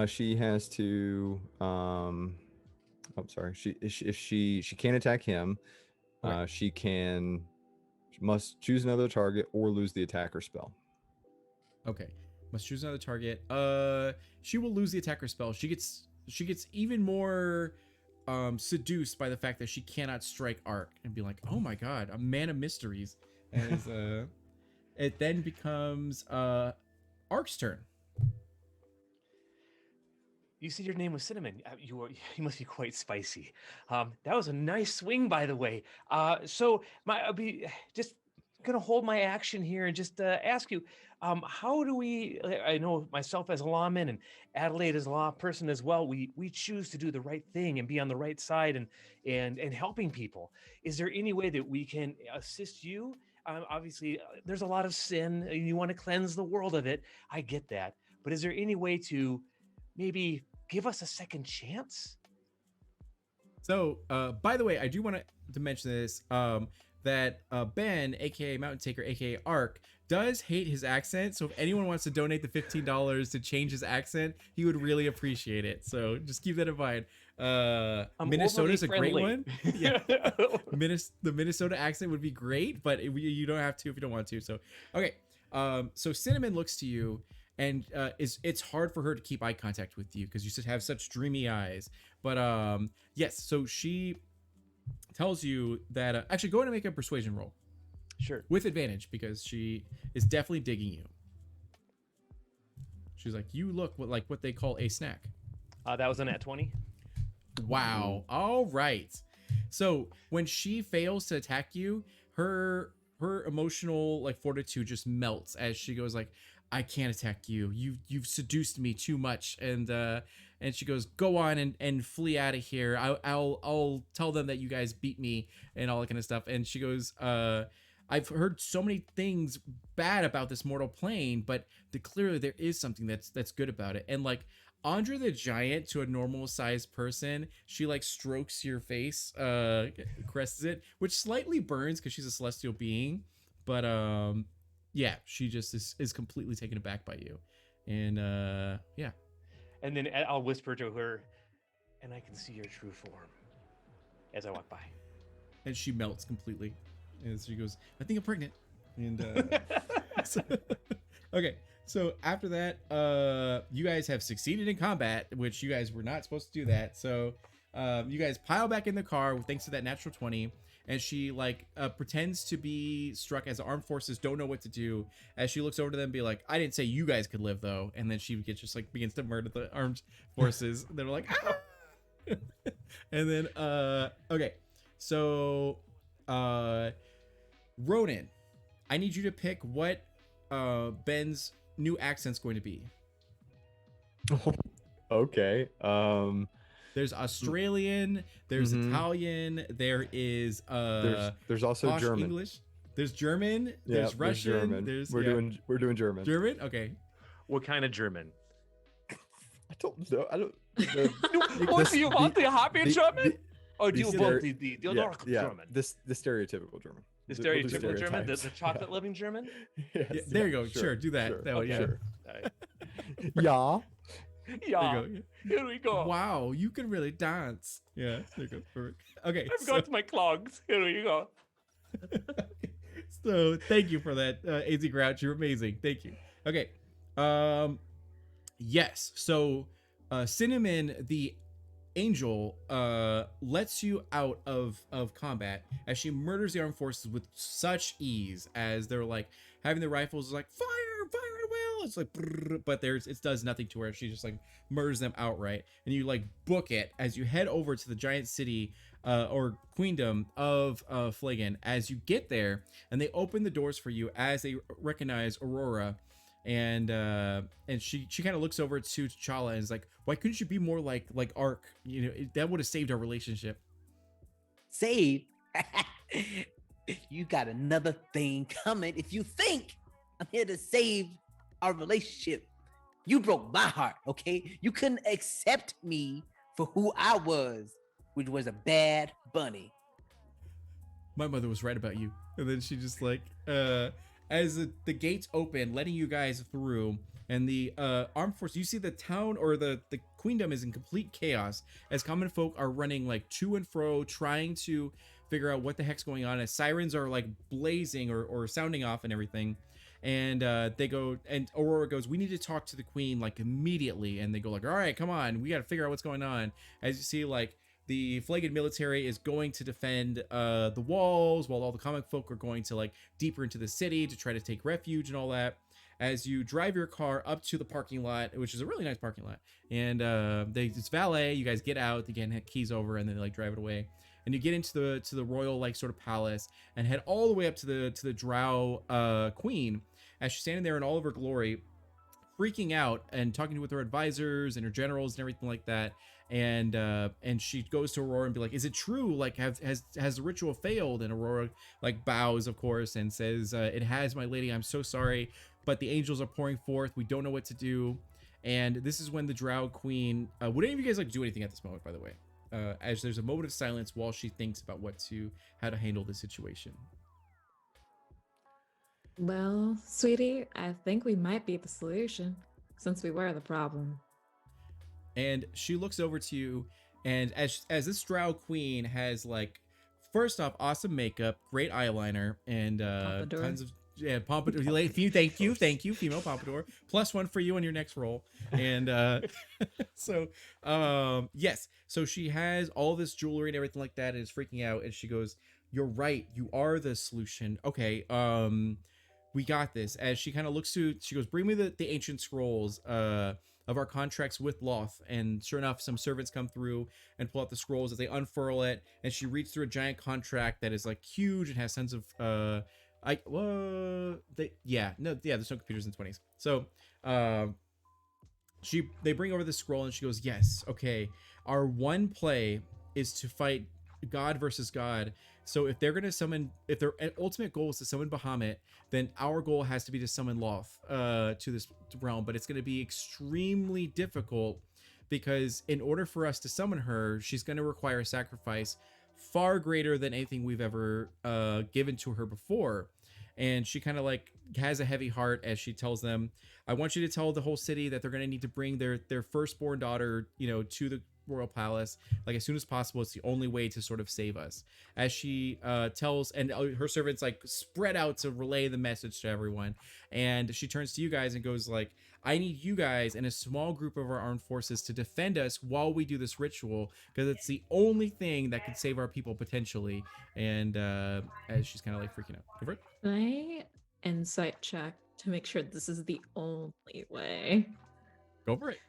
She has to I'm sorry. If she can't attack him, Okay. she must choose another target or lose the attacker spell. Okay, must choose another target. She will lose the attacker spell. She gets even more seduced by the fact that she cannot strike Ark and be like, oh my god, a man of mysteries. As it then becomes Ark's turn. You said your name was Cinnamon. You must be quite spicy. That was a nice swing, by the way. So I'll be just gonna hold my action here and just ask you, how do we? I know myself as a lawman and Adelaide as a law person as well. We choose to do the right thing and be on the right side and helping people. Is there any way that we can assist you? Obviously, there's a lot of sin. And you want to cleanse the world of it. I get that, but is there any way to maybe give us a second chance? So, by the way, I do want to mention this, that Ben, aka Mountain Taker, aka Ark, does hate his accent. So if anyone wants to donate the $15 to change his accent, he would really appreciate it. So just keep that in mind. Minnesota's a great one. Yeah, the Minnesota accent would be great, but you don't have to if you don't want to. So okay, so Cinnamon looks to you. And it's hard for her to keep eye contact with you because you should have such dreamy eyes. But yes, so she tells you that actually go ahead and make a persuasion roll. Sure. With advantage because she is definitely digging you. She's like, you look like what they call a snack. That was a nat 20. Wow. All right. So when she fails to attack you, her emotional like fortitude just melts as she goes like, I can't attack you. You've seduced me too much. And she goes, go on and flee out of here. I'll tell them that you guys beat me and all that kind of stuff. And she goes, I've heard so many things bad about this mortal plane, but clearly there is something that's good about it. And like Andre the Giant to a normal sized person, she like strokes your face, caresses it, which slightly burns because she's a celestial being. But yeah, she just is completely taken aback by you. And yeah. And then I'll whisper to her, and I can see your true form as I walk by. And she melts completely. And she goes, I think I'm pregnant. And okay. So after that, you guys have succeeded in combat, which you guys were not supposed to do that. So you guys pile back in the car thanks to that natural 20. And she like pretends to be struck as the armed forces don't know what to do. As she looks over to them and be like, I didn't say you guys could live though. And then she gets just like begins to murder the armed forces. They're like, ah! And then okay. So Ronan, I need you to pick what Ben's new accent's going to be. Okay. There's Australian, there's Italian, there is there's also posh German. English, there's German, Yeah, there's Russian, German. there's We're doing German. German. Okay. What kind of German? I don't know. I don't. Do you want the happy German? Or do you the want stere- the yeah, dark yeah, German? the stereotypical German. The We'll do stereotypical German? The stereotypes. chocolate living German? Yes, Yeah, there you go. Sure, do that. Sure, That way, yeah. sure. Alright. Yeah. Yeah, There you here we go. go. Wow, you can really dance. Yeah, there you go. Perfect. Okay. I've got my clogs. Here we go. So thank you for that, AZ Grouch. You're amazing. Thank you. Okay. Yes. So Cinnamon the angel lets you out of combat as she murders the armed forces with such ease as they're like having their rifles like fire at will it's like, brrr, but it does nothing to her. She just like murders them outright. And you like book it as you head over to the giant city or queendom of Flagon. As you get there, and they open the doors for you as they recognize Aurora. And she kind of looks over to T'Challa and is like, why couldn't you be more like Ark? You know, that would have saved our relationship. Save. You got another thing coming. If you think I'm here to save our relationship, you broke my heart, okay? You couldn't accept me for who I was, which was a bad bunny. My mother was right about you. And then she just like, as the gates open, letting you guys through, and the armed force, you see the town or the queendom is in complete chaos as common folk are running like to and fro, trying to figure out what the heck's going on as sirens are like blazing or sounding off and everything. And they go, and Aurora goes, we need to talk to the queen like immediately. And they go like, all right, come on, we got to figure out what's going on. As you see, like the Flagon military is going to defend the walls, while all the comic folk are going to like deeper into the city to try to take refuge and all that. As you drive your car up to the parking lot, which is a really nice parking lot, and it's valet. You guys get out, again, hit keys over, and then they like drive it away. And you get into the royal like sort of palace and head all the way up to the Drow queen as she's standing there in all of her glory, freaking out and talking with her advisors and her generals and everything like that. And she goes to Aurora and be like, is it true? Like, has the ritual failed? And Aurora like bows, of course, and says, it has, my lady. I'm so sorry, but the angels are pouring forth. We don't know what to do. And this is when the Drow queen, would any of you guys like do anything at this moment, by the way? As there's a moment of silence while she thinks about how to handle the situation. Well, sweetie, I think we might be the solution since we were the problem. And she looks over to you, and as this Drow queen has like, first off, awesome makeup, great eyeliner, and Pompadour. tons of pompadour. Thank you, female pompadour. +1 for you on your next roll. And yes, so she has all this jewelry and everything like that, and is freaking out. And she goes, "You're right. You are the solution. Okay, we got this." As she kind of looks to, she goes, "Bring me the ancient scrolls of our contracts with Loth." And sure enough, some servants come through and pull out the scrolls as they unfurl it. And she reads through a giant contract that is like huge and has tons of there's no computers in the 20s. So they bring over the scroll and she goes, yes, okay, our one play is to fight God versus God. So if they're gonna summon, if their ultimate goal is to summon Bahamut, then our goal has to be to summon Loth to this realm. But it's gonna be extremely difficult because in order for us to summon her, she's gonna require a sacrifice far greater than anything we've ever given to her before. And she kind of like has a heavy heart as she tells them, I want you to tell the whole city that they're going to need to bring their firstborn daughter, to the royal palace like as soon as possible. It's the only way to sort of save us. As she tells, and her servants like spread out to relay the message to everyone. And she turns to you guys and goes like, I need you guys and a small group of our armed forces to defend us while we do this ritual, because it's the only thing that could save our people potentially. And as she's kind of like freaking out. Go for it. Can I insight check to make sure this is the only way? Go for it.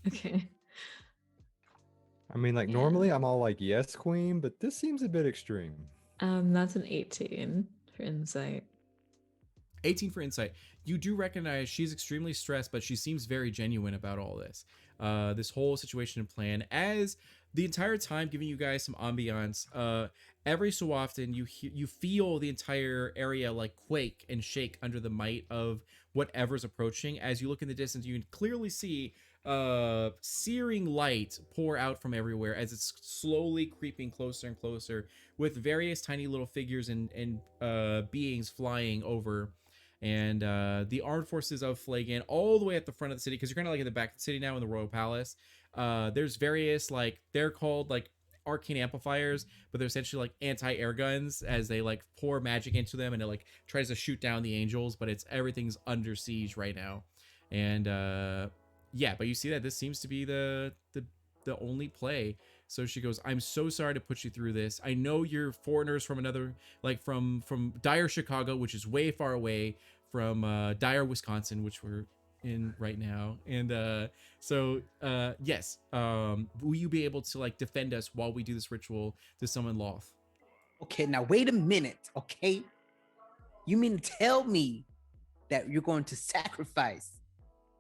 Okay. I mean, like, Yeah. normally I'm all like, yes, queen, but this seems a bit extreme. That's an 18 for insight. 18 for insight. You do recognize she's extremely stressed, but she seems very genuine about all this. This whole situation and plan, as the entire time giving you guys some ambiance. Every so often you feel the entire area like quake and shake under the might of whatever's approaching. As you look in the distance, you can clearly see searing light pour out from everywhere as it's slowly creeping closer and closer, with various tiny little figures and beings flying over. And the armed forces of Flagon all the way at the front of the city, because you're kind of like in the back of the city now in the royal palace. There's various, like, they're called like arcane amplifiers, but they're essentially like anti-air guns, as they like pour magic into them and it like tries to shoot down the angels, but everything's under siege right now. And yeah, but you see that this seems to be the only play. So she goes, I'm so sorry to put you through this. I know you're foreigners from another, like from Dyer, Chicago, which is way far away, from Dyer, Wisconsin, which we're in right now. And so yes, will you be able to like defend us while we do this ritual to summon Loth? Okay, now wait a minute. Okay, you mean to tell me that you're going to sacrifice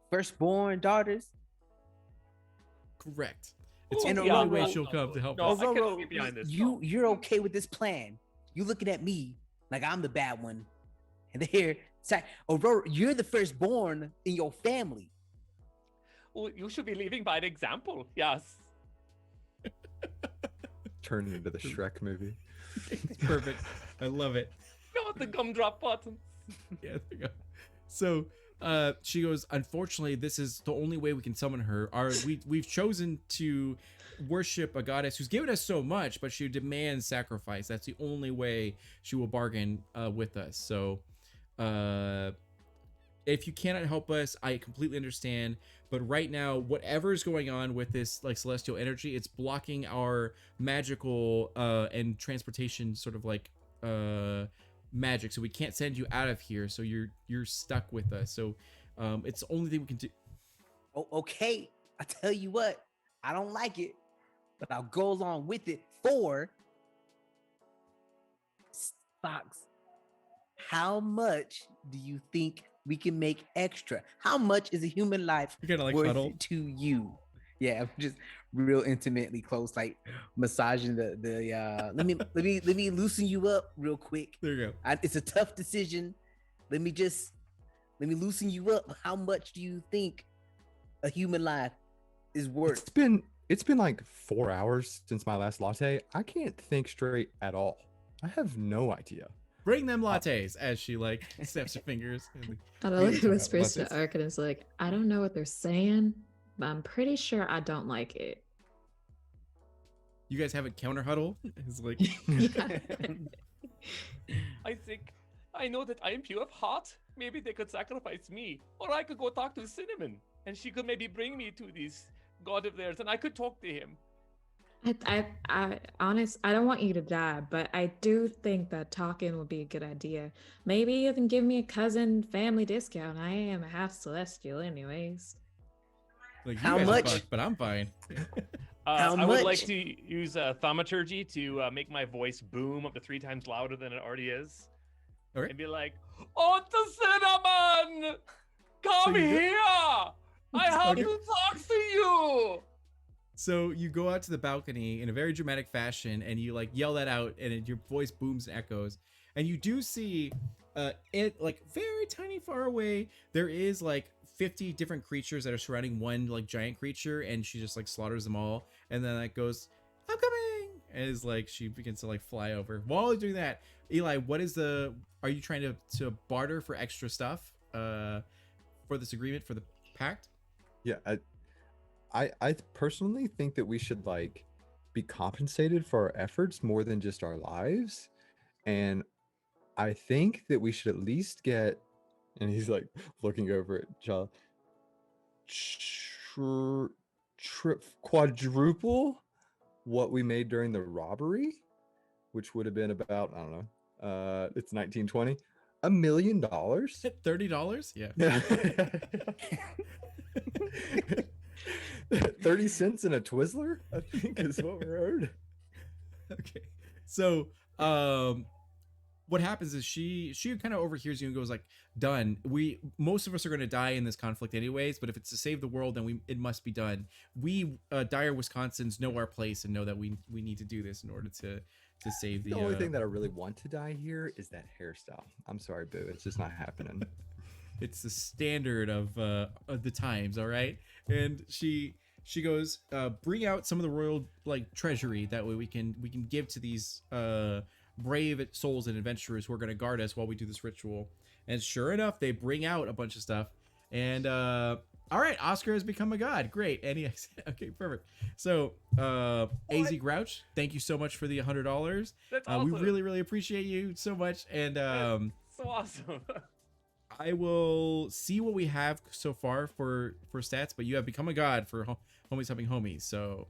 firstborn daughters? Correct. It's And the yeah, only way no, she'll come to help No, us. I cannot get behind this. You're okay with this plan? You looking at me like I'm the bad one, and they're Aurora, you're the firstborn in your family. Well, you should be leading by an example. Yes. Turned into the Shrek movie. It's perfect. I love it. Not the gumdrop button. Yeah, there you go. So she goes, unfortunately, this is the only way we can summon her. We've chosen to worship a goddess who's given us so much, but she demands sacrifice. That's the only way she will bargain with us. So if you cannot help us, I completely understand. But right now, whatever is going on with this like celestial energy, it's blocking our magical and transportation sort of like magic. So we can't send you out of here. So you're stuck with us. So it's the only thing we can do. Oh, okay. I tell you what, I don't like it, but I'll go along with it for Fox. How much do you think we can make extra? How much is a human life You're gonna like worth huddle. to you? Yeah, I'm just real intimately close, like massaging the let me loosen you up real quick. There you go. It's a tough decision. Let me loosen you up. How much do you think a human life is worth? It's been like 4 hours since my last latte. I can't think straight at all. I have no idea. Bring them lattes as she like snaps her fingers. And Adelaide Yeah, whispers lattes. to Ark and is like, I don't know what they're saying, but I'm pretty sure I don't like it. you guys have a counter huddle. It's like Yeah. I know that I am pure of heart. Maybe they could sacrifice me, or I could go talk to Cinnamon, and she could maybe bring me to this god of theirs, and I could talk to him. I don't want you to die, but I do think that talking would be a good idea. Maybe you can give me a cousin family discount. I am a half celestial anyways. you How guys are much? fucked, but I'm fine. How I would like much? to use thaumaturgy to make my voice boom up to 3 times louder than it already is. Okay. And be like, "Oh, the Cinnamon! Come So you go- here! I have Okay. to talk to you!" So you go out to the balcony in a very dramatic fashion, and you like yell that out, and your voice booms and echoes. And you do see, it like very tiny far away, there is like 50 different creatures that are surrounding one like giant creature, and she just like slaughters them all. And then it goes, "I'm coming!" As like she begins to like fly over. While doing that, Eli, are you trying to barter for extra stuff for this agreement for the pact? Yeah, I personally think that we should like be compensated for our efforts more than just our lives. And I think that we should at least get, and he's like looking over at Child, quadruple what we made during the robbery, which would have been about, I don't know, it's 1920, $1 million. $30? Yeah. 30 cents in a Twizzler, I think is what we heard. Okay. So what happens is she kind of overhears you and goes like, done. Most of us are going to die in this conflict anyways, but if it's to save the world, then it must be done. We Dire Wisconsins know our place and know that we need to do this in order to save The only thing that I really want to die here is that hairstyle. I'm sorry, Boo. It's just not happening. It's the standard of the times, all right? And she goes, bring out some of the royal like treasury, that way we can give to these brave souls and adventurers who are going to guard us while we do this ritual. And sure enough, they bring out a bunch of stuff. And all right, Oscar has become a god. Great. And okay, perfect. So AZ Grouch, thank you so much for the $100. That's awesome. We really, really appreciate you so much. And So awesome. I will see what we have so far for stats, but you have become a god for Homies Helping Homies. So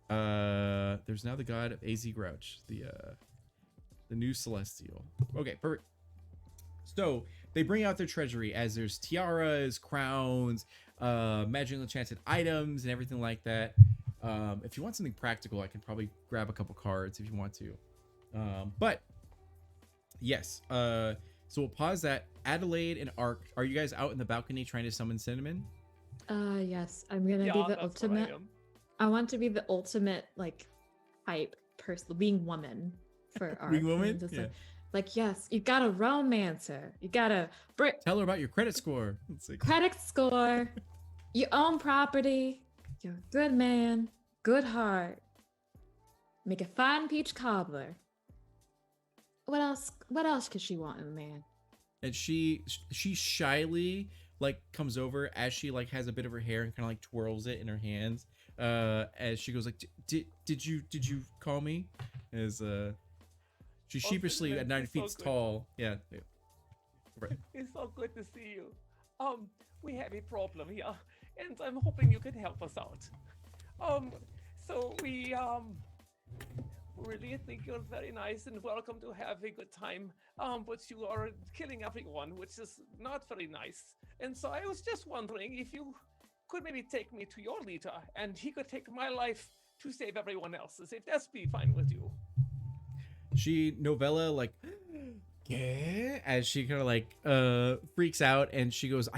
there's now the god of AZ Grouch, the new celestial. Okay, perfect. So they bring out their treasury as there's tiaras, crowns, magical enchanted items, and everything like that. If you want something practical, I can probably grab a couple cards if you want to. But yes, so we'll pause that. Adelaide and Ark, are you guys out in the balcony trying to summon Cinnamon? Yes, I'm gonna be the that's what I ultimate. am. I want to be the ultimate like type person, wing woman for art. Wing woman? Just Yeah. like, yes, you got a romancer. You got a Tell her about your credit score. It's like, credit score. You own property. You're a good man. Good heart. Make a fine peach cobbler. What else? What else could she want in a man? and she shyly like comes over as she like has a bit of her hair and kind of like twirls it in her hands as she goes like, did you call me? As she Oh, sheepishly Cinnamon, at 9 it's so feet good. tall. Yeah. Right. It's so good to see you. We have a problem here, and I'm hoping you can help us out. So we really think you're very nice and welcome to have a good time. But you are killing everyone, which is not very nice. And so I was just wondering if you could maybe take me to your leader, and he could take my life to save everyone else's, if that's be fine with you. She Novella like yeah, as she kind of like freaks out, and she goes,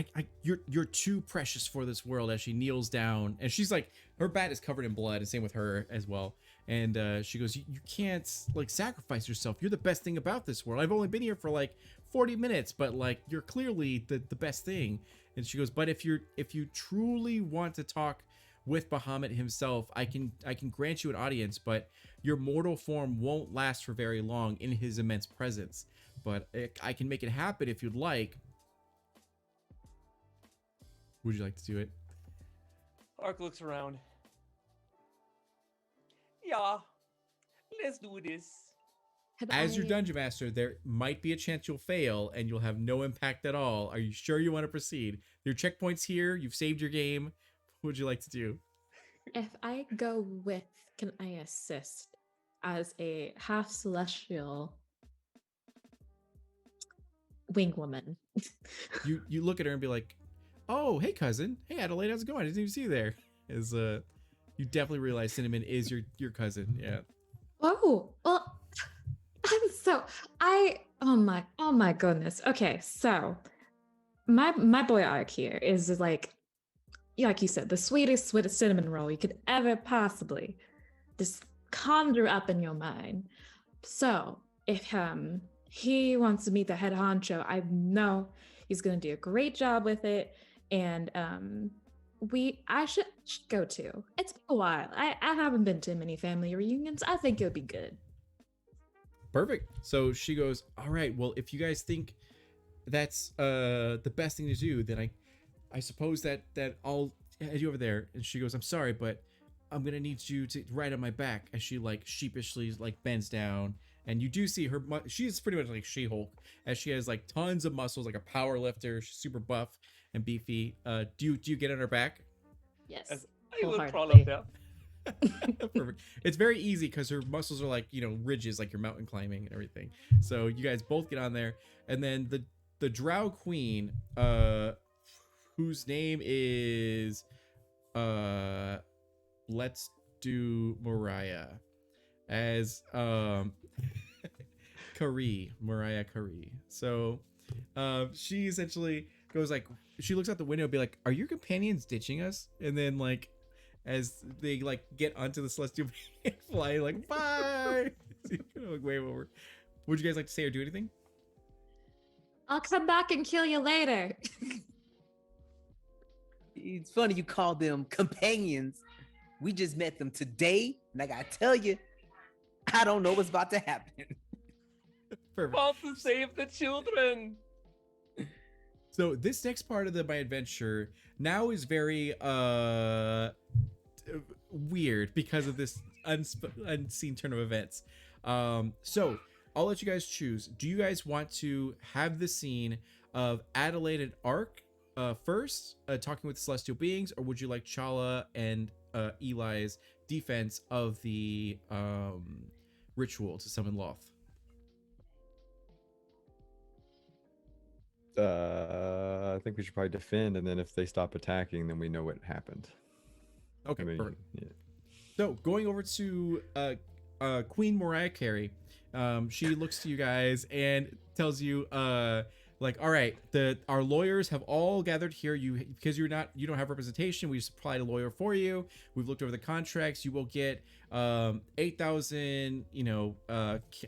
you're too precious for this world, as she kneels down, and she's like, her bat is covered in blood, and same with her as well. And she goes, you can't like sacrifice yourself. You're the best thing about this world. I've only been here for like 40 minutes, but like you're clearly the best thing. And she goes, but if you truly want to talk with Bahamut himself, I can grant you an audience, but your mortal form won't last for very long in his immense presence. But I can make it happen if you'd like. Would you like to do it? Ark looks around. Yeah, let's do this. Have As your I- dungeon master, there might be a chance you'll fail and you'll have no impact at all. Are you sure you want to proceed? Your checkpoint's here. You've saved your game. What would you like to do? If I go with, can I assist as a half celestial wing woman? You look at her and be like, "Oh, hey cousin. Hey Adelaide, how's it going? I didn't even see you there." As you definitely realize Cinnamon is your cousin. Yeah. Oh, well, oh my goodness. Okay, so my boy Ark here is like you said, the sweetest cinnamon roll you could ever possibly just conjure up in your mind. So if he wants to meet the head honcho, I know he's gonna do a great job with it, and I should go to. It's been a while. I haven't been to many family reunions. I think it'll be good. Perfect. So she goes, "All right. Well, if you guys think that's the best thing to do, then I suppose that I'll head you over there." And she goes, "I'm sorry, but I'm gonna need you to ride on my back." As she like sheepishly like bends down, and you do see her. She's pretty much like She-Hulk, as she has like tons of muscles, like a power lifter. She's super buff and beefy. Do you get on her back? Yes. As I will crawl Wholeheartedly. up there. Perfect. It's very easy because her muscles are like, ridges, like you're mountain climbing and everything. So you guys both get on there, and then the Drow Queen, whose name is let's do Mariah as Mariah Carey. So she essentially goes like, she looks out the window and be like, "Are your companions ditching us?" And then like as they like get onto the celestial and fly like, "Bye." So you kind of like wave over. Would you guys like to say or do anything? I'll come back and kill you later. It's funny you call them companions. We just met them today, and I gotta tell you, I don't know what's about to happen. Perfect. About to save the children. So this next part of my adventure now is very weird because of this unseen turn of events. So I'll let you guys choose. Do you guys want to have the scene of Adelaide and Ark first talking with the celestial beings, or would you like Chala and Eli's defense of the ritual to summon Loth? I think we should probably defend, and then if they stop attacking, then we know what happened. Okay, I mean, perfect. yeah. So going over to Queen Mariah Carey, she looks to you guys and tells you, like, all right, our lawyers have all gathered here. Because you don't have representation. We supplied a lawyer for you. We've looked over the contracts. You will get 8,000,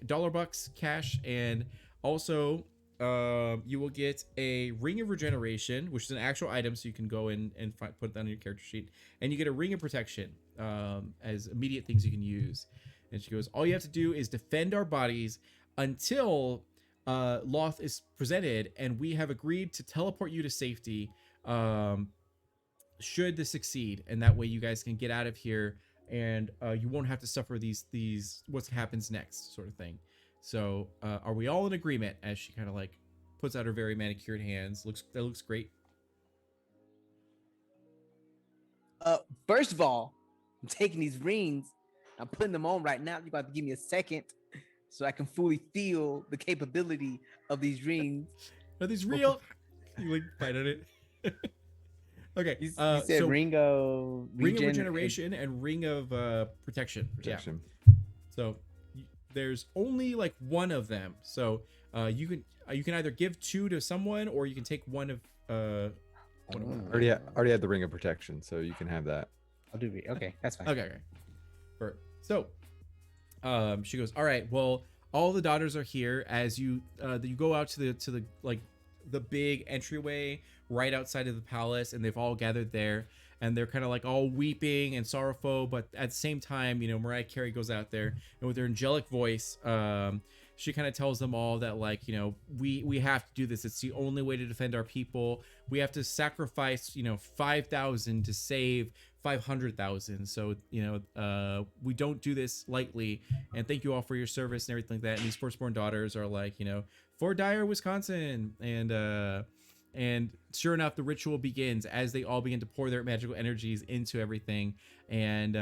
dollar bucks cash, and also you will get a ring of regeneration, which is an actual item, so you can go in and put that on your character sheet, and you get a ring of protection as immediate things you can use. And she goes, all you have to do is defend our bodies until Loth is presented, and we have agreed to teleport you to safety should this succeed, and that way you guys can get out of here, and you won't have to suffer these what happens next sort of thing. So are we all in agreement? As she kind of like puts out her very manicured hands. That looks great. First of all, I'm taking these rings. I'm putting them on right now. You're about to give me a second so I can fully feel the capability of these rings. Are these real? You like fight on it. Okay. You said so ring of regeneration and ring of protection. Protection. Yeah. So there's only like one of them. So you can either give two to someone, or you can take one of one of them. Already had the ring of protection, so you can have that. I'll do it. Okay, that's fine. Okay. So she goes, all right, well, all the daughters are here. As you go out to the like the big entryway right outside of the palace, and they've all gathered there, and they're kind of like all weeping and sorrowful, but at the same time, Mariah Carey goes out there, and with her angelic voice, she kind of tells them all that, like, we have to do this. It's the only way to defend our people. We have to sacrifice 5,000 to save 500,000. So we don't do this lightly, and thank you all for your service and everything like that. And these firstborn daughters are like, Fort Dyer, Wisconsin, and sure enough, the ritual begins as they all begin to pour their magical energies into everything, and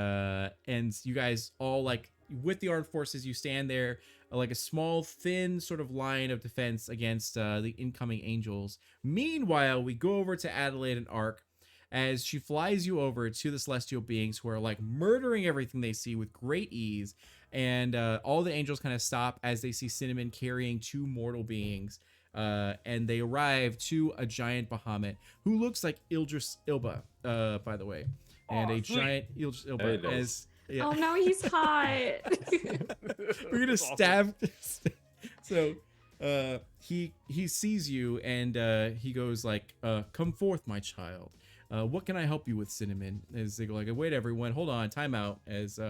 you guys all, like, with the armed forces, you stand there like a small, thin sort of line of defense against the incoming angels. Meanwhile, we go over to Adelaide and Ark as she flies you over to the celestial beings, who are like murdering everything they see with great ease. And all the angels kind of stop as they see Cinnamon carrying two mortal beings. And they arrive to a giant Bahamut who looks like Idris Elba, by the way. And a giant Idris Elba as... Yeah. Oh no, he's hot. We're gonna stab. So he sees you, and he goes like, come forth, my child. What can I help you with, Cinnamon? As they go like, wait, everyone, hold on, time out. As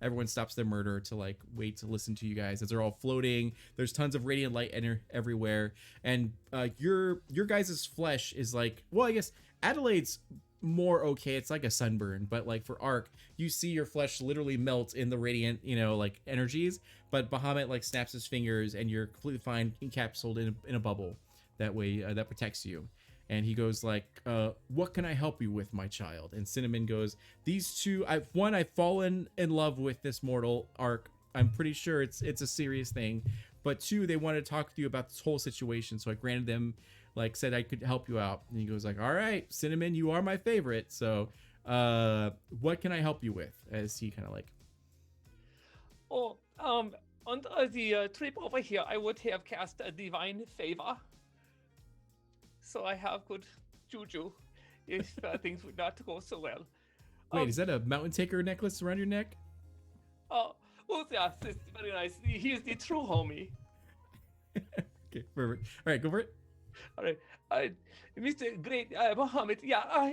everyone stops their murder to like wait to listen to you guys as they're all floating. There's tons of radiant light everywhere, and your guys' flesh is like, well, I guess Adelaide's more okay. It's like a sunburn, but like for Ark, you see your flesh literally melt in the radiant, like energies. But Bahamut like snaps his fingers, and you're completely fine, encapsulated in a bubble. That way, that protects you. And he goes like, what can I help you with, my child? And Cinnamon goes, these two, I've fallen in love with this mortal, Ark. I'm pretty sure it's a serious thing. But two, they wanted to talk with you about this whole situation. So I granted them, like, said I could help you out. And he goes like, all right, Cinnamon, you are my favorite. So what can I help you with? As he kind of like, on the trip over here, I would have cast a divine favor. So I have good juju if things would not go so well. wait, is that a Mountain Taker necklace around your neck? Oh, yes, it's very nice. He's the true homie. Okay, perfect. All right, go for it. All right, Mr. Great Bahamut. Yeah,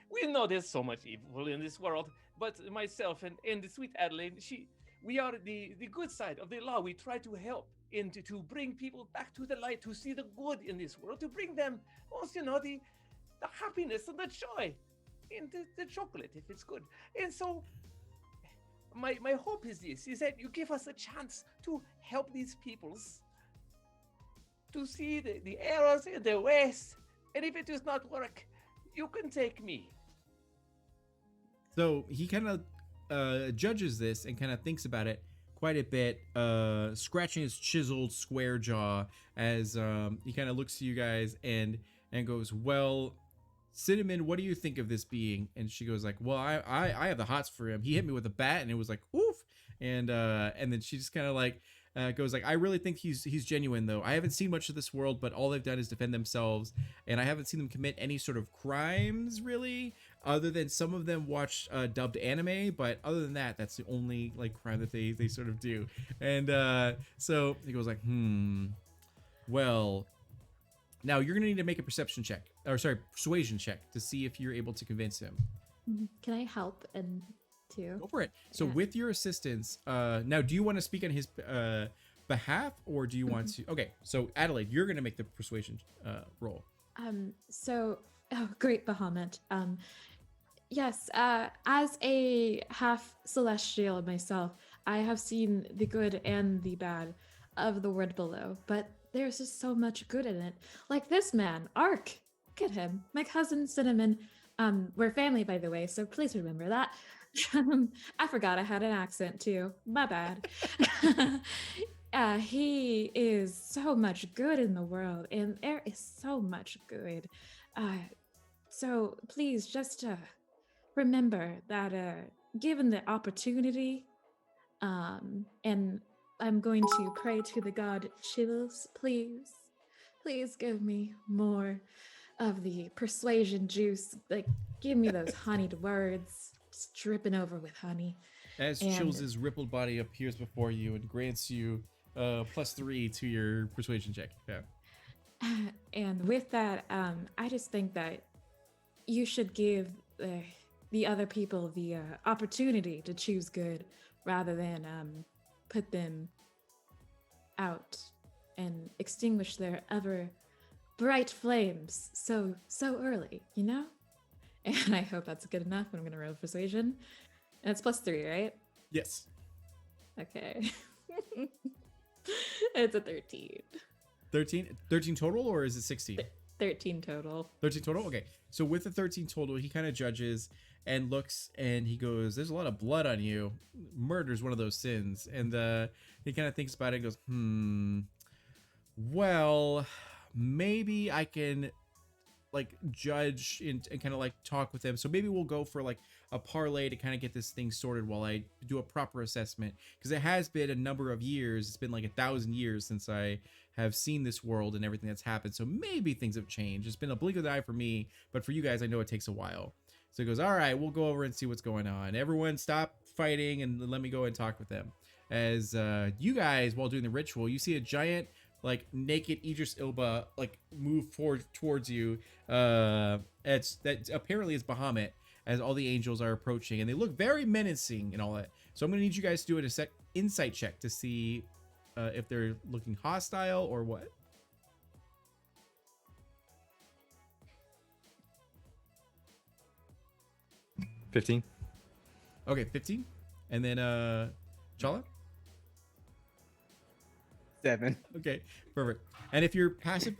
we know there's so much evil in this world, but myself and the sweet Adelaide, we are the good side of the law. We try to help and to bring people back to the light, to see the good in this world, to bring them also, the happiness and the joy, and the chocolate if it's good. And so my hope is that you give us a chance to help these peoples to see the errors in their ways, and if it does not work, you can take me. So he kind of judges this and kind of thinks about it. quite a bit, scratching his chiseled square jaw as he kind of looks to you guys and goes, "Well, Cinnamon, what do you think of this being?" And she goes like, "Well, I have the hots for him. He hit me with a bat, and it was like, oof." And then she just kind of like goes like, "I really think he's genuine though. I haven't seen much of this world, but all they've done is defend themselves, and I haven't seen them commit any sort of crimes really, other than some of them watch dubbed anime. But other than that, that's the only like crime that they sort of do." And so he goes like, well, now you're gonna need to make a perception check, or sorry, persuasion check to see if you're able to convince him. Can I help and too? Go for it. So Yeah. with your assistance, now do you want to speak on his behalf, or do you want to? Okay, so Adelaide, you're gonna make the persuasion roll. So, oh, great, Bahamut. Yes, as a half celestial myself, I have seen the good and the bad of the world below, but there's just so much good in it. Like this man, Ark. Look at him. My cousin Cinnamon. We're family, by the way, so please remember that. I forgot I had an accent too. My bad. He is so much good in the world, and there is so much good. So please just remember that given the opportunity, and I'm going to pray to the god Chills, please give me more of the persuasion juice. Like, give me those honeyed words, just dripping over with honey. As And- Chills' rippled body appears before you and grants you +3 to your persuasion check. Yeah. And with that, I just think that you should give the other people the opportunity to choose good rather than put them out and extinguish their ever bright flames so early, you know? And I hope that's good enough. I'm gonna roll persuasion. And it's +3, right? Yes. Okay. It's a 13. 13 total, or is it 16? 13 total. 13 total? Okay. So with the 13 total, he kind of judges and looks and he goes, "There's a lot of blood on you. Murder's one of those sins." And he kind of thinks about it and goes, well, maybe I can like judge and kind of like talk with them. So maybe we'll go for like a parlay to kind of get this thing sorted while I do a proper assessment, because it has been a number of years. It's been like 1,000 years since I have seen this world and everything that's happened. So maybe things have changed. It's been a blink of the eye for me, but for you guys, I know it takes a while. So he goes, "All right, we'll go over and see what's going on. Everyone stop fighting and let me go and talk with them." As you guys, while doing the ritual, you see a giant like naked Idris Ilba like move forward towards you. That apparently is Bahamut, as all the angels are approaching, and they look very menacing and all that. So I'm gonna need you guys to do an insight check to see if they're looking hostile or what. $15. Okay, 15, and then Chala. 7. Okay, perfect. And if your passive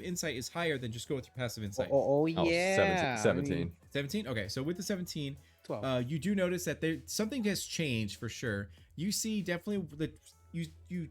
insight is higher, then just go with your passive insight. Oh, Oh, yeah. 17. 17. Okay, so with the 17, 12. you do notice that something has changed for sure. You see definitely that you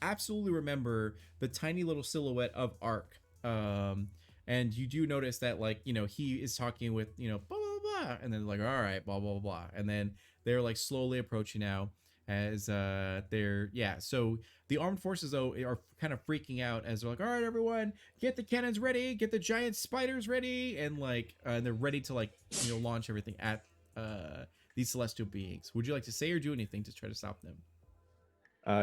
absolutely remember the tiny little silhouette of Ark. And you do notice that, like, you know, he is talking with, you know, blah blah blah, and then like, all right, blah blah blah, and then they're like slowly approaching now as so the armed forces though are kind of freaking out as they're like, all right, everyone, get the cannons ready, get the giant spiders ready, and like they're ready to like, you know, launch everything at these celestial beings. Would you like to say or do anything to try to stop them?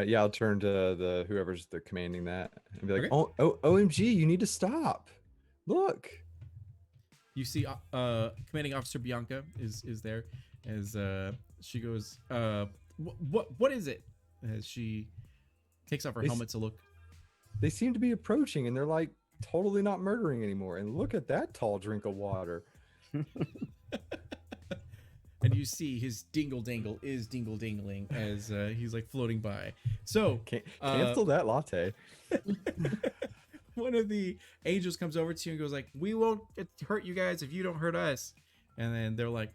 Yeah, I'll turn to whoever's commanding that and be like, Okay. oh, OMG, you need to stop. Look. You see commanding officer Bianca is there as she goes, what is it, as she takes off her It's- helmet to look. They seem to be approaching and they're like totally not murdering anymore. And look at that tall drink of water. And you see his dingle dangle is dingle dingling as he's like floating by. So Cancel that latte. one of the angels comes over to you and goes like, "We won't hurt you guys if you don't hurt us." And then they're like,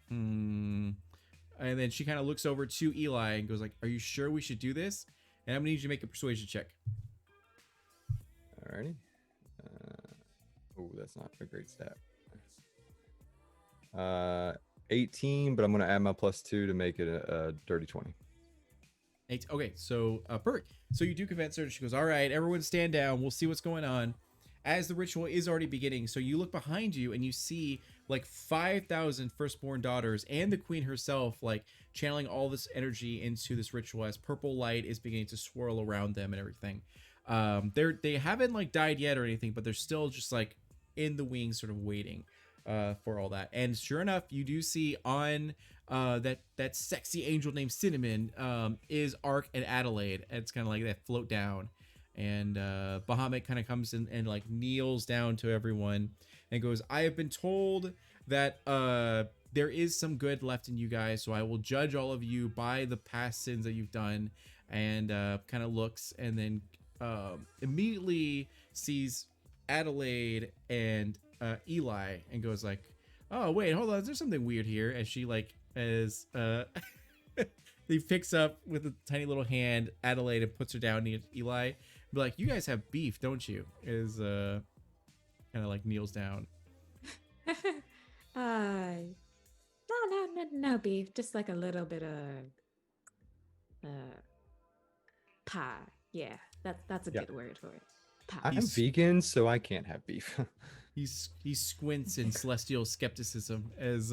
and then she kind of looks over to Eli and goes like, "Are you sure we should do this?" And I'm gonna need you to make a persuasion check. Alrighty. Oh, that's not a great stat. 18, but I'm gonna add my +2 to make it a dirty 20. Okay, so perfect. So you do convince her. She goes, "All right, everyone stand down. We'll see what's going on." As the ritual is already beginning, so you look behind you and you see like 5,000 firstborn daughters and the queen herself, like channeling all this energy into this ritual as purple light is beginning to swirl around them and everything. They haven't like died yet or anything, but they're still just like in the wings, sort of waiting for all that. And sure enough, you do see on that sexy angel named Cinnamon is Ark and Adelaide. It's kind of like that float down, and Bahamut kind of comes in and like kneels down to everyone and goes, "I have been told that there is some good left in you guys, so I will judge all of you by the past sins that you've done." And kind of looks and then immediately sees Adelaide and Eli and goes like, "Oh wait, hold on, there's something weird here." As she like as he picks up with a tiny little hand Adelaide and puts her down near Eli. Be like, "You guys have beef, don't you?" Is kind of like kneels down. No beef, just like a little bit of pie. Yeah, that's a Yeah. good word for it. Pie. I'm He's- vegan, so I can't have beef. He squints in celestial skepticism as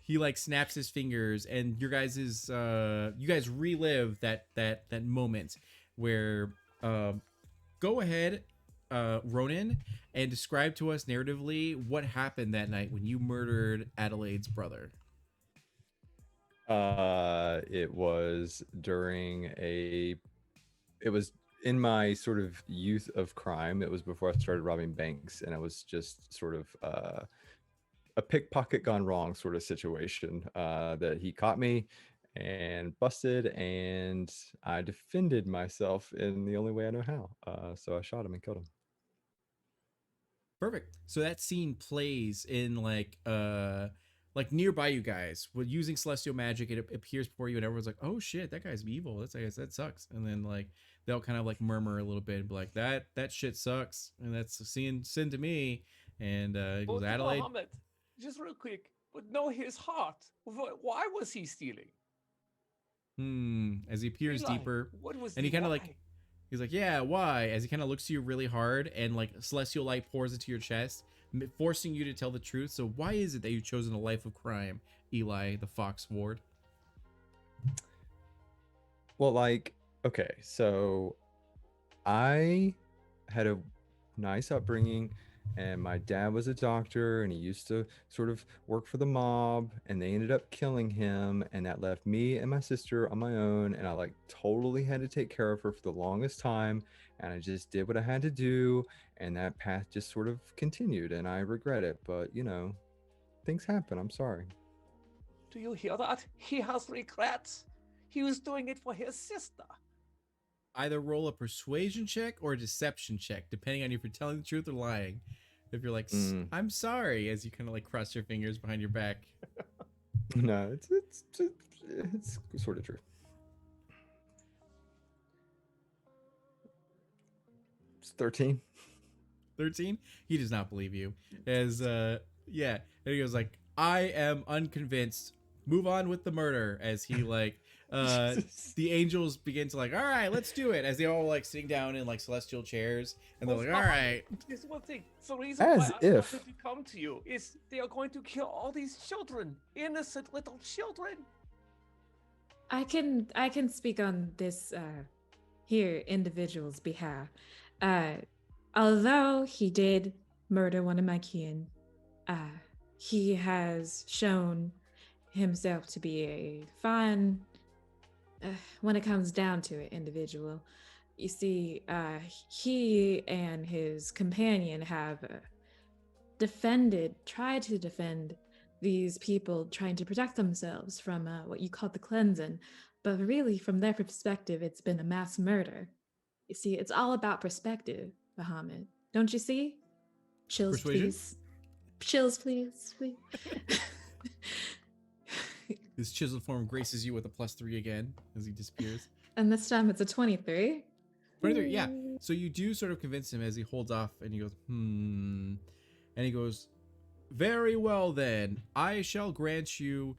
he like snaps his fingers, and you guys relive that moment where go ahead, Ronan, and describe to us narratively what happened that night when you murdered Adelaide's brother. It was it was in my sort of youth of crime. It was before I started robbing banks, and it was just sort of a pickpocket gone wrong sort of situation that he caught me and busted, and I defended myself in the only way I know how. So I shot him and killed him. Perfect. So that scene plays in like nearby you guys with using celestial magic. It appears before you, and everyone's like, "Oh shit, that guy's evil. That sucks." And then like they'll kind of like murmur a little bit and be like, "That shit sucks," and that's sin to me. And he goes, "Adelaide." Bahamut, just real quick, but know his heart. Why was he stealing? As he peers Eli, deeper, What was and the he kind of why? like, he's like, "Yeah, why?" As he kind of looks to you really hard, and like celestial light pours into your chest, forcing you to tell the truth. So why is it that you've chosen a life of crime, Eli, the Fox Ward? Well, like, okay, so I had a nice upbringing, and my dad was a doctor, and he used to sort of work for the mob, and they ended up killing him, and that left me and my sister on my own, and I like totally had to take care of her for the longest time, and I just did what I had to do, and that path just sort of continued, and I regret it, but you know, things happen. I'm sorry. Do you hear that? He has regrets. He was doing it for his sister. Either roll a persuasion check or a deception check, depending on if you're telling the truth or lying. If you're like, "I'm sorry," as you kind of like cross your fingers behind your back. No, it's sort of true. It's 13. 13. He does not believe you. As yeah, and he goes like, "I am unconvinced. Move on with the murder." As he like the angels begin to like, "All right, let's do it," as they all like sitting down in like celestial chairs, and they're like, "All right." There's one thing. The reason As why I if. wanted to come to you is they are going to kill all these children, innocent little children. I can speak on this here individual's behalf. Although he did murder one of my kin, he has shown himself to be a fine, when it comes down to it, individual. You see, he and his companion have tried to defend these people trying to protect themselves from what you call the cleansing. But really, from their perspective, it's been a mass murder. You see, it's all about perspective, Bahamut. Don't you see? Chills, Persuasion? please. Chills, please. His chiseled form graces you with a +3 again as he disappears. And this time it's a 23. 23, yeah. So you do sort of convince him as he holds off and he goes, and he goes, very well then. I shall grant you,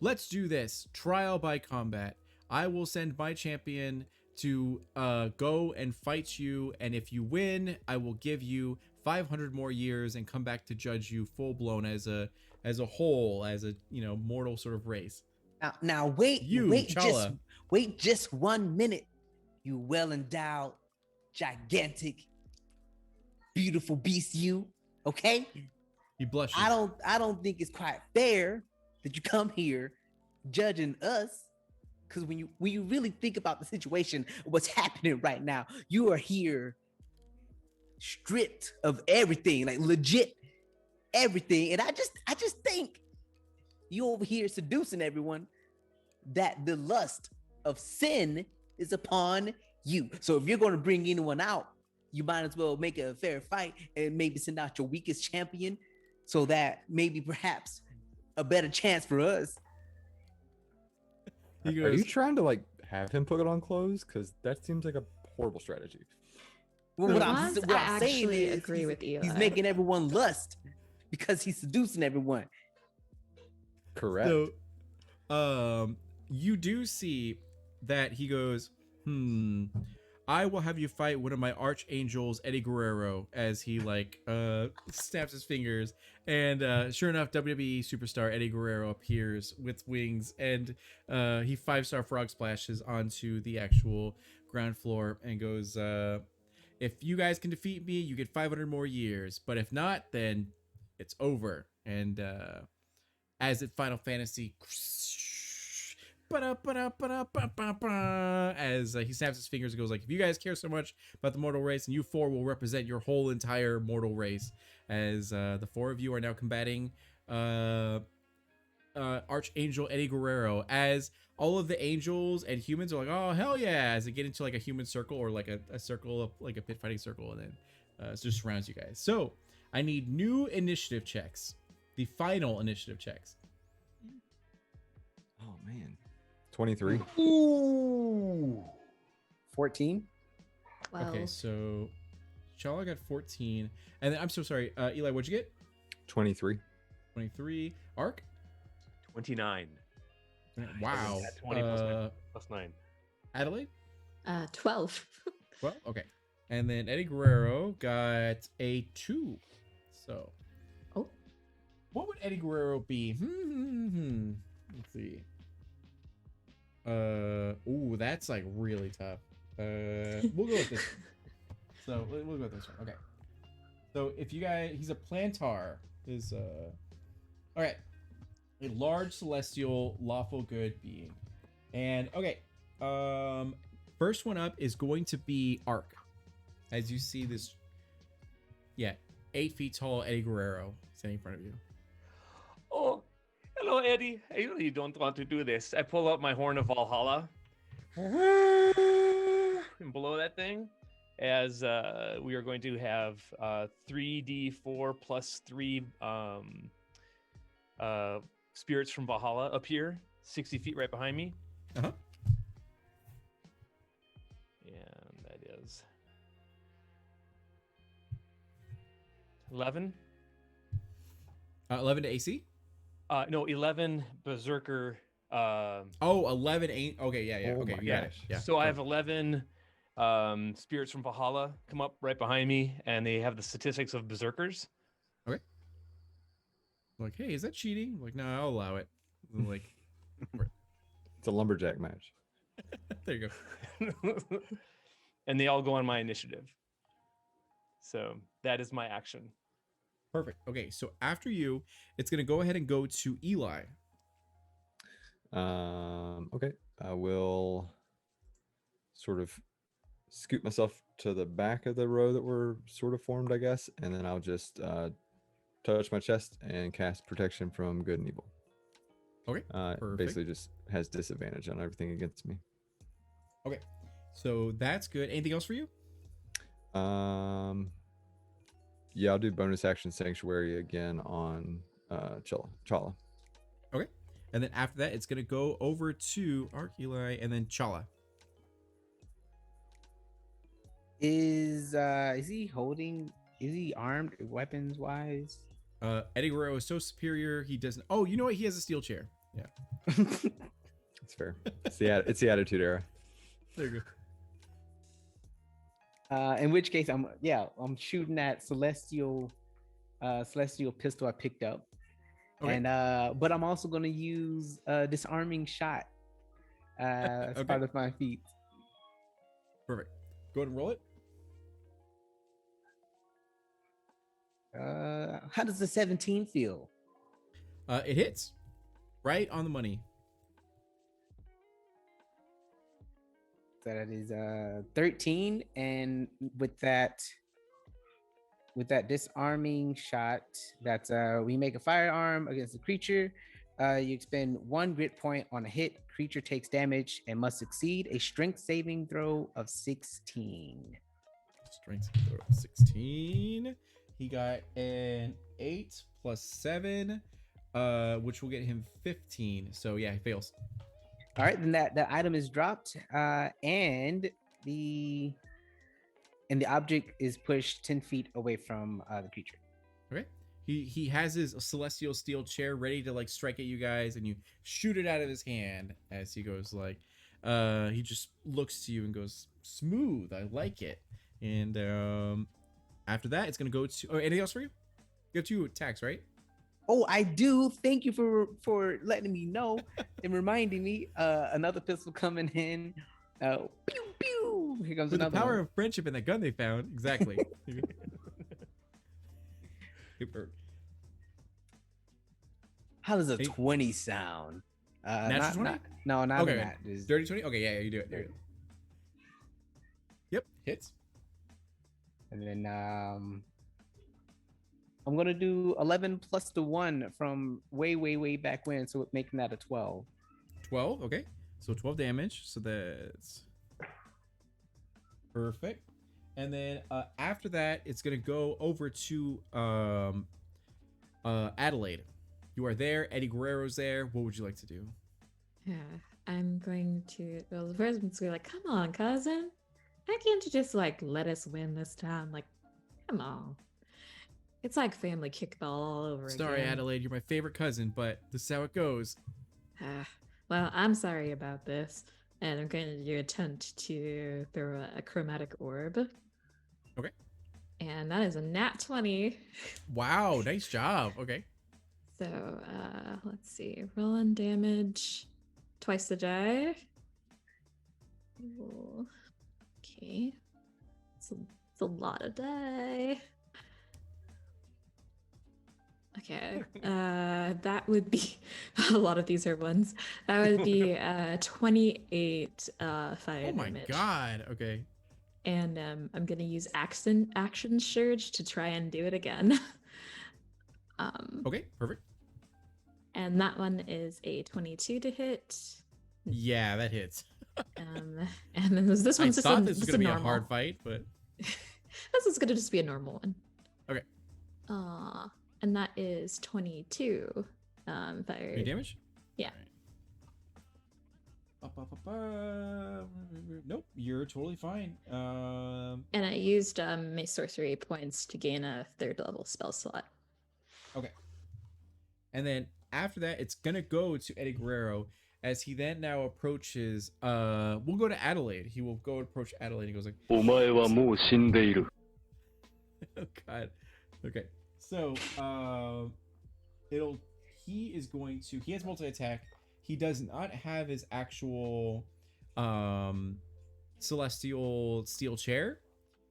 let's do this. Trial by combat. I will send my champion to go and fight you, and if you win, I will give you 500 more years and come back to judge you full blown as a whole, as a mortal sort of race. Now wait, You, Chala. wait just 1 minute, you well endowed, gigantic, beautiful beast. You okay? He blushes. I don't think it's quite fair that you come here judging us. Because when you really think about the situation, what's happening right now, you are here stripped of everything, like legit everything. And I just think you over here seducing everyone, that the lust of sin is upon you. So if you're going to bring anyone out, you might as well make it a fair fight and maybe send out your weakest champion, so that maybe perhaps a better chance for us. He Are you goes, trying to like have him put on clothes? Because that seems like a horrible strategy. Well, what I'm Once I saying actually is agree with he's Eli. making everyone lust because he's seducing everyone. Correct. So, you do see that he goes, I will have you fight one of my archangels, Eddie Guerrero, as he snaps his fingers, and sure enough, WWE superstar Eddie Guerrero appears with wings, and he 5-star frog splashes onto the actual ground floor and goes, if you guys can defeat me, you get 500 more years, but if not, then it's over. And as at Final Fantasy, as he snaps his fingers and goes like, if you guys care so much about the mortal race, and you 4 will represent your whole entire mortal race, as the 4 of you are now combating Archangel Eddie Guerrero, as all of the angels and humans are like, oh hell yeah, as they get into like a human circle, or like a circle of like a pit fighting circle, and then it just surrounds you guys. So I need new initiative checks, the final initiative checks. Oh man. 23. Ooh. 14. Well, Okay, so Chala got 14, and then I'm so sorry, Eli, what'd you get? 23. 23. Arc? 29. Wow. At 20 plus 9. Adelaide? 12. Well, okay. And then Eddie Guerrero got a 2. So, Oh. what would Eddie Guerrero be? Let's see. Ooh, that's like really tough. We'll go with this one. So we'll go with this one. Okay. So if you guys, he's a plantar. Is all right. A large celestial lawful good being. And okay, first one up is going to be Ark. As you see this, 8 feet tall Eddie Guerrero standing in front of you. Oh, hello, Eddie. I really don't want to do this. I pull out my horn of Valhalla and blow that thing, as we are going to have 3d4 plus 3 spirits from Valhalla appear 60 feet right behind me. Uh-huh. And that is 11. 11 to AC. No, 11 berserker. Oh, 11 ain't okay. Yeah. Oh Okay, my you got it. gosh. Yeah. So I have 11 spirits from Valhalla come up right behind me, and they have the statistics of berserkers. Like, hey, is that cheating? I'm like, no, I'll allow it. And like, It's a lumberjack match. there you go. And they all go on my initiative. So that is my action. Perfect. Okay, so after you, it's gonna go ahead and go to Eli. Okay. I will sort of scoot myself to the back of the row that we're sort of formed, I guess, and then I'll just touch my chest and cast protection from good and evil. Okay. Perfect. Basically just has disadvantage on everything against me. Okay, so that's good. Anything else for you? Yeah, I'll do bonus action sanctuary again on Chala. Okay. And then after that, it's gonna go over to Arc, Eli, and then Chala. Is he holding? Is he armed weapons wise? Eddie Guerrero is so superior. He doesn't. Oh, you know what? He has a steel chair. Yeah. It's fair. It's the Attitude Era. There you go. In which case, I'm shooting that celestial pistol I picked up, Okay. and but I'm also gonna use disarming shot as Okay. part of my feat. Perfect. Go ahead and roll it. How does the 17 feel? It hits right on the money. That is 13, and with that disarming shot, that's we make a firearm against the creature. You expend 1 grit point on a hit. Creature takes damage and must succeed a strength saving throw of 16. Strength throw 16. He got an 8 plus 7, which will get him 15. So yeah, he fails. All right, then that item is dropped, and the object is pushed 10 feet away from the creature. Okay. He has his celestial steel chair ready to like strike at you guys, and you shoot it out of his hand as he goes like, he just looks to you and goes, "Smooth, I like it." And after that, it's gonna go to. Oh, anything else for you? You have 2 attacks, right? Oh, I do. Thank you for letting me know and reminding me. Another pistol coming in. Pew pew. Here comes With the another power one. of friendship and that gun they found, exactly. Super. How does a Hey. 20 sound? Natural 20? No, not Okay, that. Just- Dirty 20? Okay, yeah, you do it. There you go. Yep, hits. And then I'm gonna do 11 plus the 1 from way back when, so making that a 12. 12, okay. So 12 damage. So that's perfect. And then after that, it's gonna go over to Adelaide. You are there. Eddie Guerrero's there. What would you like to do? Yeah, I'm going to. Well, the first one's gonna be like, "Come on, cousin. Why can't you just like let us win this time? Like, come on. It's like family kickball all over Sorry, again." Adelaide, you're my favorite cousin, but this is how it goes. Well, I'm sorry about this, and I'm going to do attempt to throw a chromatic orb. Okay. And that is a nat 20. Wow, nice job. Okay. So let's see. Rolling damage twice the die. Ooh. Okay. It's a lot of die. Okay. That would be a lot of these are ones. That would be 28 fire Oh my damage. god. Okay. And I'm gonna use action surge to try and do it again. Okay, perfect. And that one is a 22 to hit. Yeah, that hits. And then this I one's just thought a, this was just gonna be normal. a hard fight, but This is gonna just be a normal one. Okay. And that is 22 fire. any damage? Yeah. Alright. Nope, you're totally fine. And I used my sorcery points to gain a 3rd level spell slot. Okay. And then after that, it's gonna go to Eddie Guerrero as he then now approaches. We'll go to Adelaide. He will go approach Adelaide. He goes like, お前はもう死んでいる。 "Oh God." Okay. So he is going to. He has multi attack. He does not have his actual celestial steel chair,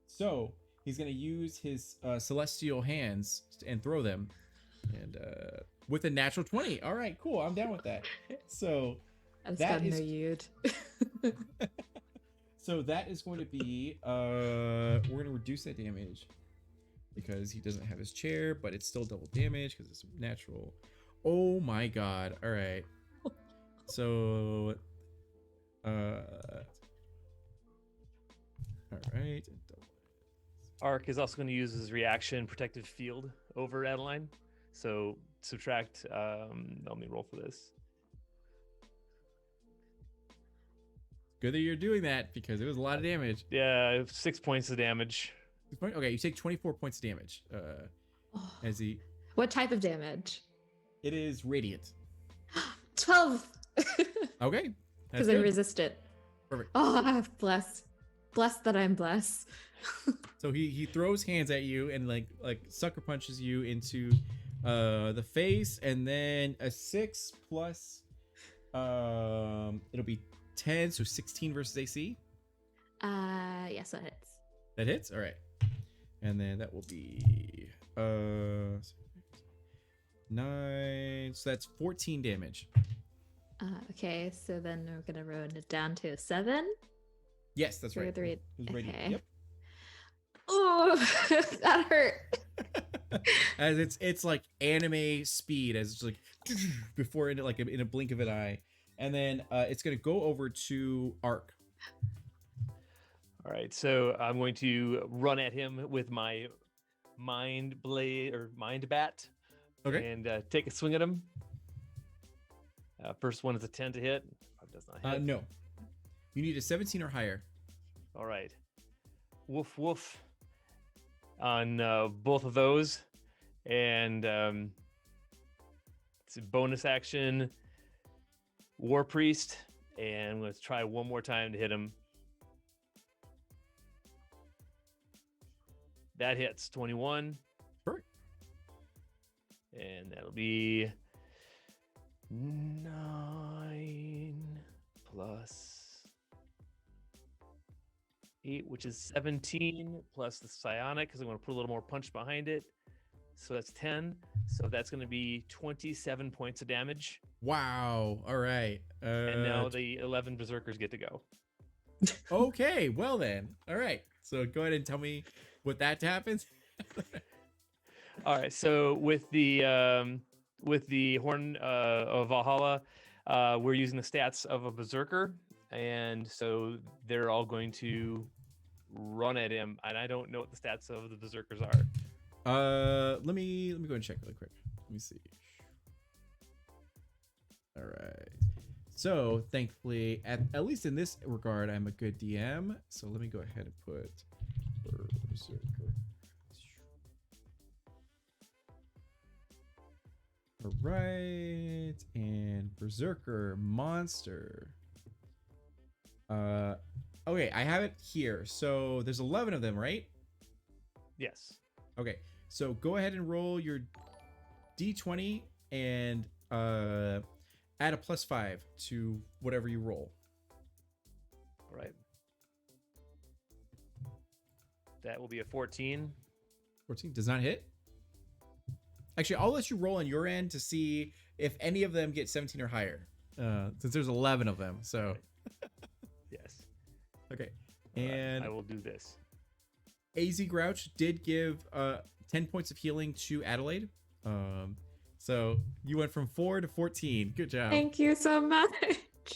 so he's gonna use his celestial hands and throw them, and with a natural 20. All right, cool. I'm down with that. So I just That got is- no yield. so that is going to be we're gonna reduce that damage because he doesn't have his chair, but it's still double damage because it's natural. Oh my god. All right. So all right. Ark is also going to use his reaction protective field over Adeline. So subtract. Let me roll for this. Good that you're doing that because it was a lot of damage. Yeah, 6 points of damage. Okay, you take 24 points of damage. Oh, As he, what type of damage? it is radiant. 12. Okay, that's Because I good. resist it. Perfect. Oh, bless. Bless that I'm blessed. So he throws hands at you and like sucker punches you into the face, and then a 6 plus it'll be 10, so 16 versus AC. Yes, that hits. That hits. All right, and then that will be 9. So that's 14 damage. Okay, so then we're gonna round it down to a 7. Yes, that's Three, right. three. It was radiant. Okay. Yep. Oh, that hurt. As it's like anime speed, as it's like before in like in a blink of an eye, and then it's gonna go over to Ark. All right, so I'm going to run at him with my mind blade or mind bat. Okay. And take a swing at him. First one is a 10 to hit. Does not hit. No, you need a 17 or higher. All right. Woof woof on both of those. And it's a bonus action. War Priest. And let's try one more time to hit him. That hits 21. Perfect. And that'll be 9 plus 8, which is 17, plus the psionic, because I'm going to put a little more punch behind it. So that's 10. So that's going to be 27 points of damage. Wow. All right. And now the 11 berserkers get to go. Okay. Well then. All right. So go ahead and tell me what that happens. All right. So with the Horn of Valhalla, we're using the stats of a berserker, and so they're all going to run at him. And I don't know what the stats of the berserkers are. Let me go and check really quick. Let me see. All right. So thankfully, at least in this regard, I'm a good DM. So let me go ahead and put berserker. All right, and berserker monster. Okay, I have it here. So there's 11 of them, right? Yes. Okay, so go ahead and roll your d20 and add a +5 to whatever you roll. All right. That will be a 14. 14 does not hit. Actually, I'll let you roll on your end to see if any of them get 17 or higher, since there's 11 of them. So, Yes. okay. All right, And I will do this. AZ Grouch did give 10 points of healing to Adelaide. So you went from 4 to 14. Good job. Thank you so much.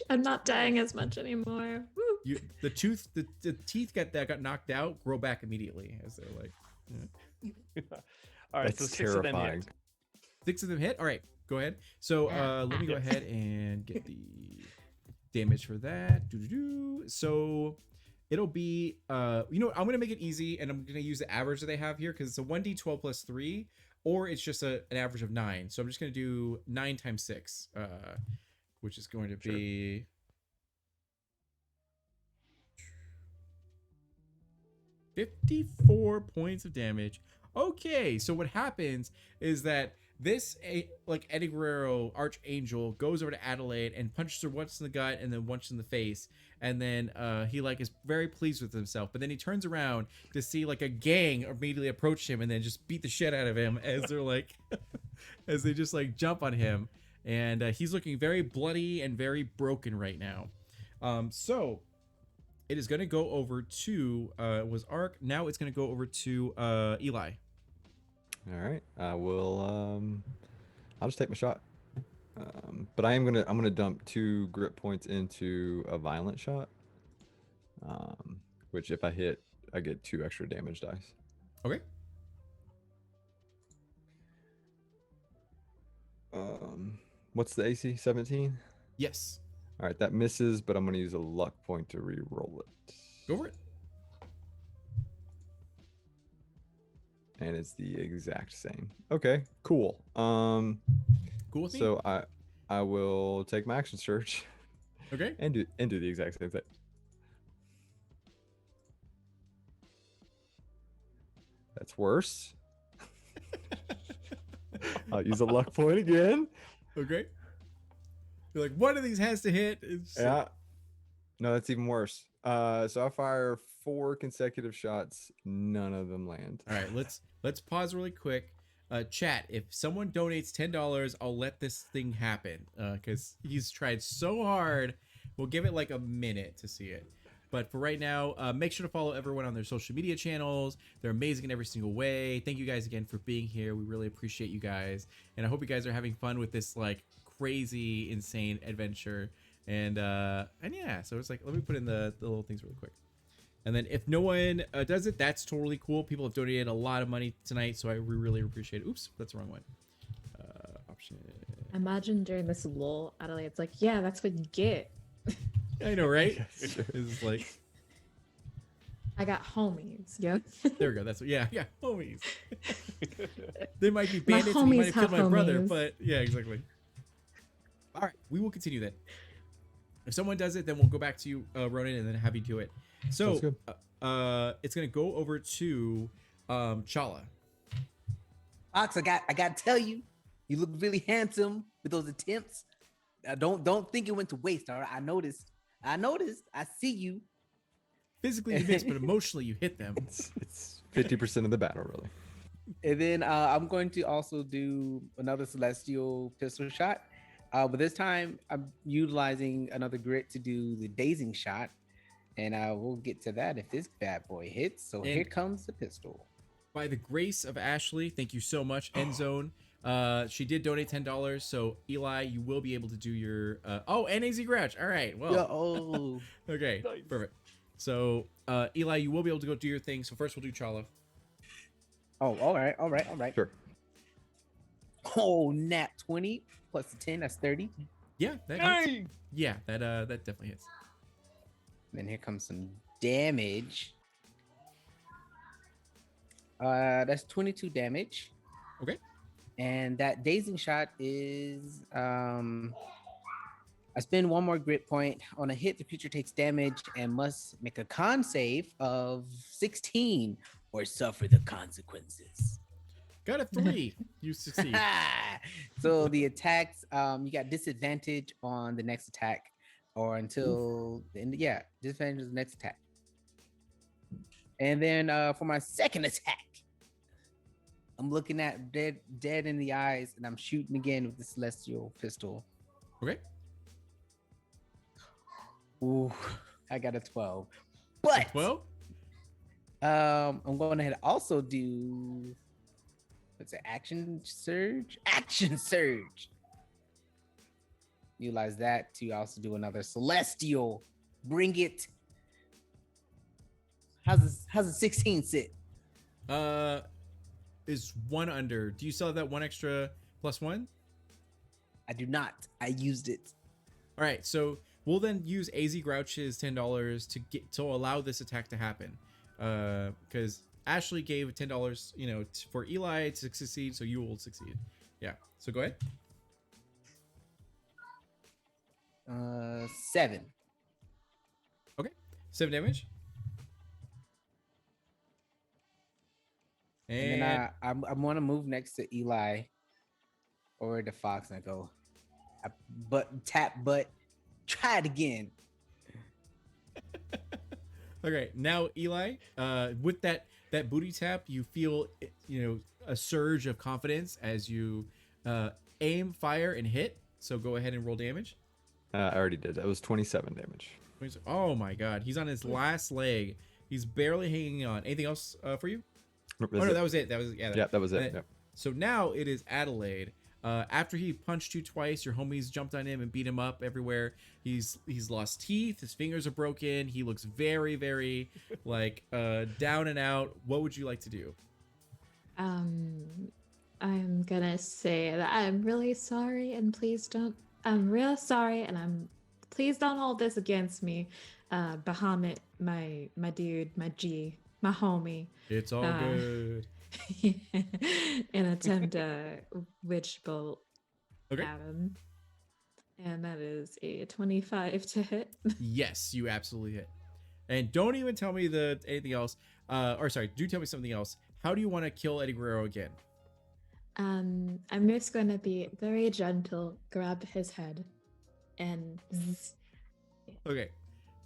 I'm not dying as much anymore. Woo. The teeth that got knocked out grow back immediately as they're like. All right, That's so 6 of them terrifying. hit. 6 of them hit. All right, go ahead. So let me go ahead and get the damage for that. Doo-doo-doo. So it'll be you know what? I'm gonna make it easy, and I'm gonna use the average that they have here because it's a 1d12 plus 3, or it's just an average of 9. So I'm just gonna do 9 times 6, which is going to be 54 points of damage. Okay, so what happens is that this like Eddie Guerrero Archangel goes over to Adelaide and punches her once in the gut and then once in the face, and then he like is very pleased with himself. But then he turns around to see like a gang immediately approach him and then just beat the shit out of him as they're like as they just like jump on him, and he's looking very bloody and very broken right now. So it is going to go over to was Ark. Now it's going to go over to Eli. All right, I will. I'll just take my shot. But I'm gonna dump 2 grip points into a violent shot. Which if I hit, I get 2 extra damage dice. Okay. What's the AC? 17. Yes. All right, that misses, but I'm gonna use a luck point to re-roll it. Go for it. And it's the exact same. Okay, cool. Cool with me? So I will take my action surge Okay. and do the exact same thing. That's worse. I'll use a luck point again. Okay. You're like, one of these has to hit. It's Yeah. No, that's even worse. So I fire 4 consecutive shots. None of them land. All right, let's pause really quick. Chat, if someone donates $10, I'll let this thing happen. Because he's tried so hard. We'll give it like a minute to see it. But for right now, make sure to follow everyone on their social media channels. They're amazing in every single way. Thank you guys again for being here. We really appreciate you guys. And I hope you guys are having fun with this like crazy, insane adventure. And yeah, so it's like, let me put in the little things really quick. And then if no one does it, that's totally cool. People have donated a lot of money tonight, so I really appreciate it. Oops, that's the wrong one. Option. Imagine during this lull, Adelaide's like, yeah, that's what you get. I know, right? Yes, sure. It's like, I got homies. Yep. there we go. That's yeah, homies. They might be My bandits and you might homies have killed have my brother, homies. but yeah, exactly. All right, we will continue then. If someone does it, then we'll go back to you, Ronan, and then have you do it. So, Sounds good. it's gonna go over to Chala. Fox, I got to tell you, you look really handsome with those attempts. Don't think it went to waste. All right, I noticed. I see you. Physically you miss, but emotionally you hit them. It's 50% of the battle, really. And then I'm going to also do another celestial pistol shot. But this time I'm utilizing another grit to do the dazing shot. And we'll get to that if this bad boy hits. So And- here comes the pistol. By the grace of Ashley, thank you so much. End Zone. She did donate $10, so Eli, you will be able to do your and AZ Grouch. All right, well, Oh, okay, Nice. perfect. So Eli, you will be able to go do your thing. So first we'll do Chala. oh, all right. Sure. Oh, nat 20 plus the 10, that's 30. Yeah, that hits. Yeah, that definitely hits. Then here comes some damage. That's 22 damage. Okay. And that dazing shot is I spend 1 more grit point. On a hit, the creature takes damage and must make a con save of 16 or suffer the consequences. Got a 3. You succeed. So the attacks, you got disadvantage on the next attack or until the end. Yeah, disadvantage on the next attack. And then for my second attack, I'm looking at dead in the eyes, and I'm shooting again with the celestial pistol. Okay. Ooh, I got a 12. But 12. I'm going to also do what's it? Action surge. Utilize that to also do another celestial. Bring it. How's a 16 sit? Is 1 under. Do you still have that 1 extra +1? I do not. I used it. All right, so we'll then use AZ Grouch's $10 to allow this attack to happen. Because Ashley gave $10, for Eli to succeed, so you will succeed. Yeah. So go ahead. 7. 7 damage. And then I'm gonna move next to Eli or the Fox and I go, tap butt, try it again. Okay, now Eli, with that booty tap, you feel a surge of confidence as you aim, fire, and hit. So go ahead and roll damage. I already did. That was 27 damage. Oh my god, he's on his last leg. He's barely hanging on. Anything else for you? That Oh was no, it. that was it. That was Yeah, that was it. And Yep. So now it is Adelaide. After he punched you twice, your homies jumped on him and beat him up everywhere. He's lost teeth. His fingers are broken. He looks very, very down and out. What would you like to do? I'm gonna say that I'm really sorry, and please don't. I'm real sorry, and please don't hold this against me, Bahamut, my dude, my G, my homie. It's all Uh, good. and attempt a witch bolt Okay. at him, and that is a 25 to hit. Yes, you absolutely hit. And don't even tell me anything else. Or sorry, do tell me something else. How do you want to kill Eddie Guerrero again? I'm just going to be very gentle, grab his head, and zzz. Okay,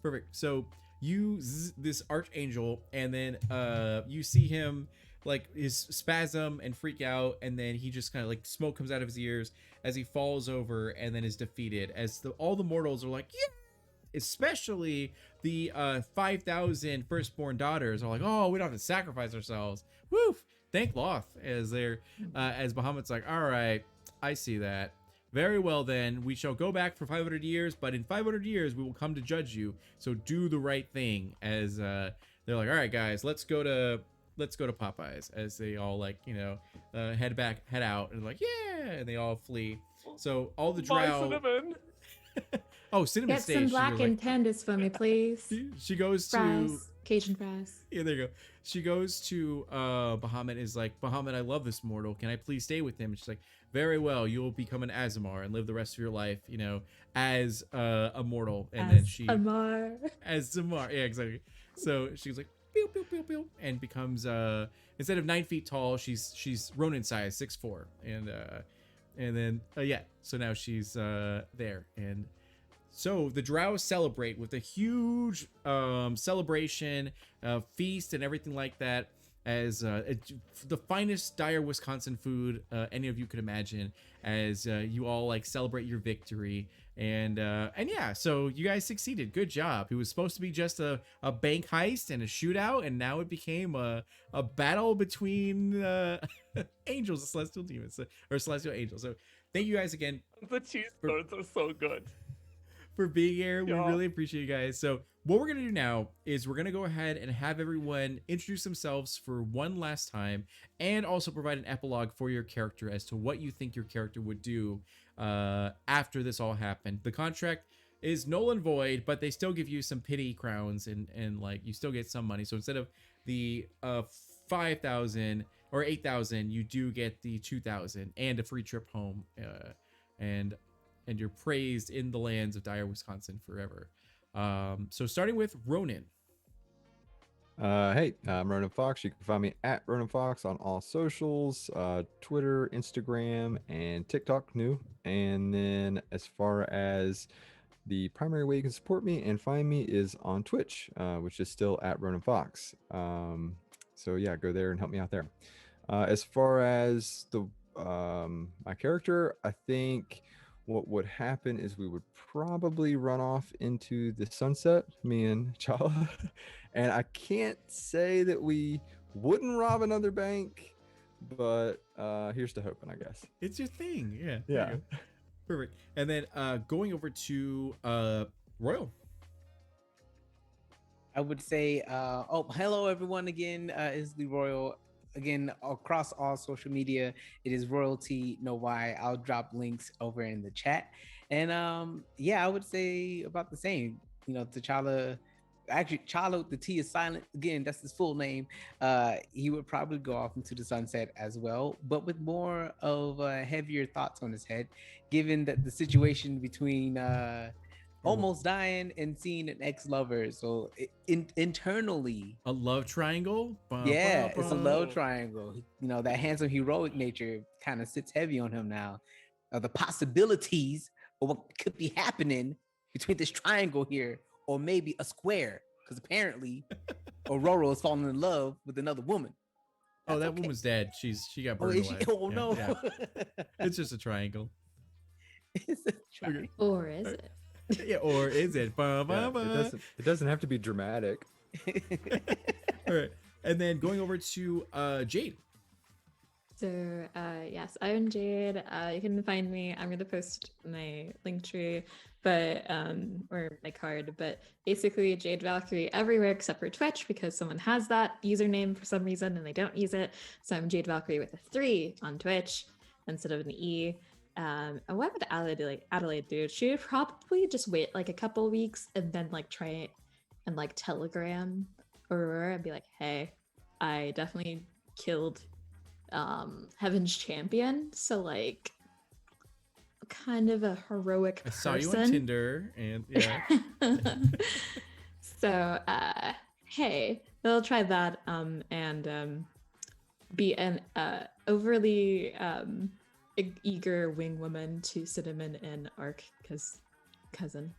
perfect. So you this archangel, and then you see him like his spasm and freak out, and then he just kind of like smoke comes out of his ears as he falls over and then is defeated. As all the mortals are like, yeah, especially the 5,000 firstborn daughters are like, oh, we don't have to sacrifice ourselves. Woo! Thank Loth, as they're as Bahamut's like, all right, I see that. Very well then, we shall go back for 500 years, but in 500 years we will come to judge you. So do the right thing. As they're like, all right, guys, let's go to Popeyes. As they all like, head out and like, yeah, and they all flee. So all the Bye, drow. Cinnamon. Oh, Cinnamon Get stays. some She black was like- and tenders for me, please. she goes to Fries, Cajun fries. yeah, there you go. She goes to Bahamut, is like, Bahamut, I love this mortal. Can I please stay with him? And she's like, very well, you will become an Azamar and live the rest of your life, as a mortal. And then she Amar. as Zamar. Yeah, exactly. So she's like, pew, pew, pew, pew, and becomes instead of 9 feet tall, she's Ronin size, 6'4". And then yeah, so now she's there. And so the drow celebrate with a huge celebration, feast, and everything like that, as the finest Dyer, Wisconsin food any of you could imagine, as you all like celebrate your victory. And yeah, so you guys succeeded. Good job. It was supposed to be just a bank heist and a shootout, and now it became a battle between angels and celestial demons, or celestial angels. So thank you guys again The cheese curds are so good. for being here. We Yeah. really appreciate you guys. So what we're gonna do now is we're gonna go ahead and have everyone introduce themselves for one last time, and also provide an epilogue for your character as to what you think your character would do after this all happened. The contract is null and void, but they still give you some pity crowns, and like you still get some money. So instead of the 5,000 or 8,000, you do get the 2,000 and a free trip home, and you're praised in the lands of Dyer, Wisconsin forever. So starting with Ronin. Hey, I'm Ronan Fox. You can find me at Ronan Fox on all socials, Twitter, Instagram, and TikTok new. And then as far as the primary way you can support me and find me is on Twitch, which is still at Ronan Fox. So yeah, go there and help me out there. As far as the my character, I think what would happen is we would probably run off into the sunset, me and Chala. And I can't say that we wouldn't rob another bank, but here's to hoping, I guess. It's your thing. Yeah. there Yeah. you go. Perfect. And then going over to Royal. I would say, hello everyone again. Is the Royal again across all social media. It is Royalty Know Why. I'll drop links over in the chat. And yeah, I would say about the same. T'Challa. Actually, T'Challa, the T is silent. Again, that's his full name. He would probably go off into the sunset as well, but with more of heavier thoughts on his head, given that the situation between almost dying and seeing an ex-lover. So internally, A love triangle. yeah, it's a love Oh. triangle. That handsome heroic nature kind of sits heavy on him now. The possibilities of what could be happening between this triangle here, or maybe a square, because apparently Aurora is falling in love with another woman. Oh, That's that okay. woman's dead. She got Oh, burned is she? alive. Oh Yeah, no. yeah. It's just a triangle. It's a triangle. Or is it? Yeah, or is it? Ba, ba, Yeah, ba. it doesn't have to be dramatic. All right. And then going over to Jade. So yes, I'm Jade. You can find me. I'm gonna post my link tree, but or my card. But basically, Jade Valkyrie everywhere except for Twitch because someone has that username for some reason and they don't use it. So I'm Jade Valkyrie with a 3 on Twitch instead of an E. And what would Adelaide do? She would probably just wait like a couple weeks and then like try it and like telegram Aurora and be like, "Hey, I definitely killed Heaven's Champion, so like kind of a heroic I person." saw you on Tinder, and yeah. So hey, they'll try that and be an overly eager wing woman to Cinnamon and Arc because cousin.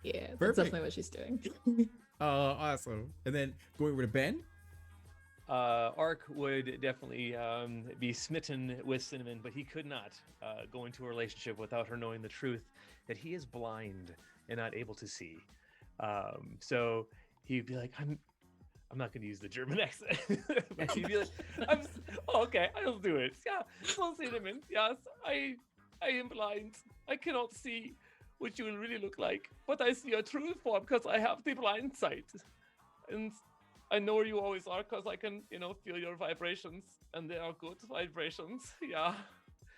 Yeah, that's Perfect. definitely what she's doing. Oh, awesome. And then going over to Ben. Ark would definitely be smitten with Cinnamon, but he could not go into a relationship without her knowing the truth that he is blind and not able to see. So he'd be like, I'm not going to use the German accent, but he'd be like, okay, I'll do it. Yeah, so Cinnamon, yes, I am blind. I cannot see what you will really look like, but I see your true form because I have the blind sight. And I know where you always are because I can, feel your vibrations, and they are good vibrations. Yeah.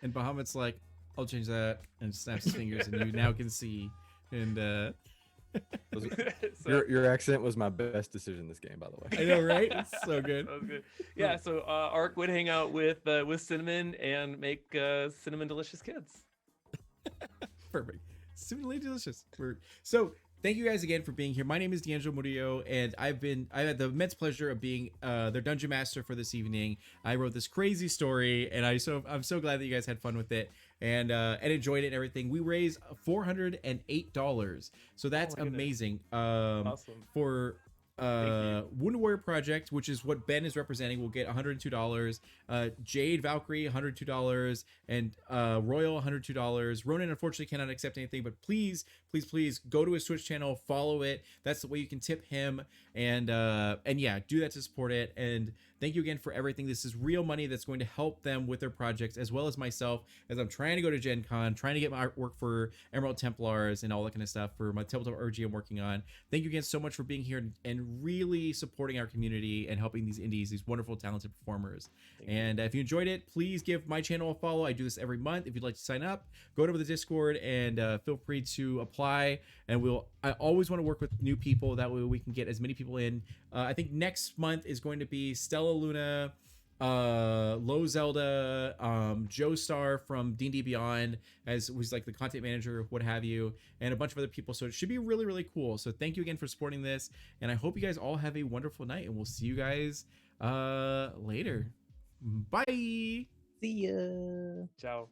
And Bahamut's like, I'll change that, and snaps his fingers, and you now can see. And So- Your accent was my best decision this game, by the way. I know, right? It's so good. That was good. Yeah. So Ark would hang out with Cinnamon and make Cinnamon delicious kids. Perfect. Simply delicious. So thank you guys again for being here. My name is D'Angelo Murillo, and I had the immense pleasure of being their dungeon master for this evening. I wrote this crazy story, and I'm so glad that you guys had fun with it and enjoyed it and everything. We raised $408, so that's my goodness. amazing. Awesome. For Wounded Warrior Project, which is what Ben is representing, will get $102. Jade Valkyrie $102, and Royal $102. Ronan unfortunately cannot accept anything, but please go to his Twitch channel, follow it. That's the way you can tip him, and yeah, do that to support it. And thank you again for everything. This is real money that's going to help them with their projects, as well as myself, as I'm trying to go to Gen Con, trying to get my artwork for Emerald Templars and all that kind of stuff for my tabletop RG I'm working on. Thank you again so much for being here and really supporting our community and helping these indies, these wonderful, talented performers. And if you enjoyed it, please give my channel a follow. I do this every month. If you'd like to sign up, go to the Discord and feel free to apply. And I always want to work with new people. That way we can get as many people in. I think next month is going to be Stella Luna, Low Zelda, Joe Star from D&D Beyond, who's like the content manager, what have you, and a bunch of other people. So it should be really, really cool. So thank you again for supporting this, and I hope you guys all have a wonderful night, and we'll see you guys later. Bye. See ya. Ciao.